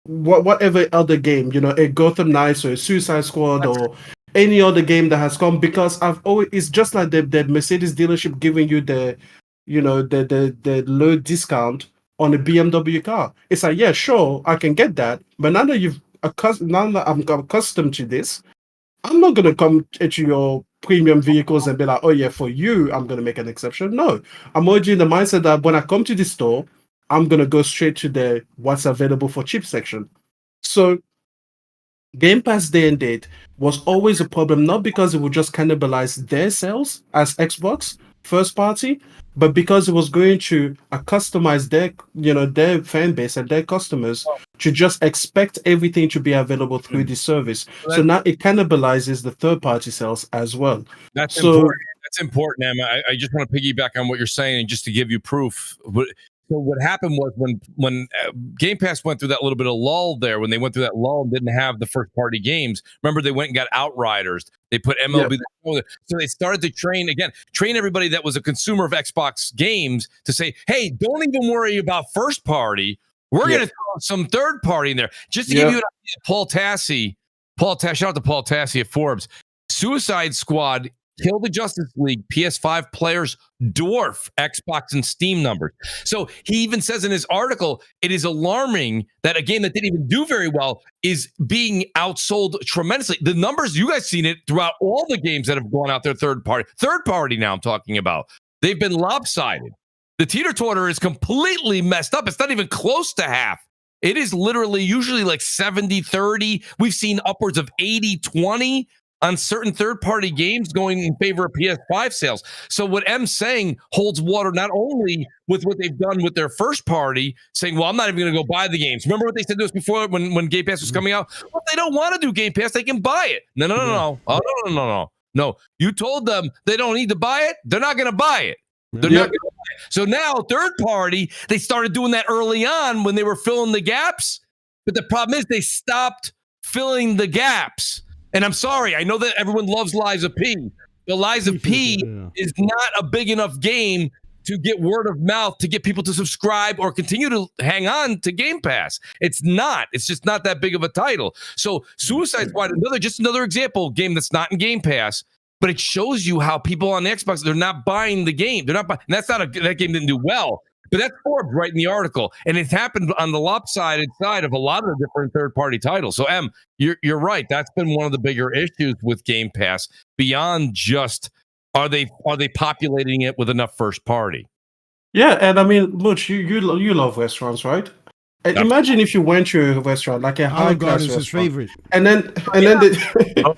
whatever other game? You know, a Gotham Knights or a Suicide Squad or any other game that has come, because I've always, it's just like the Mercedes dealership giving you the, you know, the low discount on a BMW car. It's like, yeah, sure, I can get that, but now that I'm accustomed to this, I'm not gonna come to your premium vehicles and be like, oh yeah, for you, I'm gonna make an exception. No, I'm already in the mindset that when I come to the store, I'm gonna go straight to the what's available for cheap section. So Game Pass day and date was always a problem, not because it would just cannibalize their sales as Xbox first party, but because it was going to customize their, you know, their fan base and their customers to just expect everything to be available through the service. So now it cannibalizes the third party sales as well. That's important. That's important, Emma. I just want to piggyback on what you're saying, and just to give you proof. So what happened was when Game Pass went through that little bit of lull there, when they went through that lull and didn't have the first party games, remember they went and got Outriders. They put MLB. Yeah. So they started to train everybody that was a consumer of Xbox games to say, hey, don't even worry about first party. We're going to throw some third party in there. Just to give you an idea, Paul Tassi, shout out to Paul Tassi at Forbes. Suicide Squad Kill the Justice League PS5 players dwarf Xbox and Steam numbers. So he even says in his article, it is alarming that a game that didn't even do very well is being outsold tremendously. The numbers, you guys seen it throughout all the games that have gone out there third party now I'm talking about. They've been lopsided. The teeter-totter is completely messed up. It's not even close to half. It is literally usually like 70-30. We've seen upwards of 80-20 on certain third-party games going in favor of PS5 sales. So what M's saying holds water not only with what they've done with their first party, saying, well, I'm not even going to go buy the games. Remember what they said to us before when Game Pass was coming out? Well, if they don't want to do Game Pass, they can buy it. No. Oh, no. No, you told them they don't need to buy it. They're not going to buy it. They're not going to buy it. So now third party, they started doing that early on when they were filling the gaps. But the problem is they stopped filling the gaps. And I'm sorry, I know that everyone loves Lies of P. The Lies of P is not a big enough game to get word of mouth, to get people to subscribe or continue to hang on to Game Pass. It's not. It's just not that big of a title. So Suicide Squad, another example game that's not in Game Pass, but it shows you how people on the Xbox, they're not buying the game. They're not buying. And that game didn't do well. But that's Forbes right in the article. And it's happened on the lopsided side of a lot of the different third-party titles. So, Em, you're right. That's been one of the bigger issues with Game Pass, beyond just are they populating it with enough first party? Yeah, and I mean, Mooch, you love restaurants, right? Imagine if you went to a restaurant, like a high-class restaurant, his favorite, and then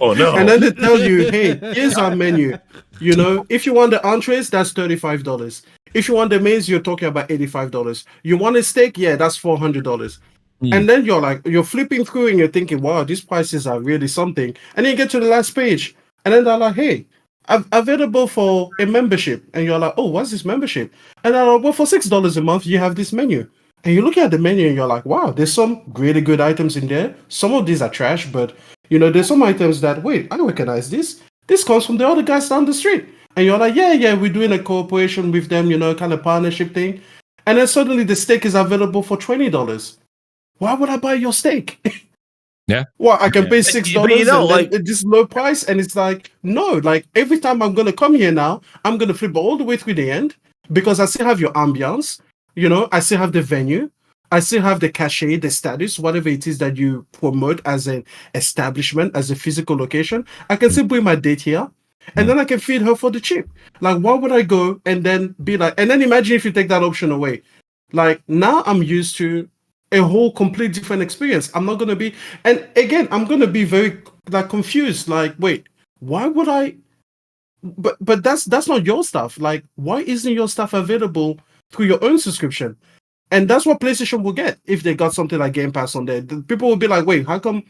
oh no, and then they tell you, hey, here's our menu. You know, if you want the entrees, that's $35. If you want the mains, you're talking about $85. You want a steak, yeah, that's $400. And then you're flipping through and you're thinking, wow, these prices are really something. And then you get to the last page, and then they're like, hey, available for a membership, and you're like, oh, what's this membership? And they're like, well, for $6 a month, you have this menu. And you look at the menu and you're like, wow, there's some really good items in there. Some of these are trash, but you know, there's some items that, wait, I recognize this. This comes from the other guys down the street. And you're like, yeah, we're doing a cooperation with them, you know, kind of partnership thing. And then suddenly the steak is available for $20. Why would I buy your steak? Yeah. Well, I can pay $6 you know, like this low price. And it's like, no, like every time I'm going to come here now, I'm going to flip all the way through the end because I still have your ambience. You know, I still have the venue. I still have the cachet, the status, whatever it is that you promote as an establishment, as a physical location. I can still bring my date here. And then I can feed her for the cheap. Like, why would I go and then be like, and then imagine if you take that option away. Like, now I'm used to a whole complete different experience. I'm not going to be, and again, I'm going to be very like confused. Like, wait, why would I? But that's not your stuff. Like, why isn't your stuff available through your own subscription? And that's what PlayStation will get if they got something like Game Pass on there. People will be like, wait, how come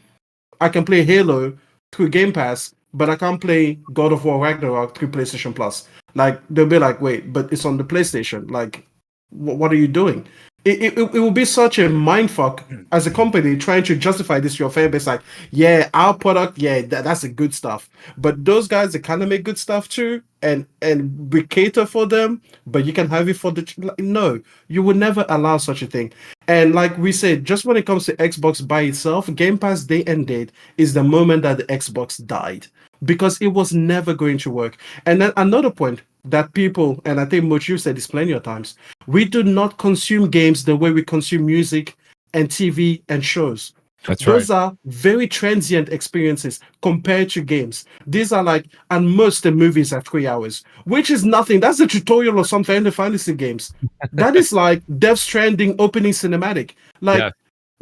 I can play Halo through Game Pass, but I can't play God of War Ragnarok through PlayStation Plus? Like, they'll be like, wait, but it's on the PlayStation. Like, what are you doing? it will be such a mindfuck as a company trying to justify this to your fan base. Like, yeah, our product, yeah, that's the good stuff. But those guys, they kind of make good stuff too, and we cater for them. But you can have it for no, you would never allow such a thing. And like we said, just when it comes to Xbox by itself, Game Pass day and date is the moment that the Xbox died, because it was never going to work. And then another point that people, and I think Mooch, you said this plenty of times, we do not consume games the way we consume music and TV and shows. Those are very transient experiences compared to games. These are like, and most the movies are 3 hours, which is nothing. That's a tutorial or some Final Fantasy games. That is like Death Stranding opening cinematic. Like,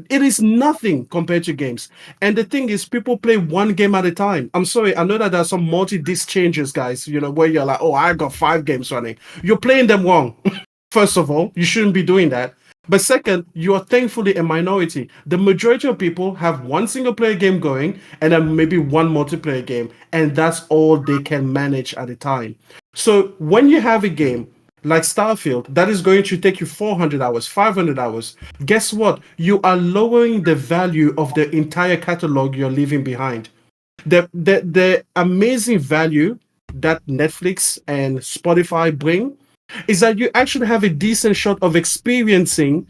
it is nothing compared to games. And the thing is, people play one game at a time. I'm sorry, I know that there are some multi-disc changes, guys, where you're like, oh, I got 5 games running. You're playing them wrong. First of all, you shouldn't be doing that. But second, you are thankfully a minority. The majority of people have one single player game going and then maybe one multiplayer game. And that's all they can manage at a time. So when you have a game like Starfield, that is going to take you 400 hours, 500 hours. Guess what? You are lowering the value of the entire catalog you're leaving behind. The amazing value that Netflix and Spotify bring is that you actually have a decent shot of experiencing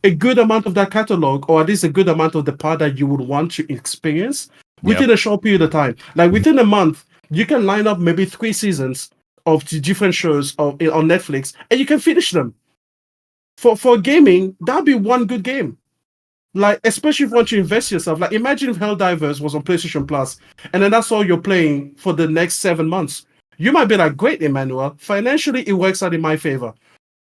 a good amount of that catalog, or at least a good amount of the part that you would want to experience within a short period of time. Like within a month, you can line up maybe 3 seasons of the different shows on Netflix, and you can finish them. For gaming, that'd be one good game. Like, especially if you want to invest yourself. Like, imagine if Helldivers was on PlayStation Plus, and then that's all you're playing for the next 7 months. You might be like, great, Emmanuel. Financially, it works out in my favor.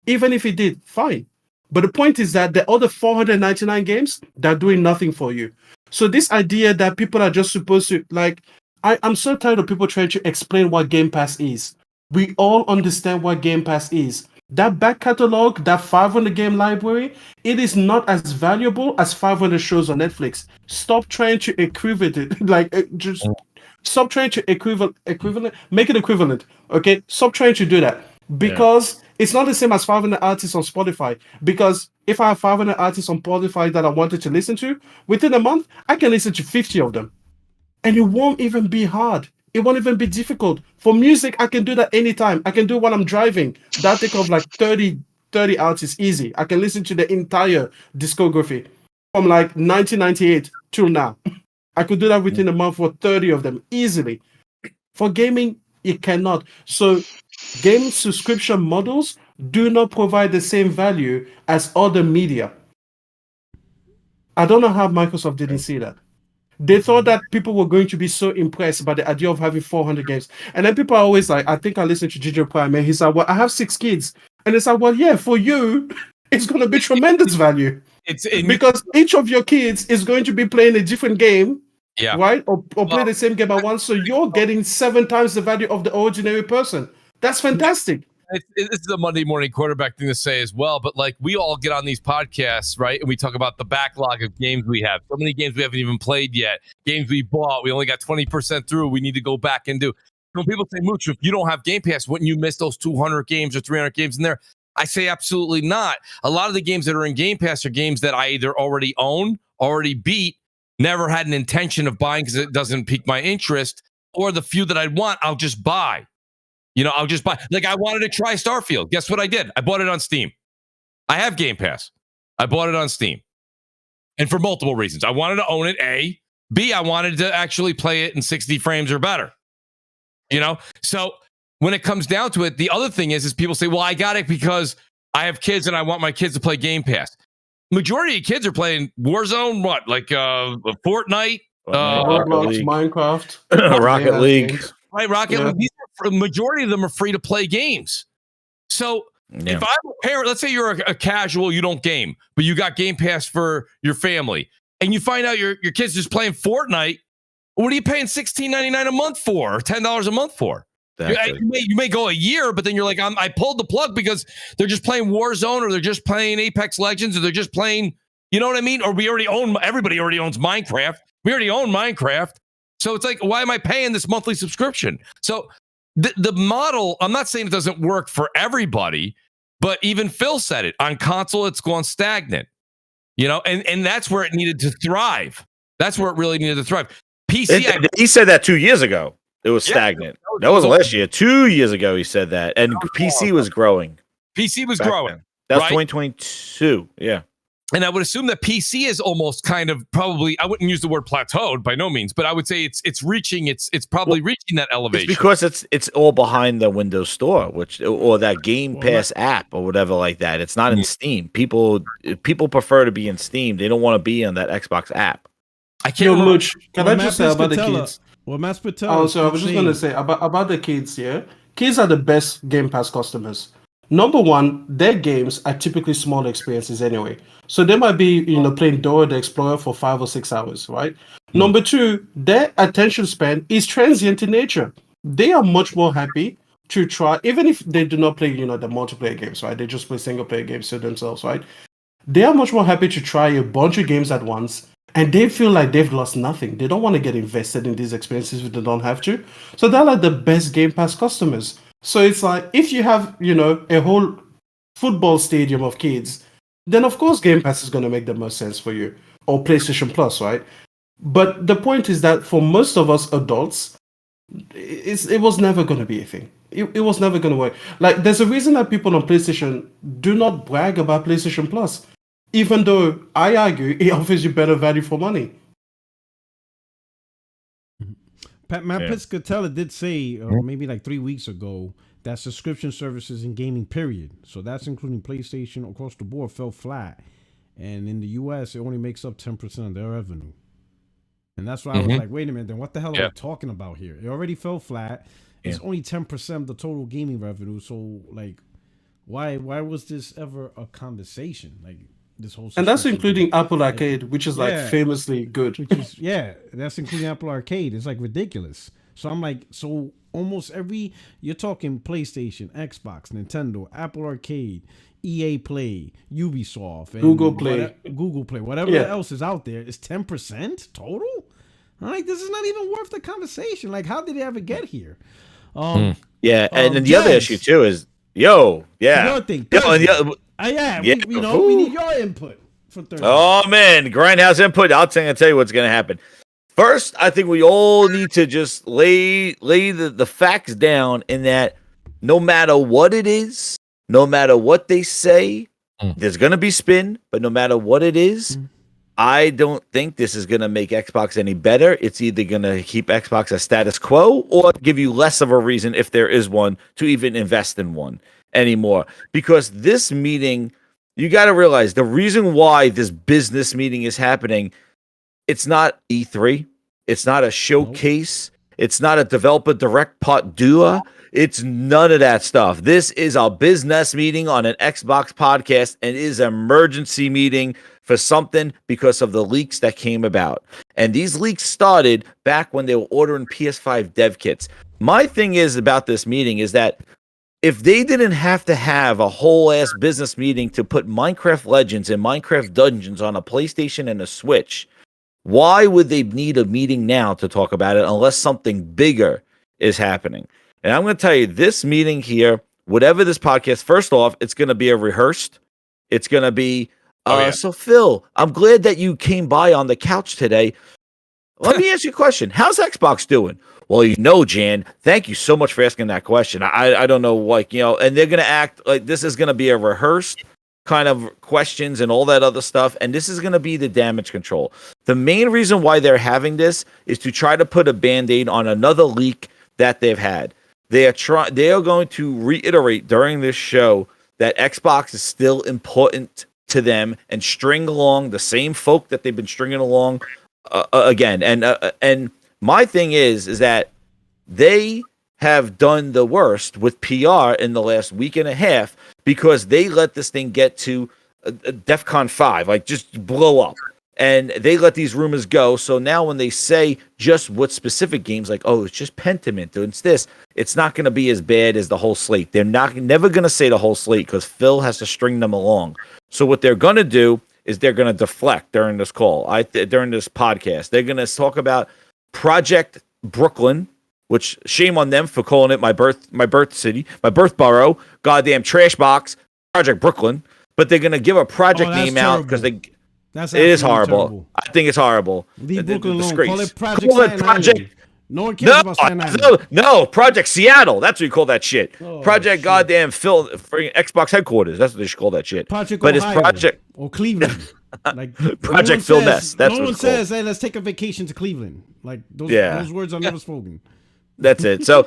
Even if it did, fine. But the point is that the other 499 games, they're doing nothing for you. So this idea that people are just supposed to, like, I'm so tired of people trying to explain what Game Pass is. We all understand what Game Pass is. That back catalog, that 500 game library, it is not as valuable as 500 shows on Netflix. Stop trying to equivalent it. Just stop trying to make it equivalent. Okay, stop trying to do that, because it's not the same as 500 artists on Spotify. Because if I have 500 artists on Spotify that I wanted to listen to, within a month I can listen to 50 of them, and it won't even be hard. It won't even be difficult. For music, I can do that anytime. I can do it while I'm driving. That take off like 30 artists easy. I can listen to the entire discography from like 1998 till now. I could do that within a month for 30 of them easily. For gaming, it cannot. So game subscription models do not provide the same value as other media. I don't know how Microsoft didn't see that. They thought that people were going to be so impressed by the idea of having 400 games. And then people are always like, I think I listened to Ginger Prime, and he's like, well, I have 6 kids. And it's like, well, yeah, for you, it's going to be tremendous value. Because each of your kids is going to be playing a different game, right? Or play the same game at once. So you're getting 7 times the value of the ordinary person. That's fantastic. This is a Monday morning quarterback thing to say as well, but like, we all get on these podcasts, right? And we talk about the backlog of games we have. So many games we haven't even played yet. Games we bought, we only got 20% through. We need to go back and do. When people say, Mooch, if you don't have Game Pass, wouldn't you miss those 200 games or 300 games in there? I say absolutely not. A lot of the games that are in Game Pass are games that I either already own, already beat, never had an intention of buying because it doesn't pique my interest, or the few that I'd want, I'll just buy. I'll just buy. Like, I wanted to try Starfield. Guess what I did? I bought it on Steam. I have Game Pass. I bought it on Steam. And for multiple reasons. I wanted to own it, A. B, I wanted to actually play it in 60 frames or better. So when it comes down to it, the other thing is people say, well, I got it because I have kids and I want my kids to play Game Pass. Majority of kids are playing Warzone, like Fortnite, Roblox, Minecraft, Rocket League. Right, Rocket League. The majority of them are free to play games. So if I'm a parent, let's say you're a casual, you don't game, but you got Game Pass for your family, and you find out your kid's just playing Fortnite, what are you paying $16.99 a month for, or $10 a month for? You may go a year, but then you're like, I pulled the plug because they're just playing Warzone, or they're just playing Apex Legends, or they're just playing, you know what I mean? Or everybody already owns Minecraft. We already own Minecraft. So it's like, why am I paying this monthly subscription? So the model, I'm not saying it doesn't work for everybody, But even Phil said it. On console, it's gone stagnant. You know, and that's where it needed to thrive. That's where it really needed to thrive. PC. He said that 2 years ago. It was stagnant. That wasn't last year. 2 years ago, he said that. And PC was growing. PC was growing. That's 2022. Yeah. And I would assume that PC is almost kind of probably, I wouldn't use the word plateaued by no means, but I would say it's reaching, it's probably reaching that elevation. It's because it's all behind the Windows Store, or that Game Pass app or whatever like that. It's not in Steam. People prefer to be in Steam. They don't want to be on that Xbox app. I can't. Mooch, can I just say about the kids? Well, Mass Patel. Oh, so I was just going to say about the kids. Yeah, kids are the best Game Pass customers. Number one, their games are typically small experiences anyway. So they might be, playing Dora the Explorer for 5 or 6 hours, right? Number two, their attention span is transient in nature. They are much more happy to try, even if they do not play, the multiplayer games, right? They just play single player games to themselves, right? They are much more happy to try a bunch of games at once, and they feel like they've lost nothing. They don't want to get invested in these experiences if they don't have to. So they're like the best Game Pass customers. So it's like, if you have, a whole football stadium of kids, then of course Game Pass is going to make the most sense for you, or PlayStation Plus, right? But the point is that for most of us adults, it was never going to be a thing. It was never going to work. Like, there's a reason that people on PlayStation do not brag about PlayStation Plus, even though I argue it offers you better value for money. Matt Piscatella did say maybe like 3 weeks ago that subscription services in gaming, period, so that's including PlayStation across the board, fell flat. And in the US, it only makes up 10% of their revenue. And that's why I was like, wait a minute, then what the hell are we talking about here? It already fell flat. It's only 10% of the total gaming revenue. So, like, why was this ever a conversation? Like, this whole, and that's including Apple Arcade, which is like famously good. Which is, that's including Apple Arcade. It's like ridiculous. So I'm like, so almost you're talking PlayStation, Xbox, Nintendo, Apple Arcade, EA Play, Ubisoft, and Google Play, whatever else is out there is 10% total. I'm like, this is not even worth the conversation. Like, how did it ever get here? And then the other issue too is, we need your input for Thursday. Oh man, Grindhouse input. I'll tell you what's going to happen. First, I think we all need to just lay the facts down in that no matter what it is, no matter what they say, there's going to be spin, but no matter what it is, I don't think this is going to make Xbox any better. It's either going to keep Xbox a status quo or give you less of a reason, if there is one, to even invest in one anymore. Because this meeting, you got to realize the reason why this business meeting is happening, it's not E3, it's not a showcase, it's not a developer direct pot doer, it's none of that stuff. This is a business meeting on an Xbox podcast, and it is an emergency meeting for something because of the leaks that came about. And these leaks started back when they were ordering PS5 dev kits. My thing is about this meeting is that if they didn't have to have a whole ass business meeting to put Minecraft Legends and Minecraft Dungeons on a PlayStation and a Switch, why would they need a meeting now to talk about it unless something bigger is happening? And I'm going to tell you, this meeting here, whatever this podcast, first off, it's going to be a rehearsed. It's going to be, so Phil, I'm glad that you came by on the couch today. Let me ask you a question. How's Xbox doing? Well, Jan, thank you so much for asking that question. I don't know, and they're going to act like this is going to be a rehearsed kind of questions and all that other stuff. And this is going to be the damage control. The main reason why they're having this is to try to put a Band-Aid on another leak that they've had. They are going to reiterate during this show that Xbox is still important to them and string along the same folk that they've been stringing along again. And my thing is that they have done the worst with PR in the last week and a half because they let this thing get to DEFCON 5, like just blow up. And they let these rumors go. So now when they say just what specific games, like, oh, it's just Pentiment, or it's this, it's not going to be as bad as the whole slate. They're never going to say the whole slate because Phil has to string them along. So what they're going to do is they're going to deflect during this call, during this podcast. They're going to talk about Project Brooklyn, which shame on them for calling it my birth city, my birth borough, goddamn trash box. Project Brooklyn, but they're gonna give a project name out because it is horrible. Terrible. I think it's horrible. Leave Brooklyn alone. Call it Project Staten Island. No one cares about Staten Island. No, Project Seattle. That's what you call that shit. Oh, Project goddamn Xbox headquarters. That's what they should call that shit. Project but Ohio it's Project or Cleveland. Like Project Phil Ness. That's no what one says, "Hey, let's take a vacation to Cleveland." Like those words are never spoken. That's it. So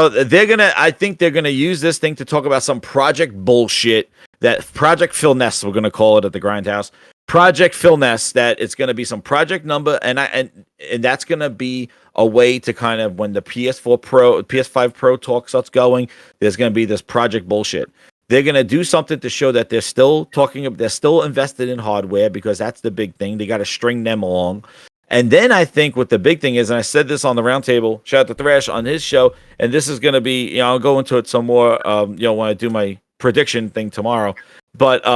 they're gonna. I think they're gonna use this thing to talk about some project bullshit. That Project Phil Ness, we're gonna call it at the Grindhouse. Project Phil Ness. That it's gonna be some project number, and that's gonna be a way to kind of when the PS5 Pro talk starts going. There's gonna be this project bullshit. They're gonna do something to show that they're still invested in hardware because that's the big thing. They got to string them along. And then I think what the big thing is, and I said this on the roundtable, shout out to Thrash on his show, and this is going to be, I'll go into it some more, when I do my prediction thing tomorrow. But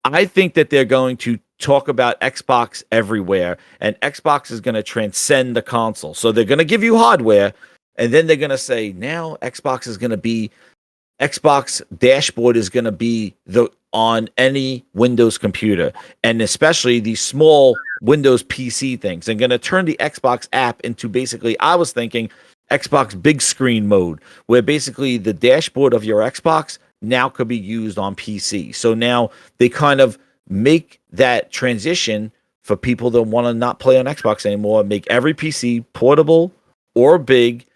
I think that they're going to talk about Xbox everywhere, and Xbox is going to transcend the console. So they're going to give you hardware, and then they're going to say, now Xbox dashboard is going to be on any Windows computer, and especially these small Windows PC things. And going to turn the Xbox app into basically, I was thinking, Xbox big screen mode, where basically the dashboard of your Xbox now could be used on PC. So now they kind of make that transition for people that want to not play on Xbox anymore, make every PC portable or big,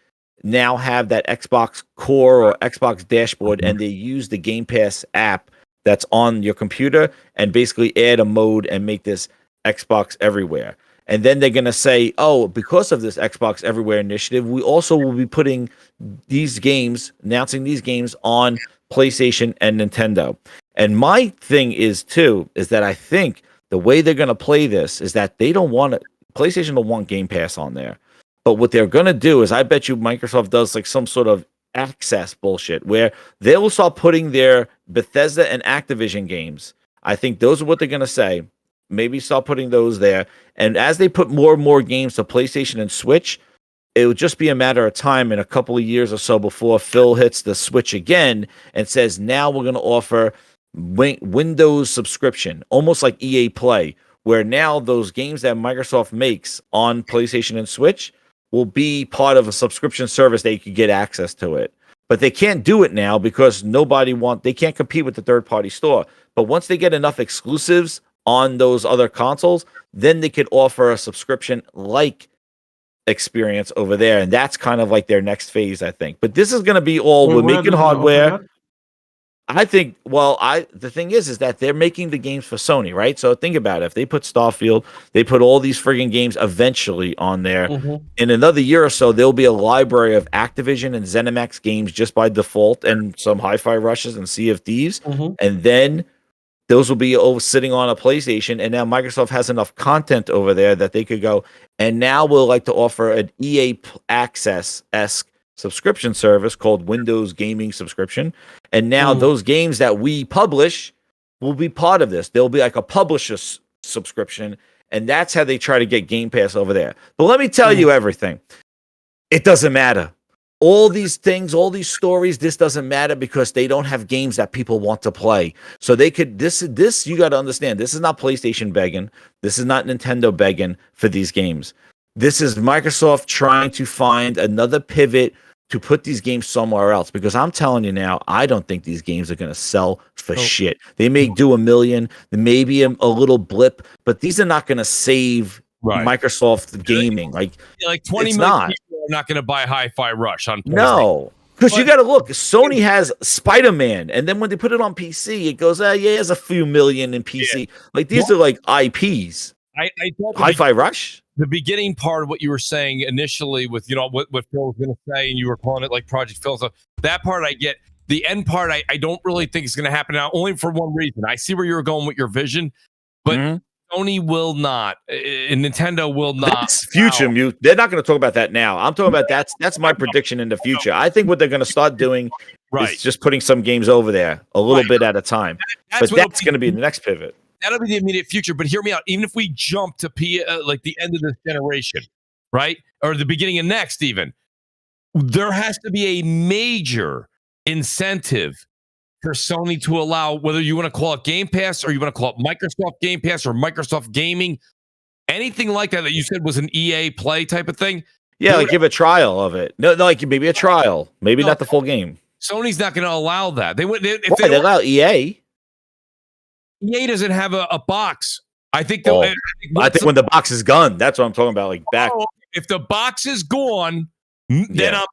now have that Xbox core or Xbox dashboard, and they use the Game Pass app that's on your computer and basically add a mode and make this Xbox everywhere. And then they're going to say, oh, because of this Xbox Everywhere initiative, we also will be putting announcing these games on PlayStation and Nintendo. And my thing is that I think the way they're going to play this is that PlayStation don't want Game Pass on there. But what they're going to do is, I bet you Microsoft does like some sort of access bullshit where they will start putting their Bethesda and Activision games. I think those are what they're going to say. Maybe start putting those there. And as they put more and more games to PlayStation and Switch, it would just be a matter of time in a couple of years or so before Phil hits the Switch again and says, now we're going to offer Windows subscription, almost like EA Play, where now those games that Microsoft makes on PlayStation and Switch will be part of a subscription service that you could get access to it. But they can't do it now because they can't compete with the third-party store. But once they get enough exclusives on those other consoles, then they could offer a subscription-like experience over there. And that's kind of like their next phase, I think. But this is going to be we're making hardware. I think, the thing is that they're making the games for Sony, right? So think about it. If they put Starfield, they put all these friggin' games eventually on there. Mm-hmm. In another year or so, there'll be a library of Activision and ZeniMax games just by default, and some Hi-Fi Rushes and Sea of Thieves. Mm-hmm. And then those will be sitting on a PlayStation. And now Microsoft has enough content over there that they could go, and now we'll like to offer an EA Access-esque subscription service called Windows Gaming Subscription. And now those games that we publish will be part of this. There'll be like a publisher subscription, and that's how they try to get Game Pass over there. But let me tell you everything. It doesn't matter. All these things, all these stories, this doesn't matter because they don't have games that people want to play. So they could, this you got to understand, this is not PlayStation begging. This is not Nintendo begging for these games. This is Microsoft trying to find another pivot to put these games somewhere else, because I'm telling you now, I don't think these games are going to sell for shit. They may do 1 million, maybe a little blip, but these are not going to save Microsoft gaming. Like 20 million people are not going to buy Hi-Fi Rush on PlayStation. No, because you got to look. Sony has Spider-Man, and then when they put it on PC, it goes, there's a few million in PC. Yeah. Like these are like IPs. I Hi-Fi Rush. The beginning part of what you were saying initially with, what Phil was going to say, and you were calling it like Project Phil. So that part I get. The end part, I don't really think is going to happen now, only for one reason. I see where you were going with your vision, but Sony will not, and Nintendo will not. That's future, Mute. They're not going to talk about that now. I'm talking about that's my prediction in the future. I think what they're going to start doing is just putting some games over there a little bit at a time. That's going to be the next pivot. That'll be the immediate future, but hear me out. Even if we jump to like the end of this generation, right, or the beginning of next, even there has to be a major incentive for Sony to allow, whether you want to call it Game Pass or you want to call it Microsoft Game Pass or Microsoft Gaming, anything like that you said was an EA Play type of thing. Yeah, like give a trial of it. No, like maybe a trial, maybe not the full game. Sony's not going to allow that. They would if they allow EA. EA doesn't have a box. I think. I think when the box is gone, that's what I'm talking about. Like back. If the box is gone, then I'm.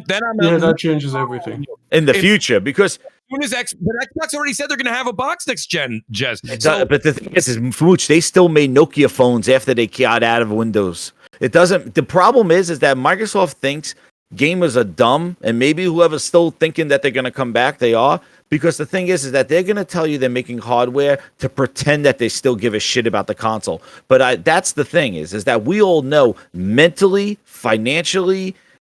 That changes everything in the future because. But Xbox already said they're going to have a box next gen, Jez. But the thing is Mooch, they still made Nokia phones after they got out of Windows. It doesn't. The problem is that Microsoft thinks gamers are dumb, and maybe whoever's still thinking that they're going to come back, they are. Because the thing is that they're going to tell you they're making hardware to pretend that they still give a shit about the console. But that's the thing is that we all know mentally, financially,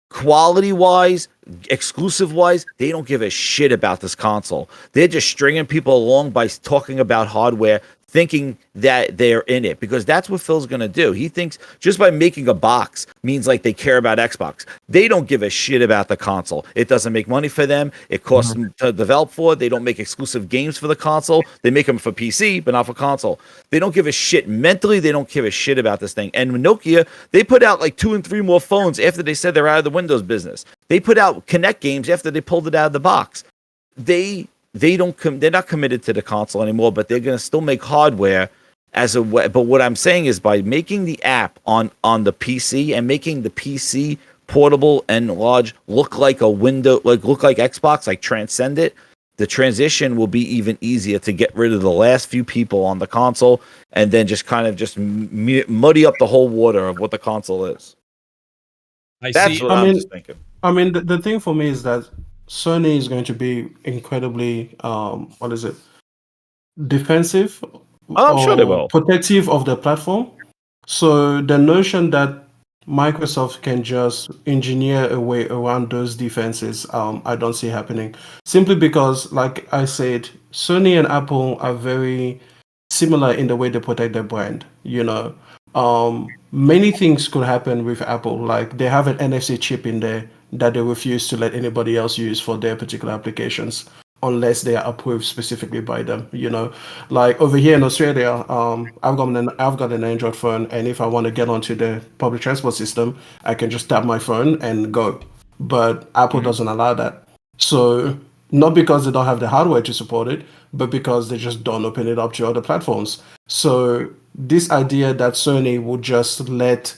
quality-wise, exclusive-wise, they don't give a shit about this console. They're just stringing people along by talking about hardware, thinking that they're in it, because that's what Phil's going to do. He thinks just by making a box means like they care about Xbox. They don't give a shit about the console. It doesn't make money for them. It costs them to develop for. They don't make exclusive games for the console. They make them for PC, but not for console. They don't give a shit. Mentally, they don't give a shit about this thing. And Nokia, they put out like 2 and 3 more phones after they said they're out of the Windows business. They put out Kinect games after they pulled it out of the box. They're not committed to the console anymore, but they're going to still make hardware as a way. But what I'm saying is by making the app on the PC and making the PC portable and large look like a window, look like Xbox, like transcend it, the transition will be even easier to get rid of the last few people on the console and then just kind of just muddy up the whole water of what the console is. That's what I'm just thinking. I mean, the thing for me is that Sony is going to be incredibly, defensive. I'm sure they will. Protective of the platform. So the notion that Microsoft can just engineer a way around those defenses, I don't see happening. Simply because, like I said, Sony and Apple are very similar in the way they protect their brand. Many things could happen with Apple. Like they have an NFC chip in there that they refuse to let anybody else use for their particular applications unless they are approved specifically by them. Like over here in Australia, I've got an Android phone, and if I want to get onto the public transport system, I can just tap my phone and go. But Apple doesn't allow that. So not because they don't have the hardware to support it, but because they just don't open it up to other platforms. So this idea that Sony would just let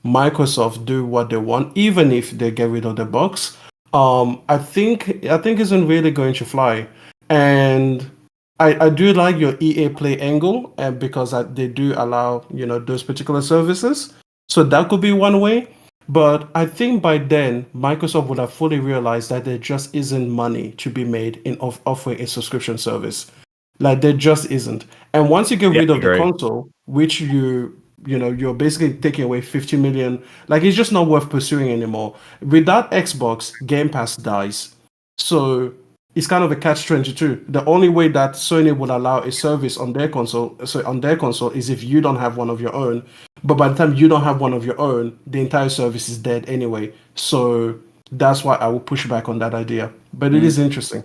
Microsoft do what they want, even if they get rid of the box, I think isn't really going to fly. And I do like your EA Play angle, and because they do allow those particular services, so that could be one way. But I think by then Microsoft would have fully realized that there just isn't money to be made in offering a subscription service. Like there just isn't. And once you get rid of the console, which you're basically taking away 50 million. Like it's just not worth pursuing anymore. Without Xbox, Game Pass dies. So it's kind of a catch-22. The only way that Sony would allow a service on their console, is if you don't have one of your own. But by the time you don't have one of your own, the entire service is dead anyway. So that's why I will push back on that idea. But it is interesting.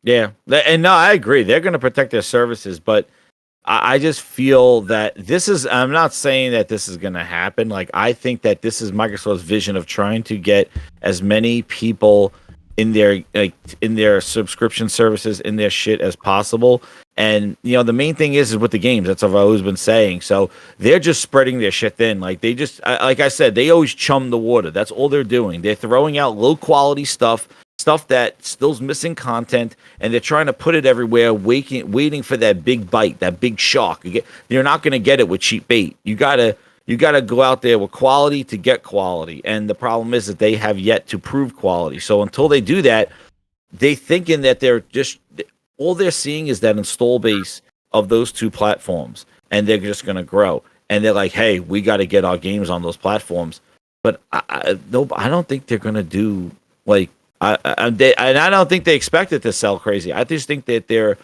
Yeah, and no, I agree. They're going to protect their services, but I just feel that I'm not saying that this is going to happen. Like, I think that this is Microsoft's vision of trying to get as many people in their subscription services, in their shit as possible. And, the main thing is with the games. That's what I've always been saying. So they're just spreading their shit thin. Like, they just, like I said, they always chum the water. That's all they're doing. They're throwing out low quality stuff that still's missing content, and they're trying to put it everywhere, waiting for that big bite, that big shock. You're not going to get it with cheap bait. You gotta go out there with quality to get quality, and the problem is that they have yet to prove quality. So until they do that, they thinking that all they're seeing is that install base of those two platforms, and they're just going to grow. And they're like, hey, we got to get our games on those platforms. But I don't think they're going to do like. I don't think they expect it to sell crazy. I just think that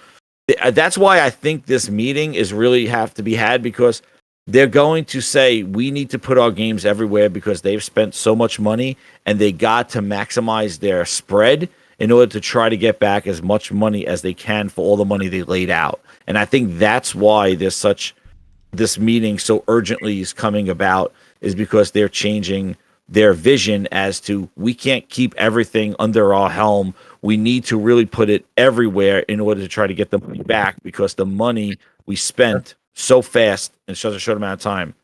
that's why I think this meeting is really have to be had, because they're going to say we need to put our games everywhere because they've spent so much money and they got to maximize their spread in order to try to get back as much money as they can for all the money they laid out. And I think that's why this meeting so urgently is coming about, is because they're changing their vision as to, we can't keep everything under our helm. We need to really put it everywhere in order to try to get the money back, because the money we spent so fast in such a short amount of time,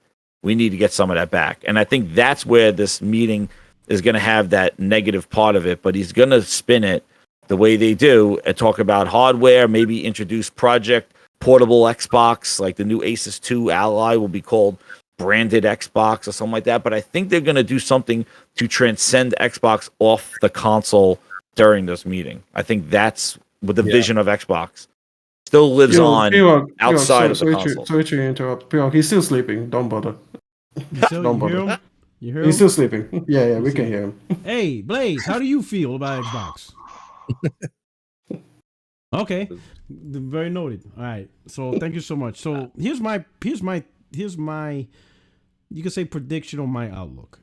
we need to get some of that back. And I think that's where this meeting is going to have that negative part of it, but he's going to spin it the way they do and talk about hardware, maybe introduce Project Portable Xbox, like the new Asus 2 Ally will be called branded Xbox or something like that. But I think they're going to do something to transcend Xbox off the console during this meeting. I think that's what the vision of Xbox still lives on outside of the console. Sorry to interrupt. Piyok, he's still sleeping. Don't bother. Don't bother. You hear him? He's still sleeping. Yeah, we can hear him. Hey, Blaze, how do you feel about Xbox? Okay, very noted. All right, so thank you so much. So here's my you can say prediction on my outlook.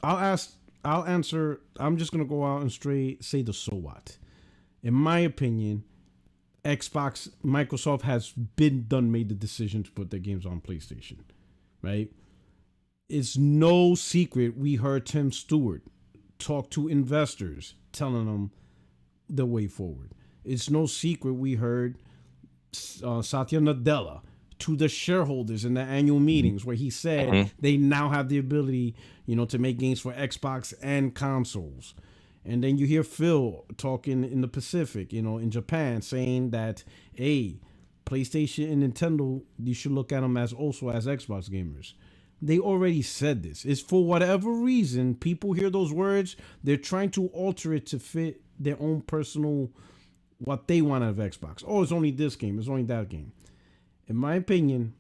I'll answer. I'm just gonna go out and straight say the so what. In my opinion, Microsoft has made the decision to put their games on PlayStation, right? It's no secret we heard Tim Stewart talk to investors, telling them the way forward. It's no secret we heard Satya Nadella to the shareholders in the annual meetings, where he said they now have the ability, to make games for Xbox and consoles. And then you hear Phil talking in the Pacific, in Japan, saying that, hey, PlayStation and Nintendo, you should look at them as also as Xbox gamers. They already said this. It's for whatever reason, people hear those words, they're trying to alter it to fit their own personal, what they want out of Xbox. Oh, it's only this game, it's only that game. In my opinion,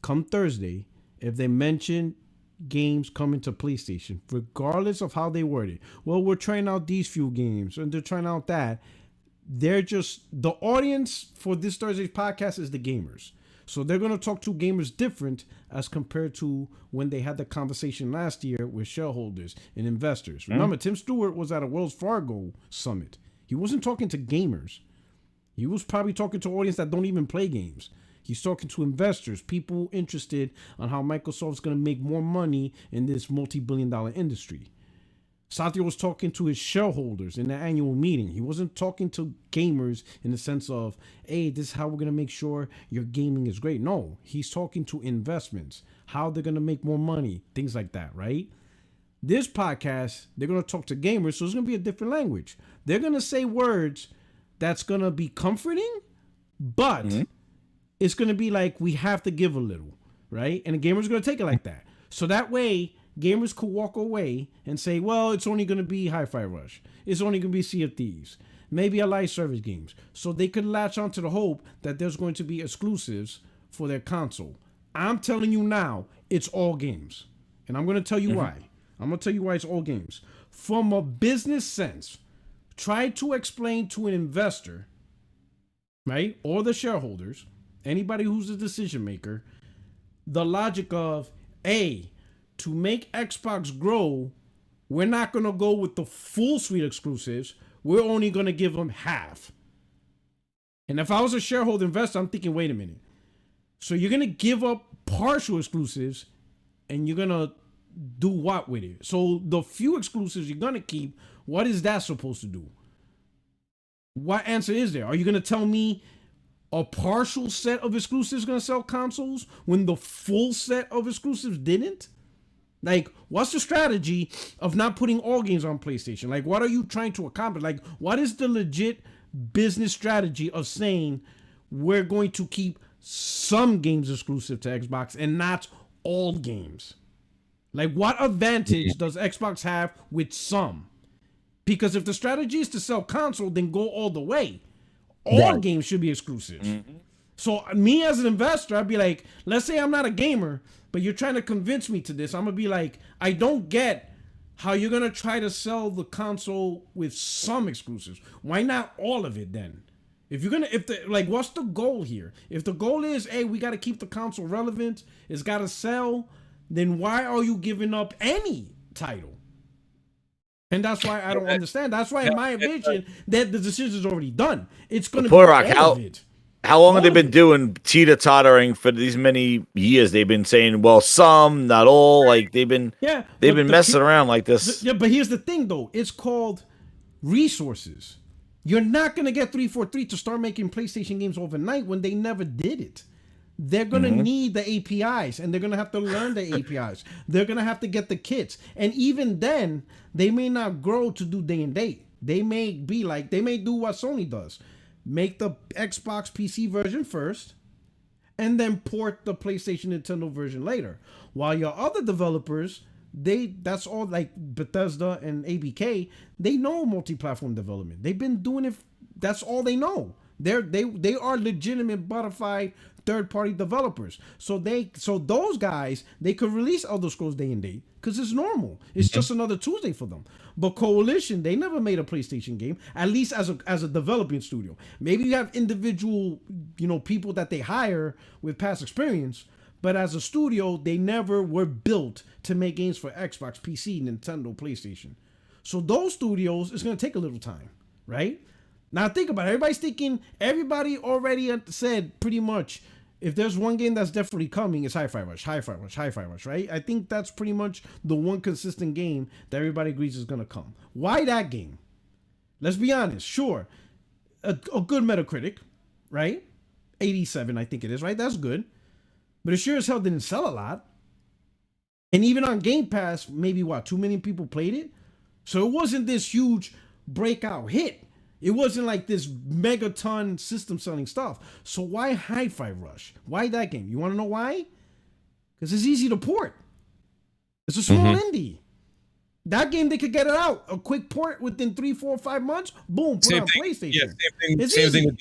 come Thursday, if they mention games coming to PlayStation, regardless of how they word it, well, we're trying out these few games, and they're trying out that, they're just, the audience for this Thursday's podcast is the gamers. So they're going to talk to gamers different as compared to when they had the conversation last year with shareholders and investors. Remember, Tim Stewart was at a Wells Fargo summit. He wasn't talking to gamers. He was probably talking to an audience that don't even play games. He's talking to investors, people interested on how Microsoft's going to make more money in this multi-billion-dollar industry. Satya was talking to his shareholders in the annual meeting. He wasn't talking to gamers in the sense of, hey, this is how we're going to make sure your gaming is great. No, he's talking to investments, how they're going to make more money, things like that, right? This podcast, they're going to talk to gamers, so it's going to be a different language. They're going to say words that's going to be comforting, but it's going to be like, we have to give a little, right? And the gamer's going to take it like that. So that way, gamers could walk away and say, well, it's only going to be Hi-Fi Rush. It's only going to be Sea of Thieves. Maybe a live service games. So they could latch on to the hope that there's going to be exclusives for their console. I'm telling you now, it's all games. And I'm going to tell you why. I'm going to tell you why it's all games. From a business sense, try to explain to an investor, right, or the shareholders, anybody who's a decision maker, the logic of, A, to make Xbox grow, we're not going to go with the full suite exclusives. We're only going to give them half. And if I was a shareholder investor, I'm thinking, wait a minute. So you're going to give up partial exclusives and you're going to do what with it? So the few exclusives you're going to keep, what is that supposed to do? What answer is there? Are you going to tell me a partial set of exclusives is going to sell consoles when the full set of exclusives didn't? Like, what's the strategy of not putting all games on PlayStation? Like, what are you trying to accomplish? Like, what is the legit business strategy of saying we're going to keep some games exclusive to Xbox and not all games? Like, what advantage does Xbox have with some? Because if the strategy is to sell console, then go all the way. All games should be exclusive. So me as an investor, I'd be like, let's say I'm not a gamer, but you're trying to convince me to this. I'm going to be like, I don't get how you're going to try to sell the console with some exclusives. Why not all of it then? If you're going to, what's the goal here? If the goal is, hey, we got to keep the console relevant, it's got to sell, then why are you giving up any title? And that's why I don't understand. That's why, in my vision, that the decision's already done. It's going to be all of it. How long have they been doing teeter-tottering for these many years? They've been saying, well, some, not all. Like, they've been messing around like this. Yeah, but here's the thing, though. It's called resources. You're not going to get 343 to start making PlayStation games overnight when they never did it. They're going to need the APIs, and they're going to have to learn the APIs. They're going to have to get the kits. And even then, they may not grow to do day and date. They may do what Sony does. Make the Xbox PC version first, and then port the PlayStation Nintendo version later. While your other developers, that's all, like Bethesda and ABK, they know multi-platform development. They've been doing it. That's all they know. They are legitimate bona fide third-party developers. So those guys, they could release Elder Scrolls day and date because it's normal. It's just another Tuesday for them. But Coalition, they never made a PlayStation game, at least as a developing studio. Maybe you have individual, people that they hire with past experience, but as a studio, they never were built to make games for Xbox, PC, Nintendo, PlayStation. So those studios, it's going to take a little time, right? Now think about it. Everybody already said pretty much, if there's one game that's definitely coming, it's Hi-Fi Rush, right? I think that's pretty much the one consistent game that everybody agrees is going to come. Why that game? Let's be honest. Sure, a good Metacritic, right? 87, I think it is, right? That's good. But it sure as hell didn't sell a lot. And even on Game Pass, maybe 2 million people played it? So it wasn't this huge breakout hit. It wasn't like this megaton system selling stuff. So why Hi-Fi Rush? Why that game? You want to know why? Because it's easy to port. It's a small indie. That game, they could get it out. A quick port within 3, 4, 5 months. Boom, put it on PlayStation. Yeah, same thing with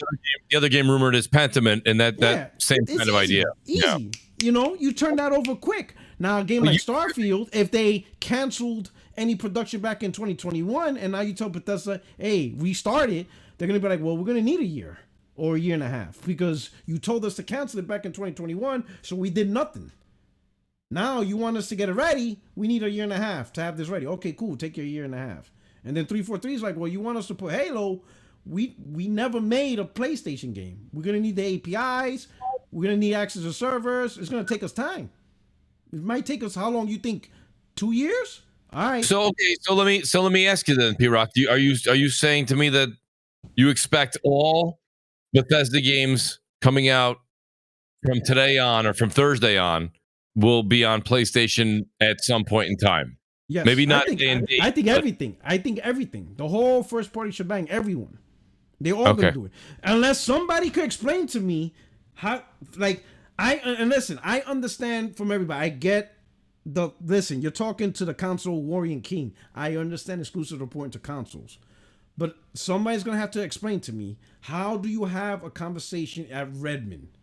the other game rumored is Pentiment, and that same kind of idea. Easy. Yeah. You turn that over quick. Now, a game like Starfield, if they canceled any production back in 2021, and now you tell Bethesda, hey, restart it, they're going to be like, well, we're going to need a year or a year and a half because you told us to cancel it back in 2021, so we did nothing. Now you want us to get it ready, we need a year and a half to have this ready. Okay, cool, take your year and a half. And then 343 is like, well, you want us to put Halo, we never made a PlayStation game. We're going to need the APIs, we're going to need access to servers, it's going to take us time. It might take us, how long you think, 2 years? All right. So let me ask you then, P-Rock. Are you saying to me that you expect all Bethesda games coming out from today on or from Thursday on will be on PlayStation at some point in time? Yes. Maybe not. I think everything. I think everything. The whole first party shebang. Everyone. They all gonna do it unless somebody could explain to me how. Listen. I understand from everybody. I get. Listen, you're talking to the console warrior king. I understand exclusive reporting to consoles. But somebody's going to have to explain to me, how do you have a conversation at Redmond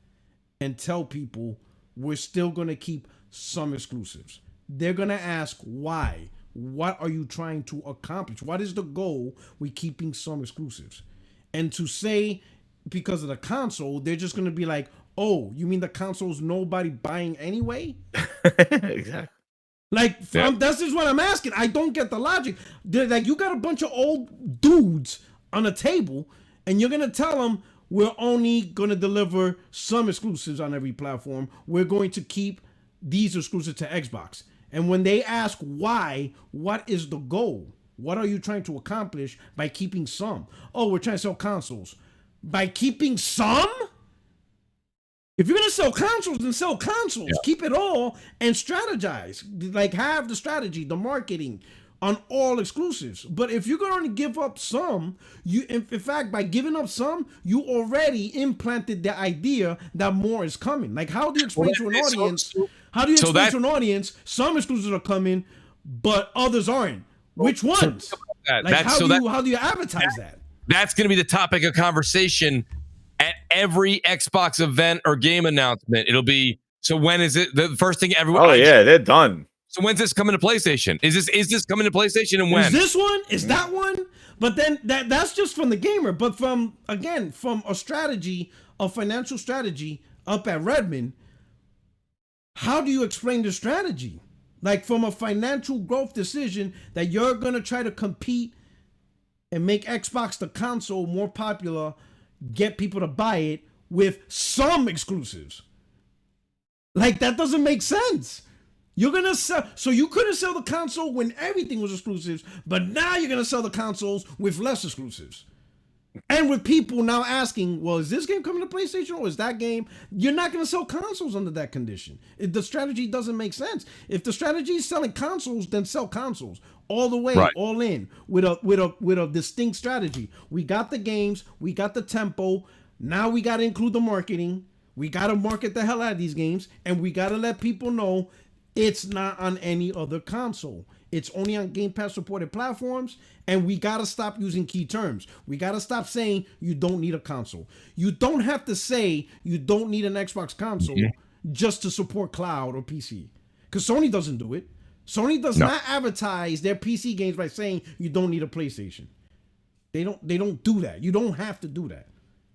and tell people we're still going to keep some exclusives? They're going to ask why. What are you trying to accomplish? What is the goal with keeping some exclusives? And to say because of the console, they're just going to be like, oh, you mean the console's nobody buying anyway? Exactly. That's just what I'm asking. I don't get the logic. Like, you got a bunch of old dudes on a table, and you're gonna tell them we're only gonna deliver some exclusives on every platform. We're going to keep these exclusives to Xbox. And when they ask why, what is the goal? What are you trying to accomplish by keeping some? Oh, we're trying to sell consoles. By keeping some? If you're going to sell consoles, then sell consoles. Yeah. Keep it all and strategize. Like, have the strategy, the marketing on all exclusives. But if you're going to give up some, in fact, by giving up some, you already implanted the idea that more is coming. Like, how do you explain to an audience? How do you explain to an audience some exclusives are coming, but others aren't? Which ones? How do you advertise that? That's going to be the topic of conversation at every Xbox event or game announcement. It'll be, so when is it the first thing everyone? Oh yeah, they're done. So when's this coming to PlayStation? Is this coming to PlayStation, and when? Is this one? Is that one? But then that's just from the gamer. But from a strategy, a financial strategy up at Redmond, how do you explain the strategy? Like from a financial growth decision that you're going to try to compete and make Xbox the console more popular, get people to buy it with some exclusives. Like that doesn't make sense. You're going to sell, so you couldn't sell the console when everything was exclusives, but now you're going to sell the consoles with less exclusives. And with people now asking, well, is this game coming to PlayStation or is that game? You're not going to sell consoles under that condition. The strategy doesn't make sense. If the strategy is selling consoles, then sell consoles all the way, all in with a distinct strategy. We got the games, we got the tempo. Now we got to include the marketing. We got to market the hell out of these games, and we got to let people know it's not on any other console. It's only on Game Pass supported platforms, and we got to stop using key terms. We got to stop saying you don't need a console. You don't have to say you don't need an Xbox console just to support cloud or PC. Because Sony doesn't do it. Sony does not advertise their PC games by saying you don't need a PlayStation. They don't do that. You don't have to do that.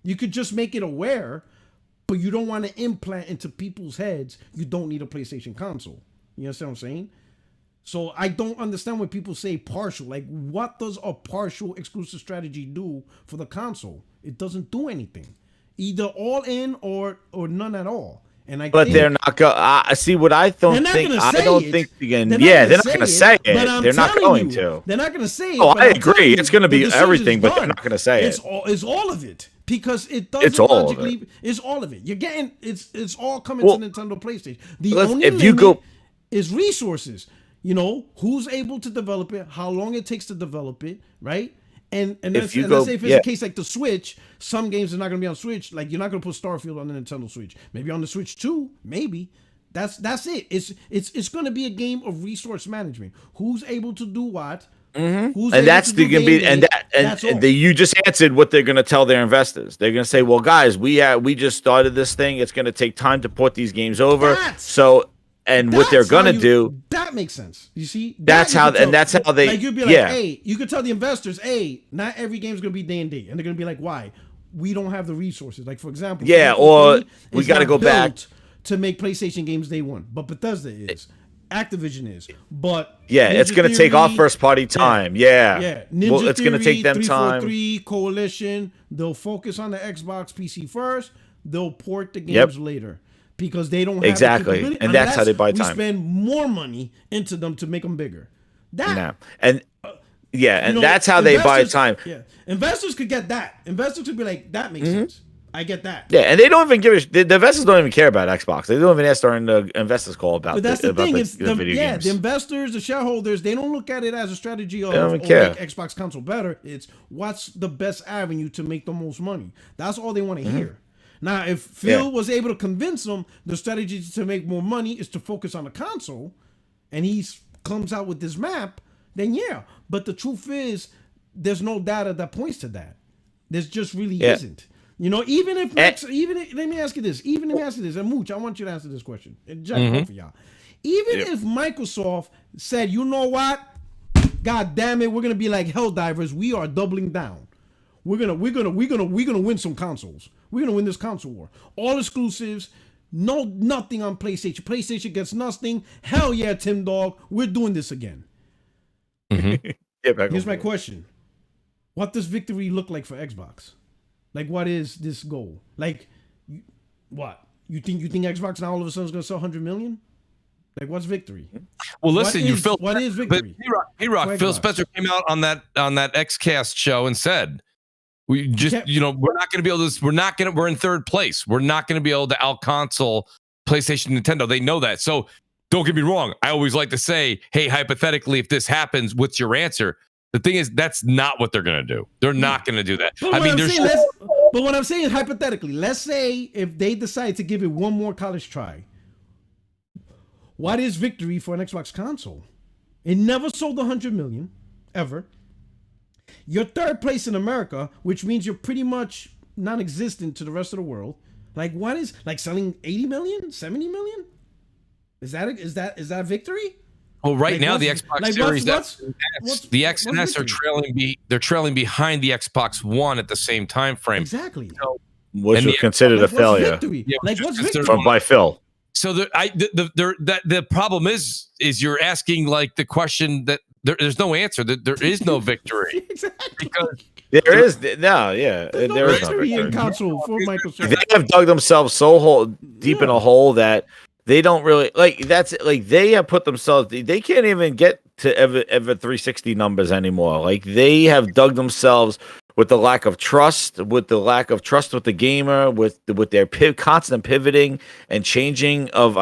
You could just make it aware, but you don't want to implant into people's heads you don't need a PlayStation console. You understand what I'm saying? So I don't understand when people say partial. Like, what does a partial exclusive strategy do for the console? It doesn't do anything. Either all in or none at all. And but they're not going. See what I don't think. I don't think again. Yeah, they're not going to say it. They're not going to. They're not going to say it. Oh, I agree. It's going to be everything, but they're not going to say it. It's all of it because it doesn't. It's all of it. It's all of it. You're getting. It's all coming to Nintendo PlayStation. The only if you go is resources. You know, who's able to develop it, how long it takes to develop it, right? And let's say if it's a case like the Switch, some games are not going to be on Switch. Like, you're not going to put Starfield on the Nintendo Switch. Maybe on the Switch 2, maybe. That's it. It's going to be a game of resource management. Who's able to do what? Mm-hmm. And that's the gonna be and you just answered what they're going to tell their investors. They're going to say, "Well, guys, we just started this thing. It's going to take time to port these games over." And what they're gonna do, that makes sense. You see, that's how they like you'd be like, hey, you could tell the investors, hey, not every game's gonna be day and date, and they're gonna be like, why? We don't have the resources. Like, for example, or we got to go back to make PlayStation games day one, but Bethesda is, Activision is, but it's gonna take off first party time. Ninja it's gonna take them time. 343 Coalition, they'll focus on the Xbox PC first. They'll port the games later. Because they don't have exactly, and that's how they buy time. We spend more money into them to make them bigger. And that's how they buy time. Yeah, investors could get that. Investors could be like, that makes sense. I get that. Yeah, and they don't even give the investors don't even care about Xbox. They don't even ask during the investors call about. But that's the thing. It's the video games. The investors, the shareholders, they don't look at it as a strategy of make Xbox console better. It's what's the best avenue to make the most money. That's all they want to hear. Now, if Phil was able to convince them the strategy to make more money is to focus on the console, and he comes out with this map, then But the truth is, there's no data that points to that. There's just really isn't. You know, even if let me ask you this. And Mooch, I want you to answer this question. And Jack, both of y'all. Even if Microsoft said, you know what? God damn it, we're gonna be like Helldivers. We are doubling down. We're gonna win some consoles. We're gonna win this console war. All exclusives, nothing on PlayStation. PlayStation gets nothing. Hell yeah, Tim Dog, we're doing this again. Here's my question: what does victory look like for Xbox? Like, what is this goal? Like, what you think Xbox now all of a sudden is gonna sell 100 million? Like, what's victory? Well, listen, what is victory? Hey-Rock, Phil Spencer came out on that XCast show and said, we just, we're not going to be able to, we're in third place. We're not going to be able to out-console PlayStation, Nintendo. They know that. So don't get me wrong. I always like to say, hey, hypothetically, if this happens, what's your answer? The thing is, that's not what they're going to do. They're not going to do that. But what I'm saying is, hypothetically, let's say if they decide to give it one more college try, what is victory for an Xbox console? It never sold 100 million, ever. You're third place in America, which means you're pretty much non-existent to the rest of the world. Like, what is like selling 80 million, 70 million? Is that victory? Well, right now the Xbox Series, the X and S are trailing behind the Xbox One at the same time frame. Exactly. Which was considered a failure. What's victory? By Phil. So the problem is you're asking like the question that there's no answer. That there is no victory. Exactly. There is no, yeah. There's no There is victory no in console for Microsoft. They have dug themselves so deep in a hole that they don't really like. That's like they have put themselves. They can't even get to ever 360 numbers anymore. Like they have dug themselves with the lack of trust, with the gamer, with their constant pivoting and changing of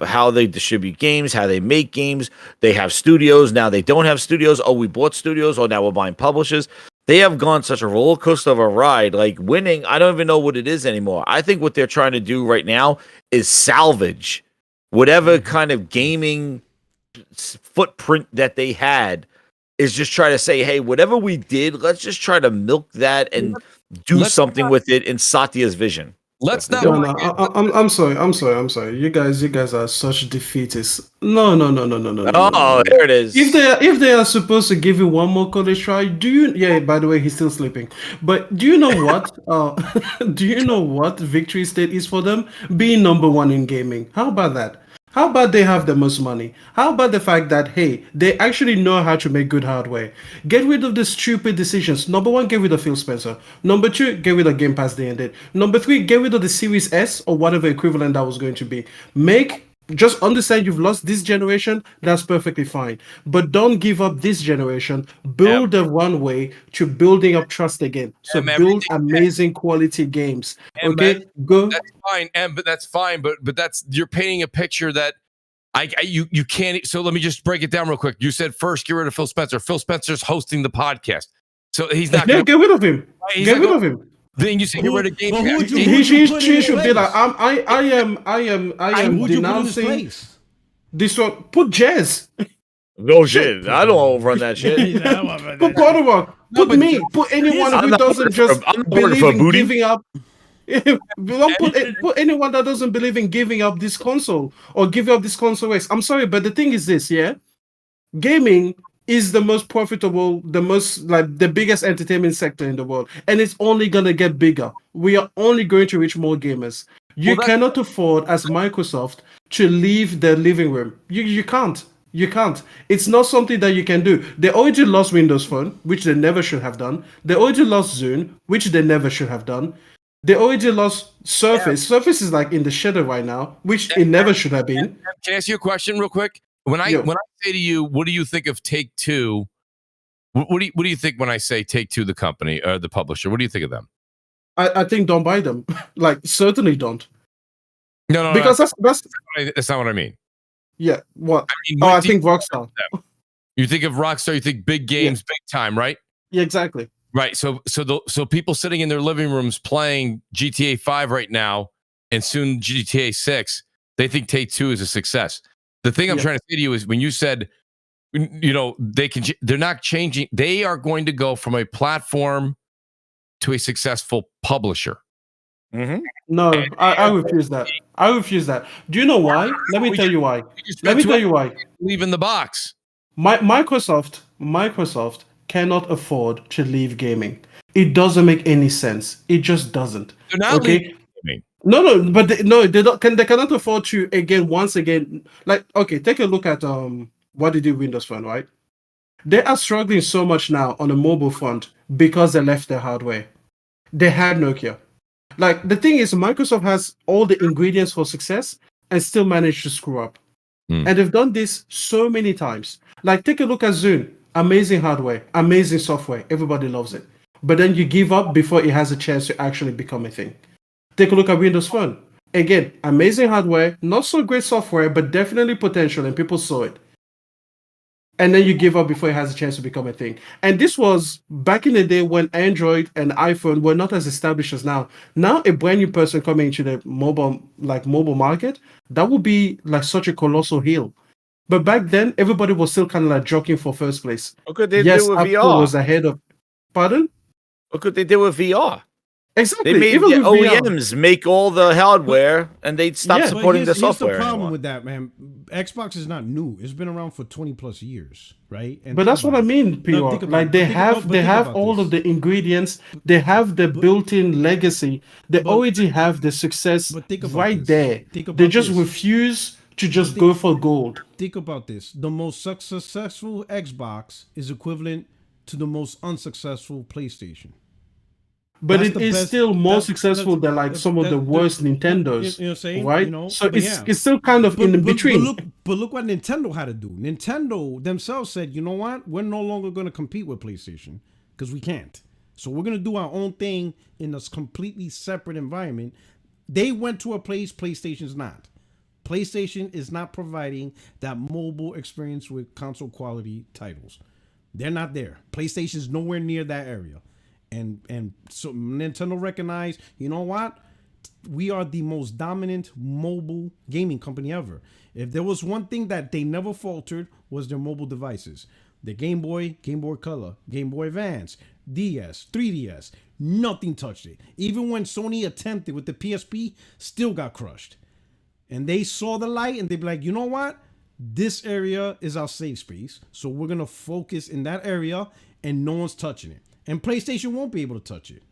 how they distribute games, how they make games. They have studios now. They don't have studios. Oh, we bought studios. Oh, now we're buying publishers. They have gone such a roller coaster of a ride. Like winning, I don't even know what it is anymore. I think what they're trying to do right now is salvage whatever kind of gaming footprint that they had. Is just try to say, hey, whatever we did, let's just try to milk that and do something with it in Satya's vision. Let's not. No, I'm sorry. You guys are such defeatists. No. Oh, there it is. If they are supposed to give you one more college try, do you? Yeah. By the way, he's still sleeping. But do you know what? Do you know what victory state is for them? Being number one in gaming. How about that? How about they have the most money? How about the fact that, hey, they actually know how to make good hardware? Get rid of the stupid decisions. Number one, get rid of Phil Spencer. Number two, get rid of Game Pass they ended. Number three, get rid of the Series S or whatever equivalent that was going to be. Just understand you've lost this generation. That's perfectly fine. But don't give up this generation. Build the runway to building up trust again. So build amazing quality games. Okay, go. That's fine, but that's fine. But that's you're painting a picture that you can't. So let me just break it down real quick. You said first, get rid of Phil Spencer. Phil Spencer's hosting the podcast, so he's not. Yeah, get rid of him. Get rid of him. Then you say get rid of Game Pass. He should be like, I am denouncing this one. Put Jazz. No shit. I don't run that shit. Put Porterwork. Put me. Put anyone who doesn't just believe in giving up. Don't put anyone that doesn't believe in giving up this console or giving up this console race. I'm sorry, but the thing is this, yeah? Gaming is the most profitable, the biggest entertainment sector in the world, and it's only gonna get bigger. We are only going to reach more gamers. You cannot afford, as Microsoft, to leave the living room. You can't. You can't. It's not something that you can do. They already lost Windows Phone, which they never should have done. They already lost Zune, which they never should have done. They already lost Surface. Yeah. Surface is like in the shadow right now, which it never should have been. Can I ask you a question real quick? When I say to you, what do you think of Take-Two? What do you think when I say Take-Two, the company or the publisher? What do you think of them? I think don't buy them. Like certainly don't. No, because that's not what I mean. Yeah, what? I think Rockstar. You think of Rockstar, you think big games, big time, right? Yeah, exactly. Right. So people sitting in their living rooms playing GTA 5 right now and soon GTA 6, they think Take-Two is a success. The thing I'm trying to say to you is when you said, they're not changing. They are going to go from a platform to a successful publisher. Mm-hmm. No, I refuse that. I refuse that. Do you know why? Let me tell you why. Leave in the box. Microsoft cannot afford to leave gaming. It doesn't make any sense. It just doesn't. They're not leaving gaming. No, but they don't. They cannot afford to once again. Like, okay, take a look at what they did Windows Phone, right? They are struggling so much now on the mobile front because they left their hardware. They had Nokia. Like, the thing is, Microsoft has all the ingredients for success and still managed to screw up. And they've done this so many times. Like, take a look at Zune. Amazing hardware, amazing software. Everybody loves it. But then you give up before it has a chance to actually become a thing. Take a look at Windows Phone. Again, amazing hardware, not so great software, but definitely potential, and people saw it. And then you give up before it has a chance to become a thing. And this was back in the day when Android and iPhone were not as established as now. Now, a brand new person coming into the mobile market, that would be like such a colossal hill. But back then, everybody was still kind of like jockeying for first place. What could they do with Apple VR? Was ahead of. Pardon? What could they do with VR? Exactly. They made Even the with VR. OEMs make all the hardware, and they stopped Yeah. supporting the Here's software. the problem anymore. with that, man. Xbox is not new. It's been around for 20 plus years, right? And But think that's what about I it. mean, No, PR. think about Like it. they But think have about- but they think have about all this. of the ingredients. They have the built-in legacy. They already have the success but think about right this. there. Think They about just this. refuse to just go for gold. Think about this. The most successful Xbox is equivalent to the most unsuccessful PlayStation. But That's it the is best- still more that's- successful than like some of the worst Nintendos, You know what I'm saying? right? You know, So but it's yeah. it's still kind of in between. But look what Nintendo had to do. Nintendo themselves said, you know what? We're no longer going to compete with PlayStation because we can't. So we're going to do our own thing in a completely separate environment. They went to a place PlayStation's not. PlayStation is not providing that mobile experience with console quality titles. They're not there. PlayStation's nowhere near that area. And so Nintendo recognized, you know what? We are the most dominant mobile gaming company ever. If there was one thing that they never faltered was their mobile devices. The Game Boy, Game Boy Color, Game Boy Advance, DS, 3DS, nothing touched it. Even when Sony attempted with the PSP, still got crushed. And they saw the light and they'd be like, you know what? This area is our safe space. So we're going to focus in that area and no one's touching it. And PlayStation won't be able to touch it.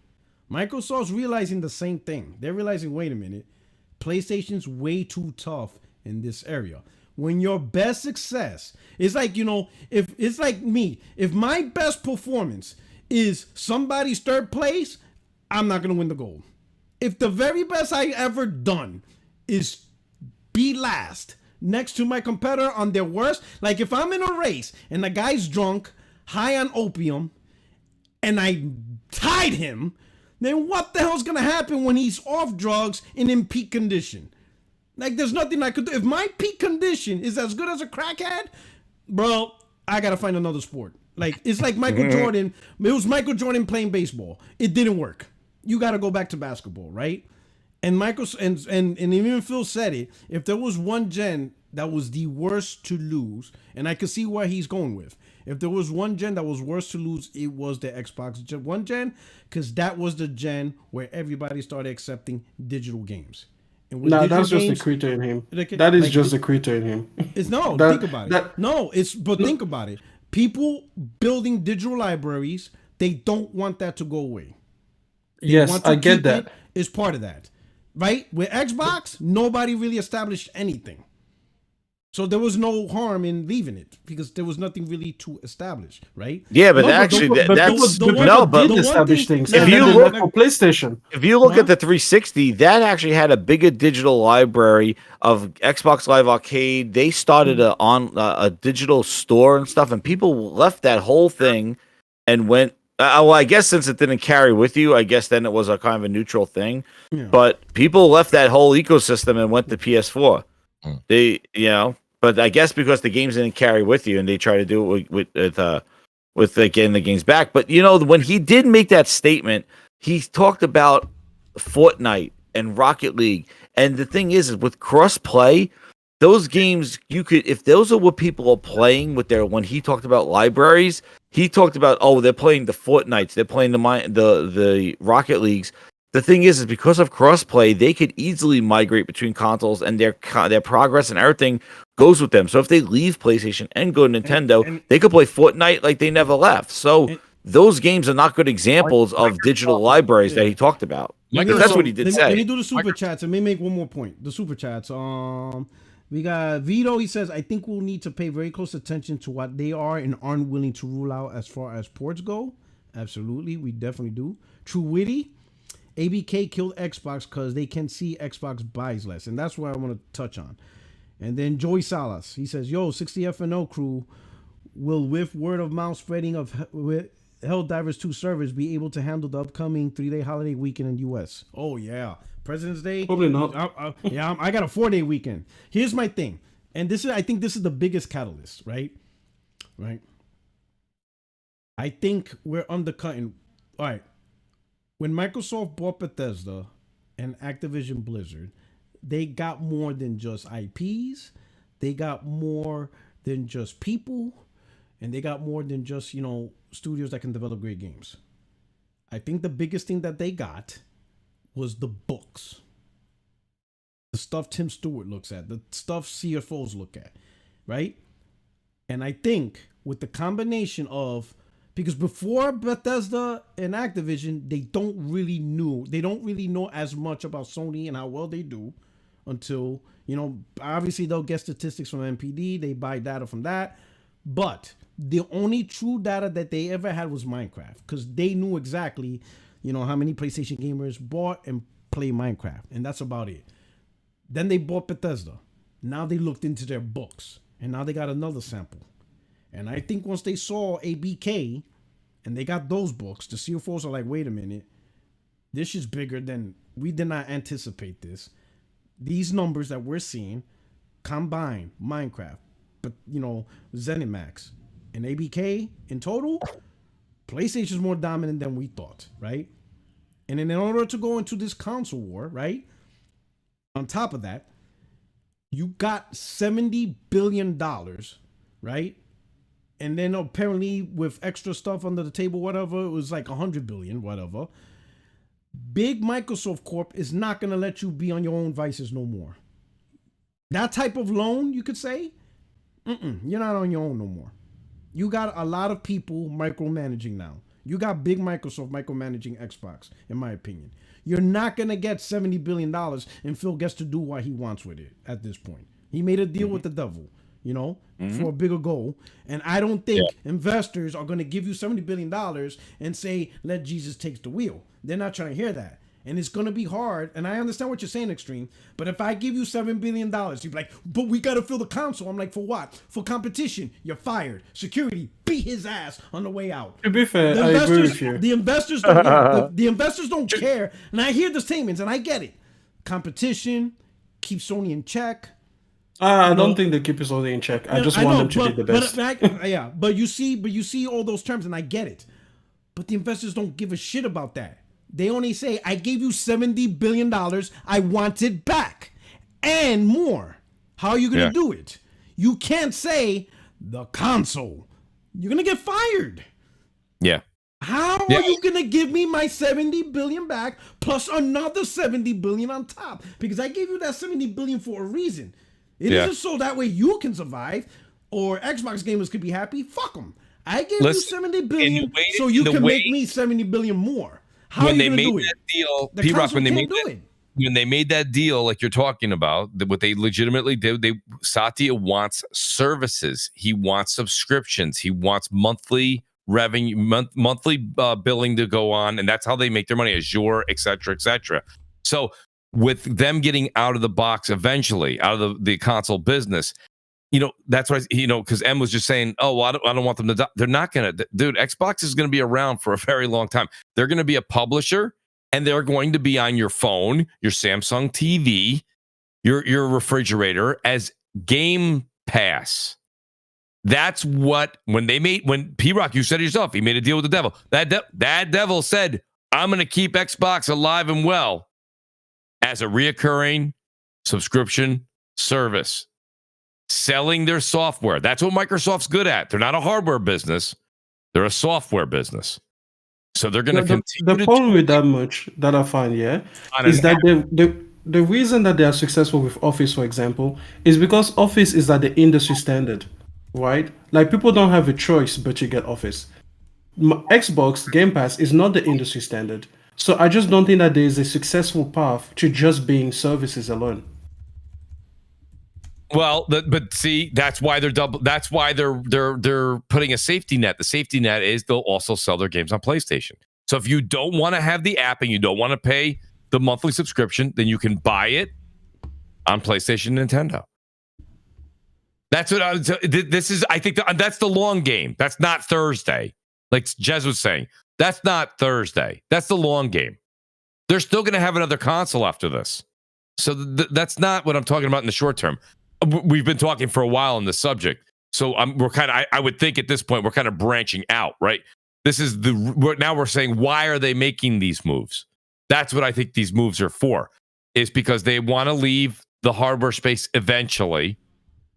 Microsoft's realizing the same thing. They're realizing, wait a minute, PlayStation's way too tough in this area. When your best success is like, you know, if it's like me, if my best performance is somebody's third place, I'm not going to win the gold. If the very best I ever done is be last next to my competitor on their worst, like if I'm in a race and the guy's drunk, high on opium, and I tied him, then what the hell's gonna happen when he's off drugs and in peak condition? Like there's nothing I could do. If my peak condition is as good as a crackhead, bro, I gotta find another sport. Like it's like Michael Jordan. It was Michael Jordan playing baseball. It didn't work. You gotta go back to basketball, right? And Michael and even Phil said it. If there was one gen that was the worst to lose, and I could see where he's going with. If there was one gen that was worse to lose, it was the Xbox One gen, because that was the gen where everybody started accepting digital games. And with Nah, digital that's just games, the creator in him. like, That is like, just the creator in him. It's no, That- think about it. No, it's but think about it. People building digital libraries, they don't want that to go away. Yes, Want to I get keep that. it is part of that. Right? With Xbox, nobody really established anything. So there was no harm in leaving it because there was nothing really to establish, right? Yeah, but No, actually, but that's the one no. that But did establish things. if And you then they look- left for PlayStation. if you look Huh? at the 360, that actually had a bigger digital library of Xbox Live Arcade. They started a digital store and stuff, and people left that whole thing and went. Well, I guess since it didn't carry with you, I guess then it was a kind of a neutral thing. Yeah. But people left that whole ecosystem and went to PS4. They, but I guess because the games didn't carry with you, and they try to do it with getting the games back. But when he did make that statement, he talked about Fortnite and Rocket League. And the thing is with cross-play, those games if those are what people are playing with when he talked about libraries, he talked about they're playing the Fortnites, they're playing the Rocket Leagues. The thing is because of crossplay, they could easily migrate between consoles, and their progress and everything goes with them. So if they leave PlayStation and go to Nintendo, they could play Fortnite like they never left. So those games are not good examples of digital libraries that he talked about. That's what he did say. Let me do the super chats and maybe make one more point. The super chats. We got Vito. He says, I think we'll need to pay very close attention to what they are and aren't willing to rule out as far as ports go. Absolutely, we definitely do. True Witty. ABK killed Xbox because they can see Xbox buys less, and that's what I want to touch on. And then Joey Salas, he says, "Yo, 60FNO crew will, with word of mouth spreading of with Helldivers 2 servers, be able to handle the upcoming 3-day holiday weekend in US." Oh yeah, President's Day. Probably not. I got a 4-day weekend. Here's my thing, and I think this is the biggest catalyst, right? Right. I think we're undercutting. All right. When Microsoft bought Bethesda and Activision Blizzard, they got more than just IPs. They got more than just people. And they got more than just, studios that can develop great games. I think the biggest thing that they got was the books. The stuff Tim Stewart looks at, the stuff CFOs look at, right? And I think with the combination of, because before Bethesda and Activision, they don't really know as much about Sony and how well they do until, obviously they'll get statistics from NPD, they buy data from that, but the only true data that they ever had was Minecraft, because they knew exactly, how many PlayStation gamers bought and play Minecraft, and that's about it. Then they bought Bethesda. Now they looked into their books, and now they got another sample. And I think once they saw ABK and they got those books, the CFOs are like, wait a minute, this is bigger than, we did not anticipate this. These numbers that we're seeing combine Minecraft, but ZeniMax and ABK in total, PlayStation's more dominant than we thought, right? And then in order to go into this console war, right? On top of that, you got $70 billion, right? And then apparently with extra stuff under the table, whatever, it was like 100 billion, whatever. Big Microsoft Corp is not going to let you be on your own vices no more. That type of loan, you could say, you're not on your own no more. You got a lot of people micromanaging now. You got big Microsoft micromanaging Xbox, in my opinion. You're not going to get $70 billion and Phil gets to do what he wants with it at this point. He made a deal with the devil, for a bigger goal. And I don't think investors are going to give you $70 billion and say, let Jesus take the wheel. They're not trying to hear that. And it's going to be hard. And I understand what you're saying, Extreme. But if I give you $7 billion, you'd be like, but we got to fill the console. I'm like, for what? For competition. You're fired. Security, beat his ass on the way out. To be fair, I agree with you. The investors don't, the investors don't care. And I hear the statements, and I get it. Competition, keep Sony in check. I don't think they keep Sony in check. I just want them to be the best. But you see all those terms, and I get it. But the investors don't give a shit about that. They only say, I gave you $70 billion. I want it back and more. How are you going to do it? You can't say the console. You're going to get fired. Yeah. How are you going to give me my $70 billion back plus another $70 billion on top? Because I gave you that $70 billion for a reason. It isn't so that way you can survive or Xbox gamers could be happy. Fuck them. I gave you $70 billion so you can make me $70 billion more. How when are you they made do that it? deal, The P-Rock, console when can't they made that deal, like you're talking about, what they legitimately did, Satya wants services. He wants subscriptions. He wants monthly revenue, monthly billing to go on, and that's how they make their money. Azure, et cetera, et cetera. So with them getting out of the box eventually, out of the console business, that's why, because M was just saying, oh, well, I don't want them to, they're not going to, dude, Xbox is going to be around for a very long time. They're going to be a publisher and they're going to be on your phone, your Samsung TV, your refrigerator as Game Pass. That's what, when P-Rock, you said it yourself, he made a deal with the devil. That devil said, I'm going to keep Xbox alive and well as a reoccurring subscription service. Selling their software. That's what Microsoft's good at. They're not a hardware business. They're a software business. So they're going to continue. The problem with that much that I find, is that the reason that they are successful with Office, for example, is because Office is at the industry standard, right? Like people don't have a choice but to get Office. Xbox Game Pass is not the industry standard. So I just don't think that there is a successful path to just being services alone. Well, but see, that's why they're double. That's why they're putting a safety net. The safety net is they'll also sell their games on PlayStation. So if you don't want to have the app and you don't want to pay the monthly subscription, then you can buy it on PlayStation, Nintendo. That's what this is. I think that's the long game. That's not Thursday, like Jez was saying. That's not Thursday. That's the long game. They're still going to have another console after this. So that's not what I'm talking about in the short term. We've been talking for a while on this subject, so we're kind of. I would think at this point we're kind of branching out, right? This is now we're saying, why are they making these moves? That's what I think these moves are for, is because they want to leave the hardware space eventually,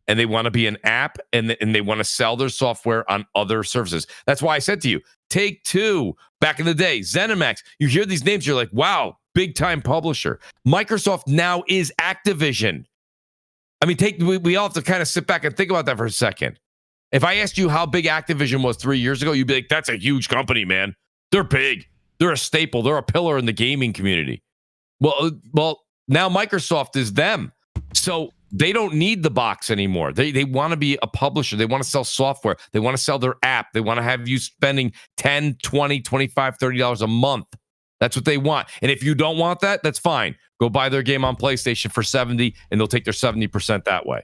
and they want to be an app, and they want to sell their software on other services. That's why I said to you, Take-Two back in the day, ZeniMax. You hear these names, you're like, wow, big time publisher. Microsoft now is Activision. I mean, we all have to kind of sit back and think about that for a second. If I asked you how big Activision was 3 years ago, you'd be like, that's a huge company, man. They're big. They're a staple. They're a pillar in the gaming community. Well, now Microsoft is them. So they don't need the box anymore. They want to be a publisher. They want to sell software. They want to sell their app. They want to have you spending $10, $20, $25, $30 a month. That's what they want. And if you don't want that, that's fine. Go buy their game on PlayStation for $70, and they'll take their 70% that way.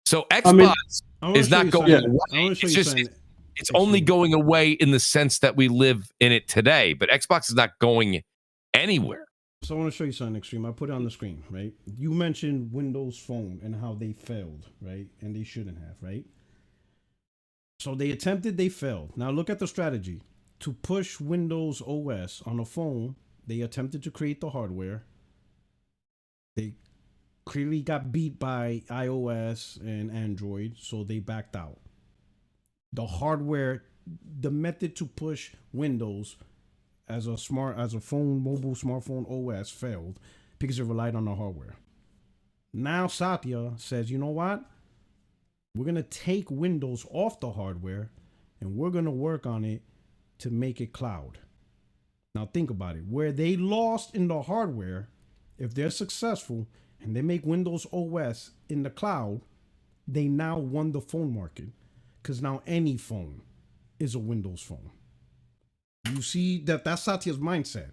So Xbox is not going away. It's only going away in the sense that we live in it today. But Xbox is not going anywhere. So I want to show you something extreme. I put it on the screen, right? You mentioned Windows Phone and how they failed, right? And they shouldn't have, right? So they attempted, they failed. Now look at the strategy. To push Windows OS on a phone, they attempted to create the hardware. They clearly got beat by iOS and Android, so they backed out. The hardware, the method to push Windows as a mobile smartphone OS failed because it relied on the hardware. Now Satya says, you know what? We're going to take Windows off the hardware and we're going to work on it to make it cloud. Now think about it. Where they lost in the hardware, if they're successful and they make Windows OS in the cloud, they now won the phone market because now any phone is a Windows phone. You see that's Satya's mindset.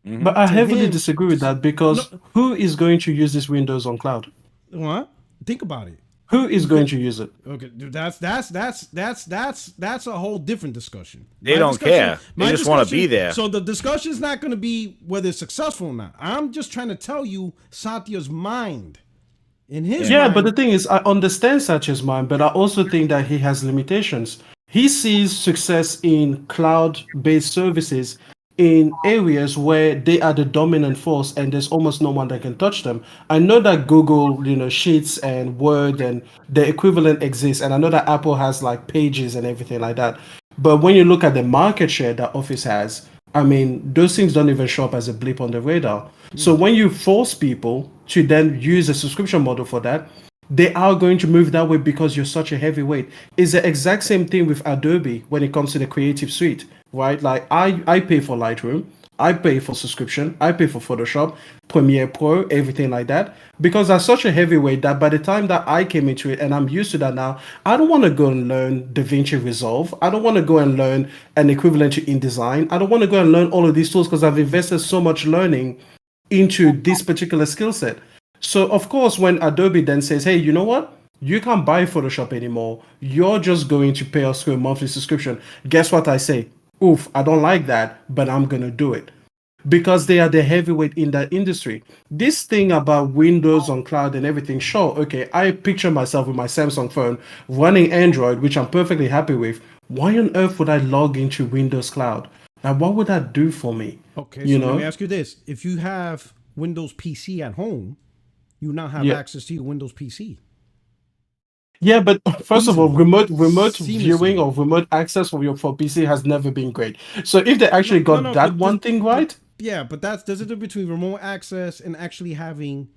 But I heavily disagree with that because who is going to use this Windows on cloud? What? Think about it. Who is going to use it? Okay, that's a whole different discussion. They don't care. They just want to be there. So the discussion is not going to be whether it's successful or not. I'm just trying to tell you Satya's mind. In his mind, but the thing is, I understand Satya's mind, but I also think that he has limitations. He sees success in cloud-based services in areas where they are the dominant force and there's almost no one that can touch them. I know that Google, Sheets and Word and the equivalent exists, and I know that Apple has like Pages and everything like that. But when you look at the market share that Office has, I mean, those things don't even show up as a blip on the radar. So when you force people to then use a subscription model for that, they are going to move that way because you're such a heavyweight. It's the exact same thing with Adobe when it comes to the creative suite, right? Like I pay for Lightroom, I pay for subscription, I pay for Photoshop, Premiere Pro, everything like that, because I'm such a heavyweight that by the time that I came into it and I'm used to that now, I don't want to go and learn DaVinci Resolve. I don't want to go and learn an equivalent to InDesign. I don't want to go and learn all of these tools because I've invested so much learning into this particular skill set. So, of course, when Adobe then says, hey, you know what? You can't buy Photoshop anymore. You're just going to pay us a monthly subscription. Guess what I say? Oof, I don't like that, but I'm going to do it. Because they are the heavyweight in that industry. This thing about Windows on cloud and everything, sure, okay, I picture myself with my Samsung phone running Android, which I'm perfectly happy with. Why on earth would I log into Windows Cloud? Now, what would that do for me? Okay, so let me ask you this. If you have Windows PC at home, you now have access to your Windows PC. Yeah, but first of all, remote viewing or remote access for PC has never been great. So if they actually got that one thing right, but there's a difference between remote access and actually having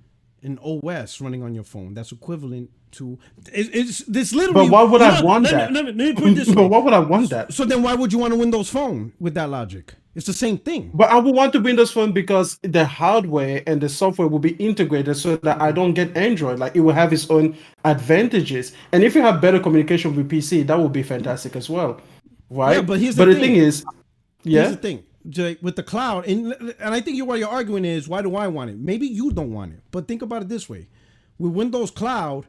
an OS running on your phone. That's equivalent to it's this literally. But why would I want that? Let me put it this way. But why would I want that? So then, why would you want a Windows phone with that logic? It's the same thing. But I would want the Windows phone because the hardware and the software will be integrated so that I don't get Android. Like it will have its own advantages. And if you have better communication with PC, that would be fantastic as well, right? Yeah, but the thing is, here's the thing. With the cloud, and I think what you're arguing is, why do I want it? Maybe you don't want it, but think about it this way: with Windows Cloud,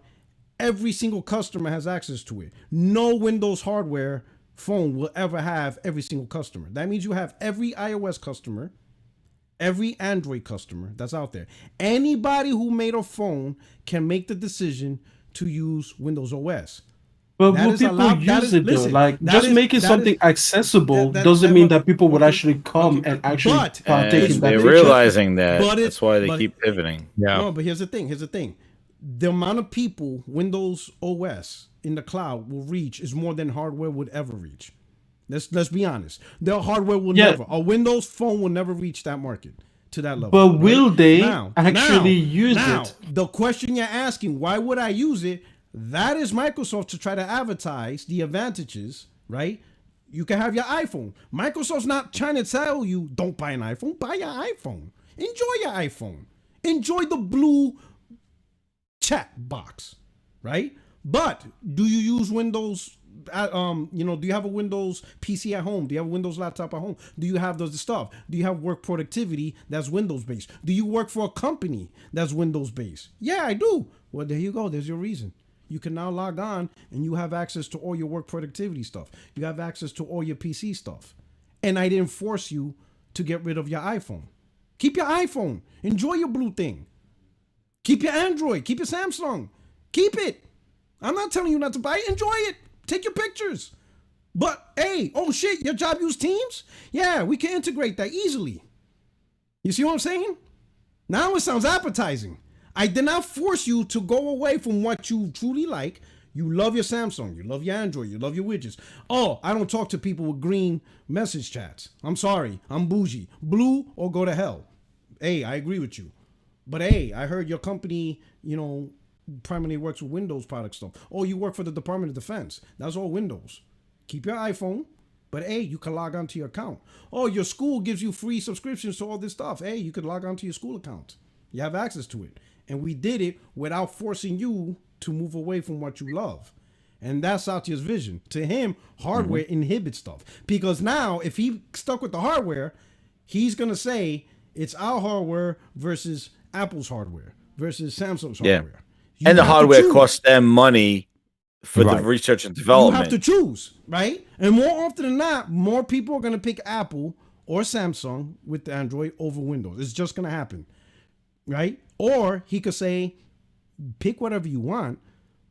every single customer has access to it. No Windows hardware phone will ever have every single customer. That means you have every iOS customer, every Android customer that's out there. Anybody who made a phone can make the decision to use Windows OS. But will people use it though? Like just making something accessible doesn't mean that people would actually come and actually partake in that. They're realizing that. That's why they keep pivoting. Yeah. No, but here's the thing. The amount of people Windows OS in the cloud will reach is more than hardware would ever reach. Let's be honest. Their hardware will never. A Windows phone will never reach that market. to that level. But will they actually use it? The question you're asking, why would I use it? That is Microsoft to try to advertise the advantages, right? You can have your iPhone. Microsoft's not trying to tell you, don't buy an iPhone, buy your iPhone. Enjoy your iPhone. Enjoy the blue chat box, right? But do you use Windows? Do you have a Windows PC at home? Do you have a Windows laptop at home? Do you have those stuff? Do you have work productivity that's Windows based? Do you work for a company that's Windows based? Yeah, I do. Well, there you go. There's your reason. You can now log on and you have access to all your work productivity stuff. You have access to all your PC stuff. And I didn't force you to get rid of your iPhone. Keep your iPhone. Enjoy your blue thing. Keep your Android. Keep your Samsung. Keep it. I'm not telling you not to buy it. Enjoy it. Take your pictures. But, hey, oh shit, your job use Teams? Yeah, we can integrate that easily. You see what I'm saying? Now it sounds appetizing. I did not force you to go away from what you truly like. You love your Samsung. You love your Android. You love your widgets. Oh, I don't talk to people with green message chats. I'm sorry. I'm bougie. Blue or go to hell. Hey, I agree with you. But hey, I heard your company, primarily works with Windows product stuff. Oh, you work for the Department of Defense. That's all Windows. Keep your iPhone. But hey, you can log on to your account. Oh, your school gives you free subscriptions to all this stuff. Hey, you could log on to your school account. You have access to it. And we did it without forcing you to move away from what you love. And that's Satya's vision. To him, hardware inhibits stuff. Because now, if he stuck with the hardware, he's going to say it's our hardware versus Apple's hardware versus Samsung's hardware. You and the hardware costs them money for the research and development. You have to choose, right? And more often than not, more people are going to pick Apple or Samsung with the Android over Windows. It's just going to happen, right? Or he could say, pick whatever you want,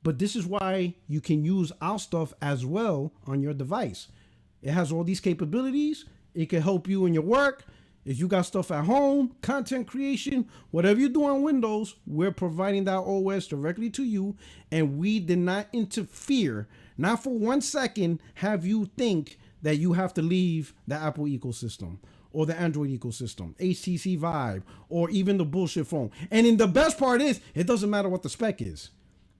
but this is why you can use our stuff as well on your device. It has all these capabilities. It can help you in your work. If you got stuff at home, content creation, whatever you do on Windows, we're providing that OS directly to you, and we did not interfere, not for 1 second have you think that you have to leave the Apple ecosystem or the Android ecosystem, HTC Vive, or even the bullshit phone. And then the best part is, it doesn't matter what the spec is.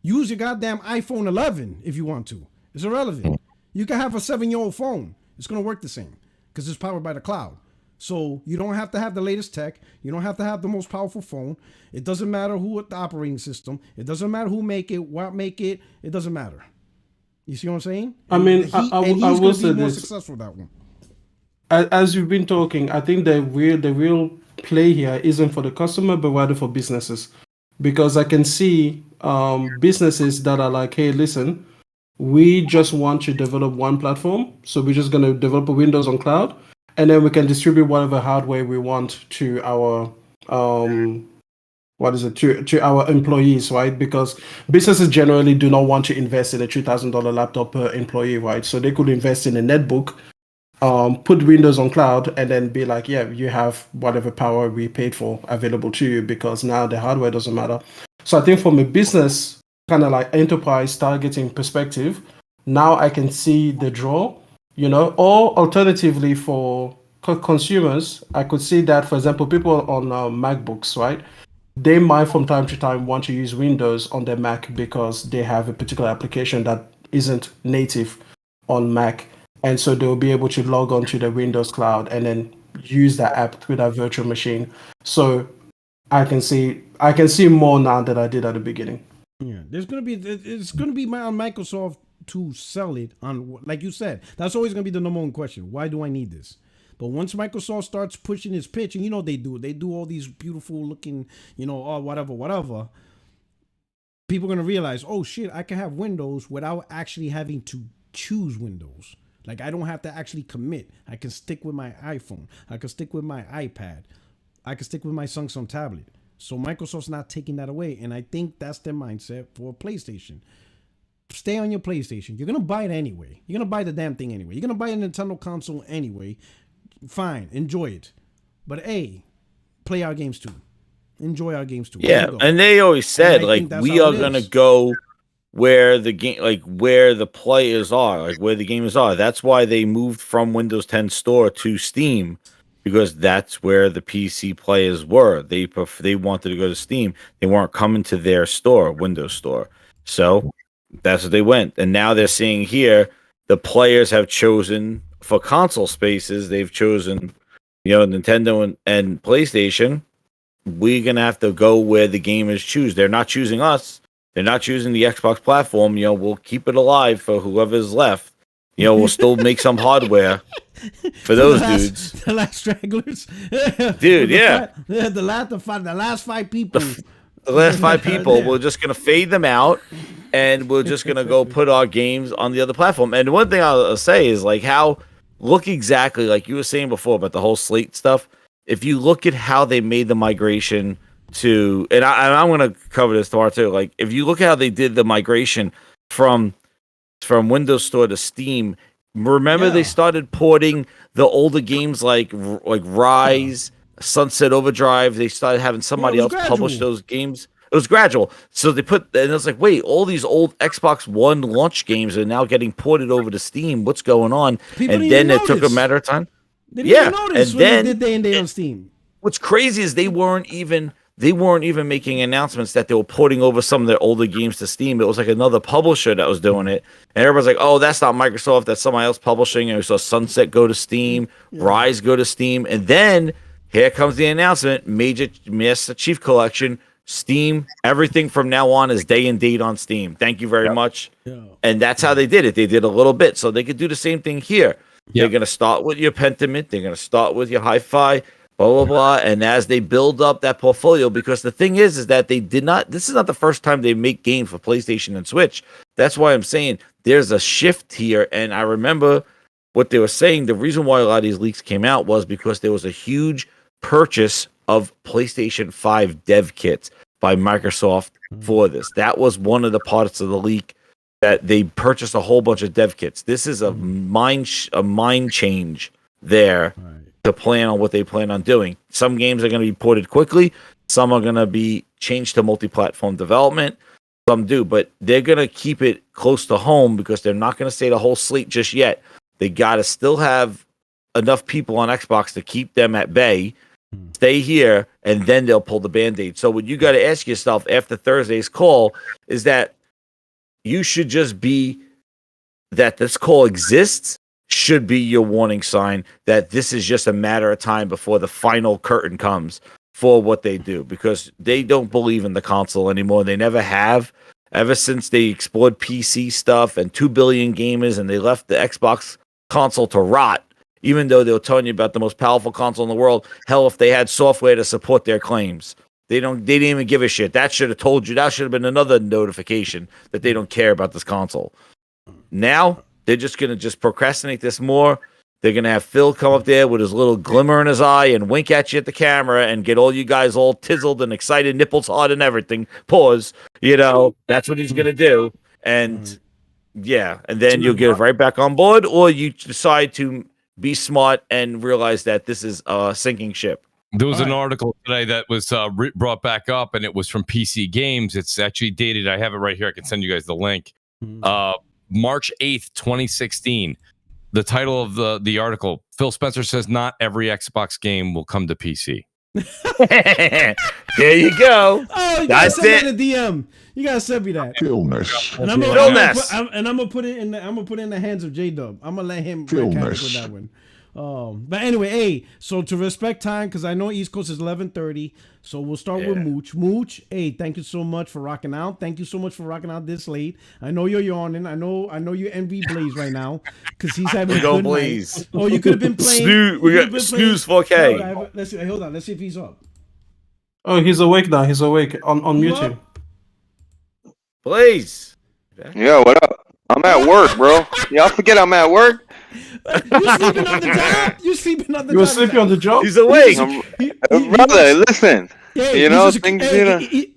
Use your goddamn iPhone 11 if you want to. It's irrelevant. You can have a 7-year-old phone. It's going to work the same because it's powered by the cloud. So you don't have to have the latest tech. You don't have to have the most powerful phone. It doesn't matter who at the operating system. It doesn't matter who make it, what make it. It doesn't matter. You see what I'm saying? I mean, I will say more this. Successful with that one. As you've been talking, I think the real play here isn't for the customer, but rather for businesses. Because I can see businesses that are like, hey, listen, we just want to develop one platform. So we're just going to develop a Windows on cloud. And then we can distribute whatever hardware we want to our to our employees, right? Because businesses generally do not want to invest in a $3,000 laptop per employee, right? So they could invest in a netbook, put Windows on cloud, and then be like, yeah, you have whatever power we paid for available to you, because now the hardware doesn't matter. So I think from a business kind of like enterprise targeting perspective, now I can see the draw. Or alternatively for consumers, I could see that, for example, people on MacBooks, right? They might from time to time want to use Windows on their Mac because they have a particular application that isn't native on Mac. And so they'll be able to log on to the Windows cloud and then use that app through that virtual machine. So I can see more now than I did at the beginning. Yeah, it's gonna be on Microsoft to sell it on, like you said, that's always going to be the number one question. Why do I need this? But once Microsoft starts pushing its pitch, and they do all these beautiful looking, whatever, people are going to realize, oh shit, I can have Windows without actually having to choose Windows. Like I don't have to actually commit. I can stick with my iPhone. I can stick with my iPad. I can stick with my Samsung tablet. So Microsoft's not taking that away. And I think that's their mindset for PlayStation. Stay on your PlayStation. You're going to buy it anyway. You're going to buy the damn thing anyway. You're going to buy a Nintendo console anyway. Fine. Enjoy it. But hey, play our games too. Enjoy our games too. Yeah. And they always said, like, we are going to go where the game, like where the players are, like where the gamers are. That's why they moved from Windows 10 Store to Steam, because that's where the PC players were. They wanted to go to Steam. They weren't coming to their store, Windows Store. So that's what they went. And now they're seeing here the players have chosen for console spaces. They've chosen, Nintendo and PlayStation. We're going to have to go where the gamers choose. They're not choosing us. They're not choosing the Xbox platform. We'll keep it alive for whoever's left. We'll still make some hardware for those dudes. The last stragglers. Dude, yeah. The last 5 people. The last 5 people, we're just going to fade them out, and we're just going to go put our games on the other platform. And one thing I'll say is, look exactly like you were saying before about the whole slate stuff. If you look at how they made the migration to, and I'm going to cover this tomorrow too. If you look at how they did the migration from Windows Store to Steam, remember they started porting the older games like Rise, Sunset Overdrive. They started having somebody else publish those games. It was gradual. So they and it's like, wait, all these old Xbox One launch games are now getting ported over to Steam. What's going on? And then it took a matter of time. They didn't even notice when they did Day and Day on Steam. What's crazy is they weren't even making announcements that they were porting over some of their older games to Steam. It was like another publisher that was doing it. And everybody's like, oh, that's not Microsoft. That's somebody else publishing. And we saw Sunset go to Steam, Rise go to Steam. And then here comes the announcement, Major Master Chief Collection, Steam. Everything from now on is Day and Date on Steam. Thank you very much. Yeah. And that's how they did it. They did a little bit. So they could do the same thing here. They're going to start with your Pentiment. They're going to start with your Hi-Fi, blah, blah, blah. And as they build up that portfolio, because the thing is that they did not, this is not the first time they make games for PlayStation and Switch. That's why I'm saying there's a shift here. And I remember what they were saying. The reason why a lot of these leaks came out was because there was a huge purchase of PlayStation 5 dev kits by Microsoft for this. That was one of the parts of the leak, that they purchased a whole bunch of dev kits. This is a mind change there to plan on what they plan on doing. Some games are going to be ported quickly. Some are going to be changed to multi-platform development. Some do, but they're going to keep it close to home because they're not going to say the whole slate just yet. They got to still have enough people on Xbox to keep them at bay, stay here, and then they'll pull the Band-Aid. So what you got to ask yourself after Thursday's call is that you should just be that this call exists should be your warning sign that this is just a matter of time before the final curtain comes for what they do, because they don't believe in the console anymore. They never have, ever since they explored PC stuff and 2 billion gamers and they left the Xbox console to rot, even though they were telling you about the most powerful console in the world. Hell, if they had software to support their claims. They didn't even give a shit. That should have told you. That should have been another notification that they don't care about this console. Now, they're just going to procrastinate this more. They're going to have Phil come up there with his little glimmer in his eye and wink at you at the camera and get all you guys all tizzled and excited, nipples hard and everything. Pause. That's what he's going to do. And, and then you'll get right back on board, or you decide to be smart and realize that this is a sinking ship. There was an article today that was brought back up, and it was from PC Games. It's actually dated. I have it right here. I can send you guys the link. March 8th, 2016. The title of the article, Phil Spencer says not every Xbox game will come to PC. There you go. Oh, you gotta send me the DM. You gotta send me that. Philness. And I'm gonna put it in the hands of J-Dub. I'm gonna let him with that one. But anyway, hey, so to respect time, because I know East Coast is 11:30, so we'll start with Mooch. Mooch, hey, thank you so much for rocking out. Thank you so much for rocking out this late. I know you're yawning. I know you envy Blaze right now because he's having a good Blaze. Night. Oh, you could have been playing. We got Snooze 4K. Let's see. Hold on. Let's see if he's up. Oh, he's awake now. He's awake. On mute him. Blaze. Yeah, what up? I'm at work, bro. Y'all forget I'm at work? You sleeping on the job? You sleeping on the job? You were sleeping on the job? He's awake. Brother, listen. Hey,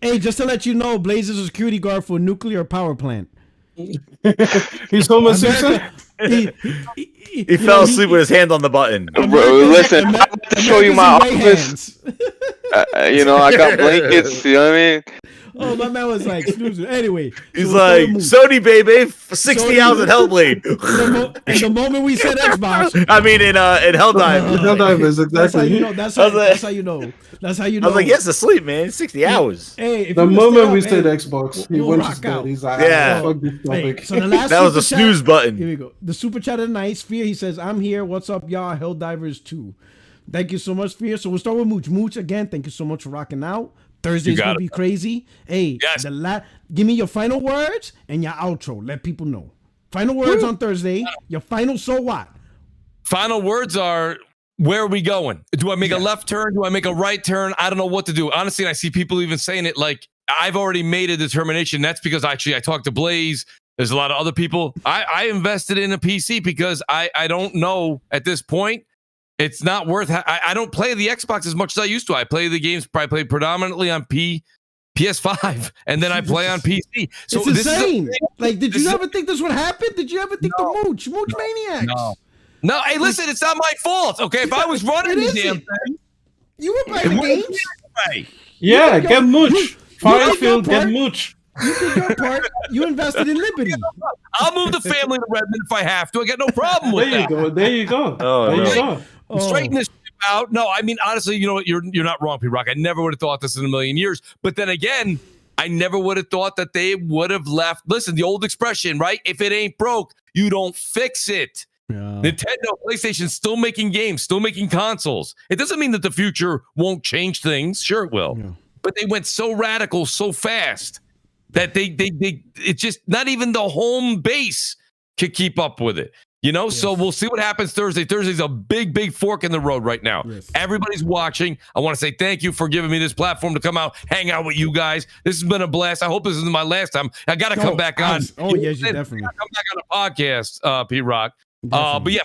hey, just to let you know, Blaze is a security guard for a nuclear power plant. He's Homer Simpson? He fell asleep with his hand on the button. Bro, listen, I'm about to show you my office. I got blankets, you know what I mean? Oh, my man was like snoozing. Anyway, he's like, Sony, baby, 60 hours in Hellblade. And the moment we said Xbox, I mean, in Helldivers. Helldivers, exactly. That's how you know. That's how you know. I was like, yes, asleep, man. 60 hours. Hey, the moment we said Xbox, he went to bed. He's like, yeah. Fuck this topic. So the last that was the snooze button. Here we go. The super chat of the night, Sphere. He says, "I'm here. What's up, y'all? Helldivers 2." Thank you so much, Sphere. So we'll start with Mooch. Mooch, again, thank you so much for rocking out. Thursday's gonna be crazy. Hey, yes. Give me your final words and your outro. Let people know. Final words on Thursday. Your final so what? Final words are, where are we going? Do I make a left turn? Do I make a right turn? I don't know what to do. Honestly, I see people even saying it like, I've already made a determination. That's because I talked to Blaze. There's a lot of other people. I invested in a PC because I don't know at this point. It's not worth. I don't play the Xbox as much as I used to. I play the games. I play predominantly on PS5, and then I play on PC. So it's insane. Like, did you ever think this would happen? Did you ever think the Mooch Maniacs? No. Hey, listen, it's not my fault. Okay, if I was running the damn thing, you were playing the games. Yeah, get Mooch. Firefield, get Mooch. You did your part. You invested in Liberty. I'll move the family to Redmond if I have to. I got no problem with that. There you go. Straighten this out. No, I mean, honestly, you know what? You're not wrong, P-Rock. I never would have thought this in a million years. But then again, I never would have thought that they would have left. Listen, the old expression, right? If it ain't broke, you don't fix it. Yeah. Nintendo, PlayStation, still making games, still making consoles. It doesn't mean that the future won't change things. Sure, it will. Yeah. But they went so radical so fast that they it's just not even the home base could keep up with it. You know, so we'll see what happens Thursday. Thursday's a big fork in the road right now. Yes. Everybody's watching. I want to say thank you for giving me this platform to come out, hang out with you guys. This has been a blast. I hope this isn't my last time. I got to come back on. Yes, you definitely. Come back on the podcast, P-Rock. But yeah,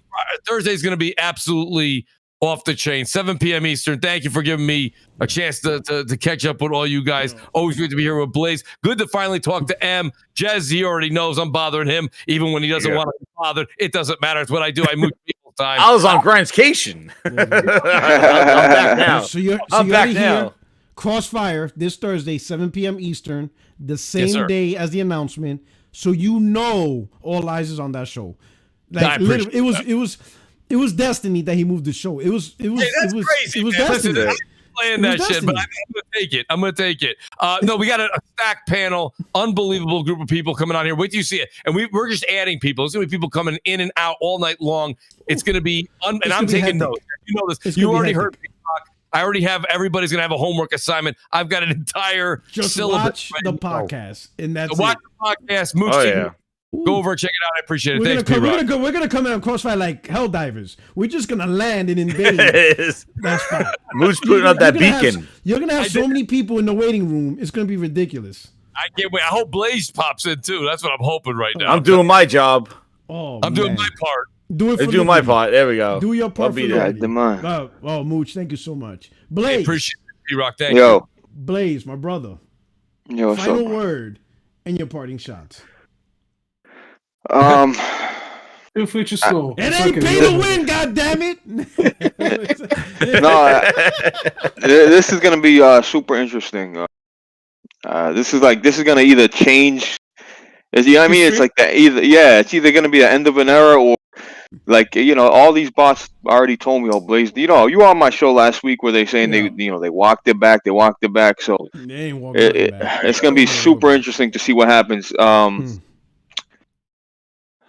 Thursday's going to be absolutely off the chain. 7 p.m. Eastern. Thank you for giving me a chance to catch up with all you guys. Always good to be here with Blaze. Good to finally talk to M. Jez, he already knows I'm bothering him, even when he doesn't want to be bothered. It doesn't matter. It's what I do. I move people time. I was on Grindcation. I'm back now. So you're back now. Here. Crossfire this Thursday, 7 p.m. Eastern, the same day as the announcement. So you know All Eyes is on that show. Like, literally, it was destiny that he moved the show. It was crazy. It was destiny. Listen, I'm playing that shit, but I'm gonna take it. No, we got a stacked panel, unbelievable group of people coming on here. Wait till you see it, and we're just adding people. There's gonna be people coming in and out all night long. It's gonna be, and I'm taking notes. You know this. You already heard me talk. I already have. Everybody's gonna have a homework assignment. I've got an entire syllabus. Watch the podcast, and that's watch the podcast. Mooch. Go over and check it out. I appreciate it. We're gonna come in on Crossfire like Helldivers. We're just gonna land and invade. That's fine. Mooch putting up that beacon. You're gonna have so many people in the waiting room. It's gonna be ridiculous. I can't wait. I hope Blaze pops in too. That's what I'm hoping right now. I'm doing my job. I'm doing my part. Do it. Do my part. There we go. Do your part. I'll be there. Mooch, thank you so much. Blaze, I appreciate it, P-Rock. Thank you. Blaze, my brother. Yo, final word and your parting shots. Feel free to slow. It ain't pay to win, goddammit. No, this is gonna be super interesting. This is gonna either change. You know what I mean? It's like it's either gonna be the end of an era or like, you know, all these bots already told me, Blaze, you know, you were on my show last week where they saying they walked it back, so it's gonna be super interesting to see what happens.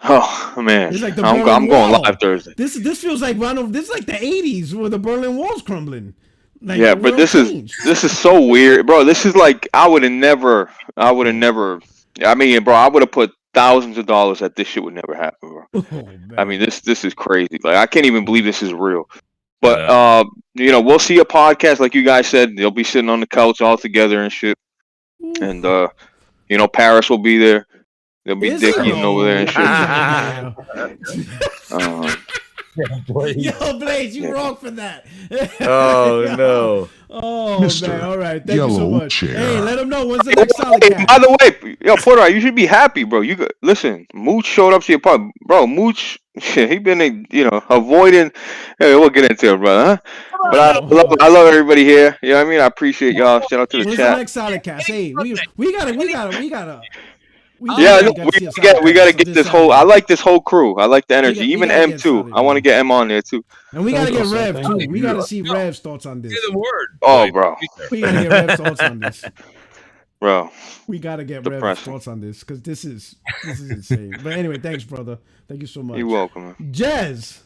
Oh man, it's like I'm going live Thursday. This feels like this is like the 80s where the Berlin Wall's crumbling. Like, yeah, but this is so weird, bro. This is like I would have never. I mean, bro, I would have put thousands of dollars that this shit would never happen, bro. I mean, this is crazy. Like, I can't even believe this is real. But you know, we'll see a podcast like you guys said. They'll be sitting on the couch all together and shit. And you know, Paris will be there. There'll be Dick eating over there and shit. Yo, Blaze, you wrong for that. Oh no. Oh Mr. man, all right. Thank you so Yellow much. Chair. Hey, let them know when's the next solid Hey, cat. by the way, yo, Porter, you should be happy, bro. Listen. Mooch showed up to your apartment, bro. Mooch, he been, avoiding. Hey, we'll get into it, brother. Huh? But I love everybody here. You know what I mean? I appreciate y'all. Shout out to the When's chat. the next solid cast? Hey, we gotta. Yeah, we gotta get this whole. I like this whole crew. I like the energy. Even M too. I want to get M on there too. And we gotta get Rev too. We gotta see Rev's thoughts on this. Say the word. Oh, bro. We gotta get Rev's thoughts on this. Bro. We gotta get Rev's thoughts on this because this is insane. But anyway, thanks, brother. Thank you so much. You're welcome, man. Jez.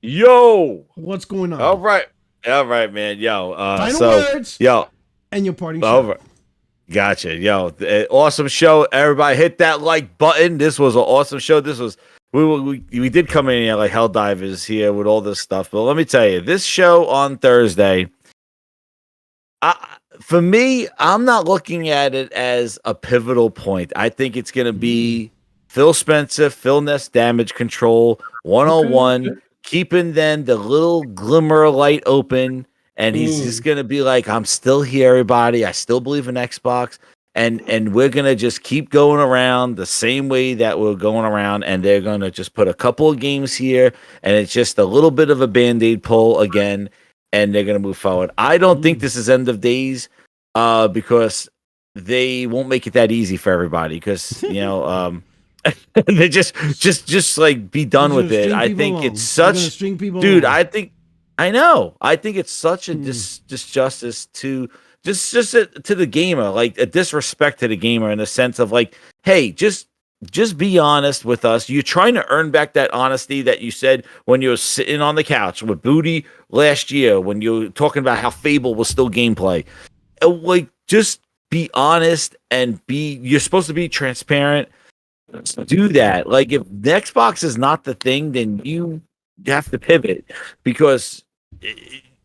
Yo. What's going on? All right, man. Yo. Final words. Yo. And your parting over. shot. Gotcha. Yo, awesome show. Everybody hit that like button. This was an awesome show. This was we did come in here like Helldivers here with all this stuff. But let me tell you, this show on Thursday, for me, I'm not looking at it as a pivotal point. I think it's going to be Phil Spencer, Phil Ness damage control, 101, keeping then the little glimmer of light open. And he's just going to be like, I'm still here, everybody. I still believe in Xbox. And we're going to just keep going around the same way that we're going around. And they're going to just put a couple of games here. And it's just a little bit of a Band-Aid pull again. And they're going to move forward. I don't think this is end of days because they won't make it that easy for everybody. Because, they just like be done with it. I think it's such, dude, I know. I think it's such a disjustice to to the gamer, like a disrespect to the gamer in the sense of like, hey, just be honest with us. You're trying to earn back that honesty that you said when you were sitting on the couch with Booty last year when you were talking about how Fable was still gameplay. Like, just be honest and you're supposed to be transparent. Do that. Like, if the Xbox is not the thing, then you have to pivot because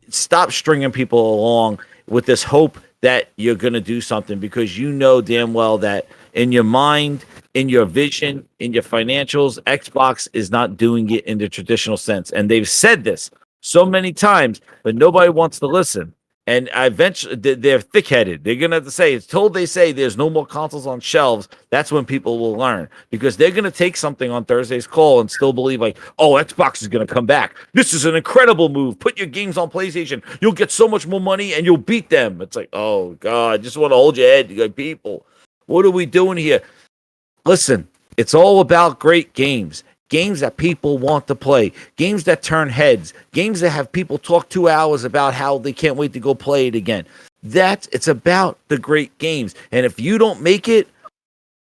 stop stringing people along with this hope that you're going to do something because you know damn well that in your mind, in your vision, in your financials, Xbox is not doing it in the traditional sense. And they've said this so many times, but nobody wants to listen. And eventually, they're thick-headed. They're going to have to say, they say there's no more consoles on shelves, that's when people will learn. Because they're going to take something on Thursday's call and still believe, like, oh, Xbox is going to come back. This is an incredible move. Put your games on PlayStation. You'll get so much more money, and you'll beat them. It's like, oh, God, just want to hold your head. You got people. What are we doing here? Listen, it's all about great games. Games that people want to play, games that turn heads, games that have people talk 2 hours about how they can't wait to go play it again. It's about the great games. And if you don't make it,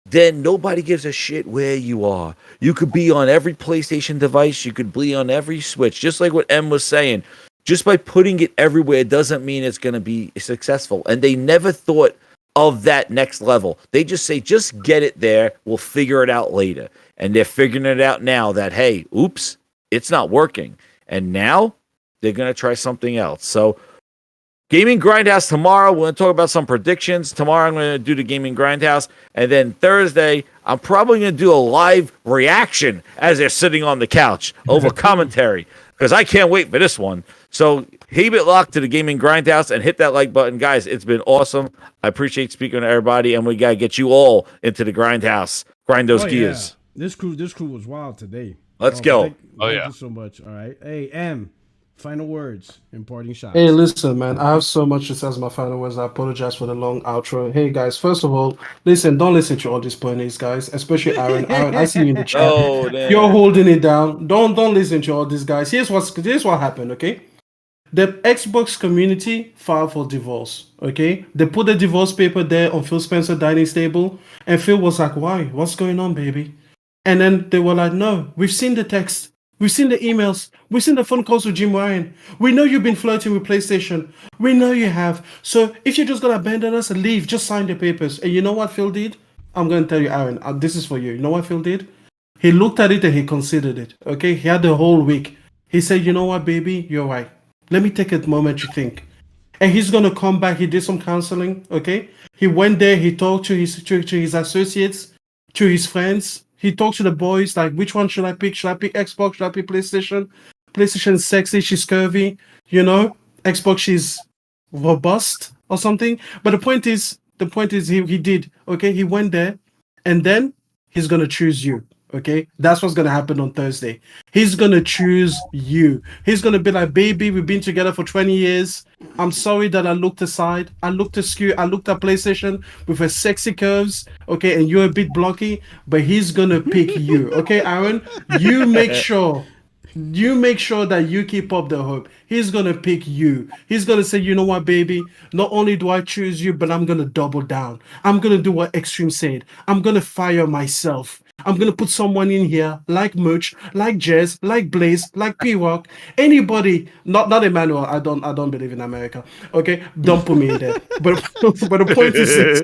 then nobody gives a shit where you are. You could be on every PlayStation device. You could be on every Switch. Just like what M was saying, just by putting it everywhere doesn't mean it's going to be successful. And they never thought of that next level. They just say, just get it there. We'll figure it out later. And they're figuring it out now that, hey, oops, it's not working. And now they're going to try something else. So Gaming Grindhouse tomorrow. We're going to talk about some predictions. Tomorrow I'm going to do the Gaming Grindhouse. And then Thursday, I'm probably going to do a live reaction as they're sitting on the couch over commentary because I can't wait for this one. So keep it locked to the Gaming Grindhouse and hit that like button. Guys, it's been awesome. I appreciate speaking to everybody. And we got to get you all into the Grindhouse. Grind those gears. Yeah. This crew was wild today. Let's go. Thank you so much. All right. Hey, M, final words, imparting shots. Hey, listen, man. I have so much to say as my final words. I apologize for the long outro. Hey, guys, first of all, listen, don't listen to all these ponies, guys, especially Aaron. Aaron, I see you in the chat. You're holding it down. Don't listen to all these guys. Here's what happened, okay? The Xbox community filed for divorce, okay? They put the divorce paper there on Phil Spencer dining table, and Phil was like, why? What's going on, baby? And then they were like, no, we've seen the text. We've seen the emails. We've seen the phone calls with Jim Ryan. We know you've been flirting with PlayStation. We know you have. So if you're just going to abandon us and leave, just sign the papers. And you know what Phil did? I'm going to tell you, Aaron, this is for you. You know what Phil did? He looked at it and he considered it, okay? He had the whole week. He said, you know what, baby? You're right. Let me take a moment to think. And he's going to come back. He did some counseling, okay? He went there. He talked to his associates, to his friends. He talked to the boys, like, which one should I pick? Should I pick Xbox? Should I pick PlayStation? PlayStation's sexy, she's curvy, you know. Xbox, she's robust or something. But the point is he did, okay? He went there, and then he's gonna choose you. Okay, that's what's gonna happen on Thursday. He's gonna choose you. He's gonna be like, baby, we've been together for 20 years. I'm sorry that I looked aside. I looked askew. I looked at PlayStation with her sexy curves. Okay, and you're a bit blocky, but he's gonna pick you. Okay, Aaron, you make sure that you keep up the hope. He's gonna pick you. He's gonna say, you know what, baby? Not only do I choose you, but I'm gonna double down. I'm gonna do what Extreme said. I'm gonna fire myself. I'm gonna put someone in here like Mooch, like Jez, like Blaze, like P-Rock, anybody. Not Emmanuel. I don't believe in America. Okay, don't put me in there. But the point is this.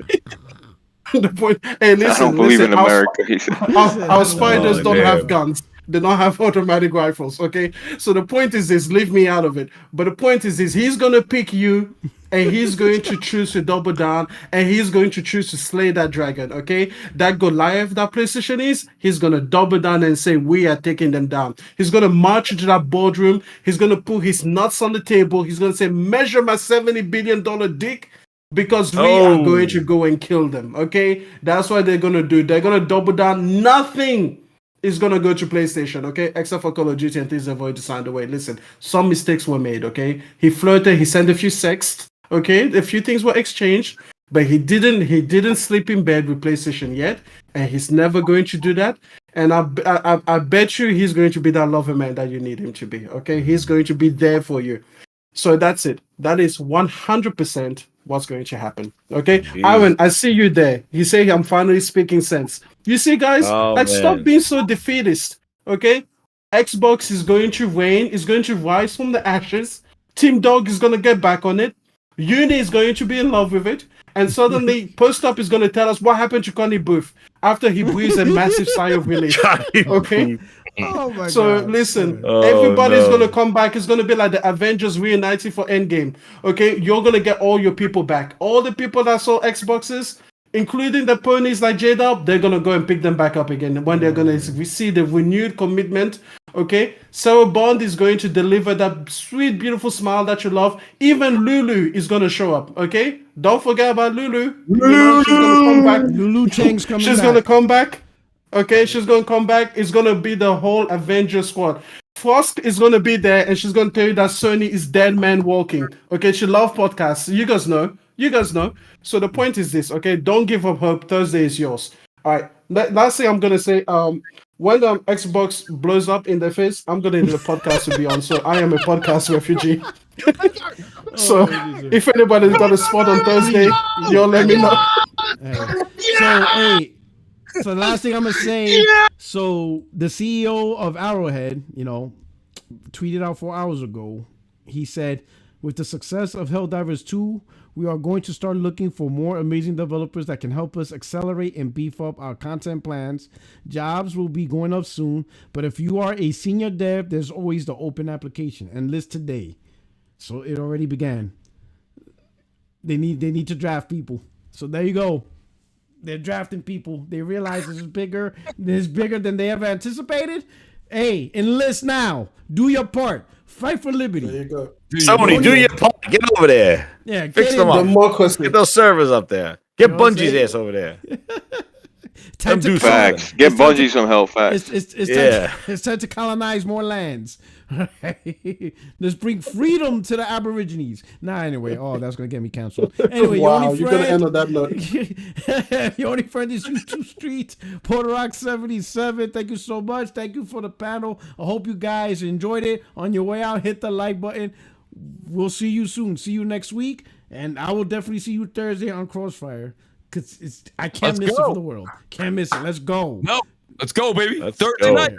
The point. Hey, listen. I don't believe in America. He said. Our spiders don't have guns. They don't have automatic rifles, okay? So the point is this, leave me out of it. But the point is this, he's going to pick you, and he's going to choose to double down, and he's going to choose to slay that dragon, okay? That Goliath that PlayStation is, he's going to double down and say, we are taking them down. He's going to march into that boardroom. He's going to put his nuts on the table. He's going to say, measure my $70 billion dick, because we are going to go and kill them, okay? That's what they're going to do. They're going to double down. Nothing is going to go to PlayStation, okay? Except for Call of Duty and things they've already signed away. Listen, some mistakes were made, okay? He flirted, he sent a few sexts, okay? A few things were exchanged, but he didn't sleep in bed with PlayStation yet, and he's never going to do that. And I bet you he's going to be that lover man that you need him to be, okay? He's going to be there for you. So that's it. That is 100% what's going to happen. Okay, Aaron, I see you there. You say I'm finally speaking sense. You see, guys, stop being so defeatist. Okay, Xbox is going to reign. Is going to rise from the ashes. Team Dog is going to get back on it. Uni is going to be in love with it. And suddenly, Post Up is going to tell us what happened to Connie Booth after he breathes a massive sigh of relief. Okay. Oh my so God. listen, everybody's gonna come back. It's gonna be like the Avengers reuniting for Endgame. Okay, you're gonna get all your people back. All the people that saw Xboxes, including the ponies like J-Dub, they're gonna go and pick them back up again when they're gonna see the renewed commitment. Okay, Sarah Bond is going to deliver that sweet, beautiful smile that you love. Even Lulu is gonna show up. Okay, don't forget about Lulu. You know, she's gonna come back. Lulu Chang's coming. She's gonna come back. Okay, she's going to come back. It's going to be the whole Avengers squad. Frost is going to be there, and she's going to tell you that Sony is dead man walking. Okay, she loves podcasts. You guys know. So the point is this, okay? Don't give up hope. Thursday is yours. All right. Last thing I'm going to say, when Xbox blows up in the face, I'm going to need a podcast to be on. So I am a podcast refugee. So if anybody's got a spot on Thursday, y'all let me know. So the last thing I'm gonna say, so the CEO of Arrowhead, tweeted out 4 hours ago. He said, with the success of Helldivers 2, we are going to start looking for more amazing developers that can help us accelerate and beef up our content plans. Jobs will be going up soon, but if you are a senior dev, there's always the open application. Enlist today. So it already began. They need to draft people. So there you go. They're drafting people. They realize this is bigger. This is bigger than they ever anticipated. Hey, enlist now. Do your part. Fight for liberty. There you go. Sony, do your part. Get over there. Yeah, fix them up. Get those servers up there. Get Bungie's ass over there. Time to facts. Get Bungie some help. Facts. It's time to colonize more lands. Let's bring freedom to the Aborigines. Anyway, that's gonna get me canceled. Anyway, wow, you're gonna end on that note. Your only friend is YouTube Street, Puerto77. Thank you so much. Thank you for the panel. I hope you guys enjoyed it. On your way out, hit the like button. We'll see you soon. See you next week, and I will definitely see you Thursday on Crossfire. Cause I can't miss it for the world. Can't miss it. Let's go. No, let's go, baby. Let's Thursday go. night.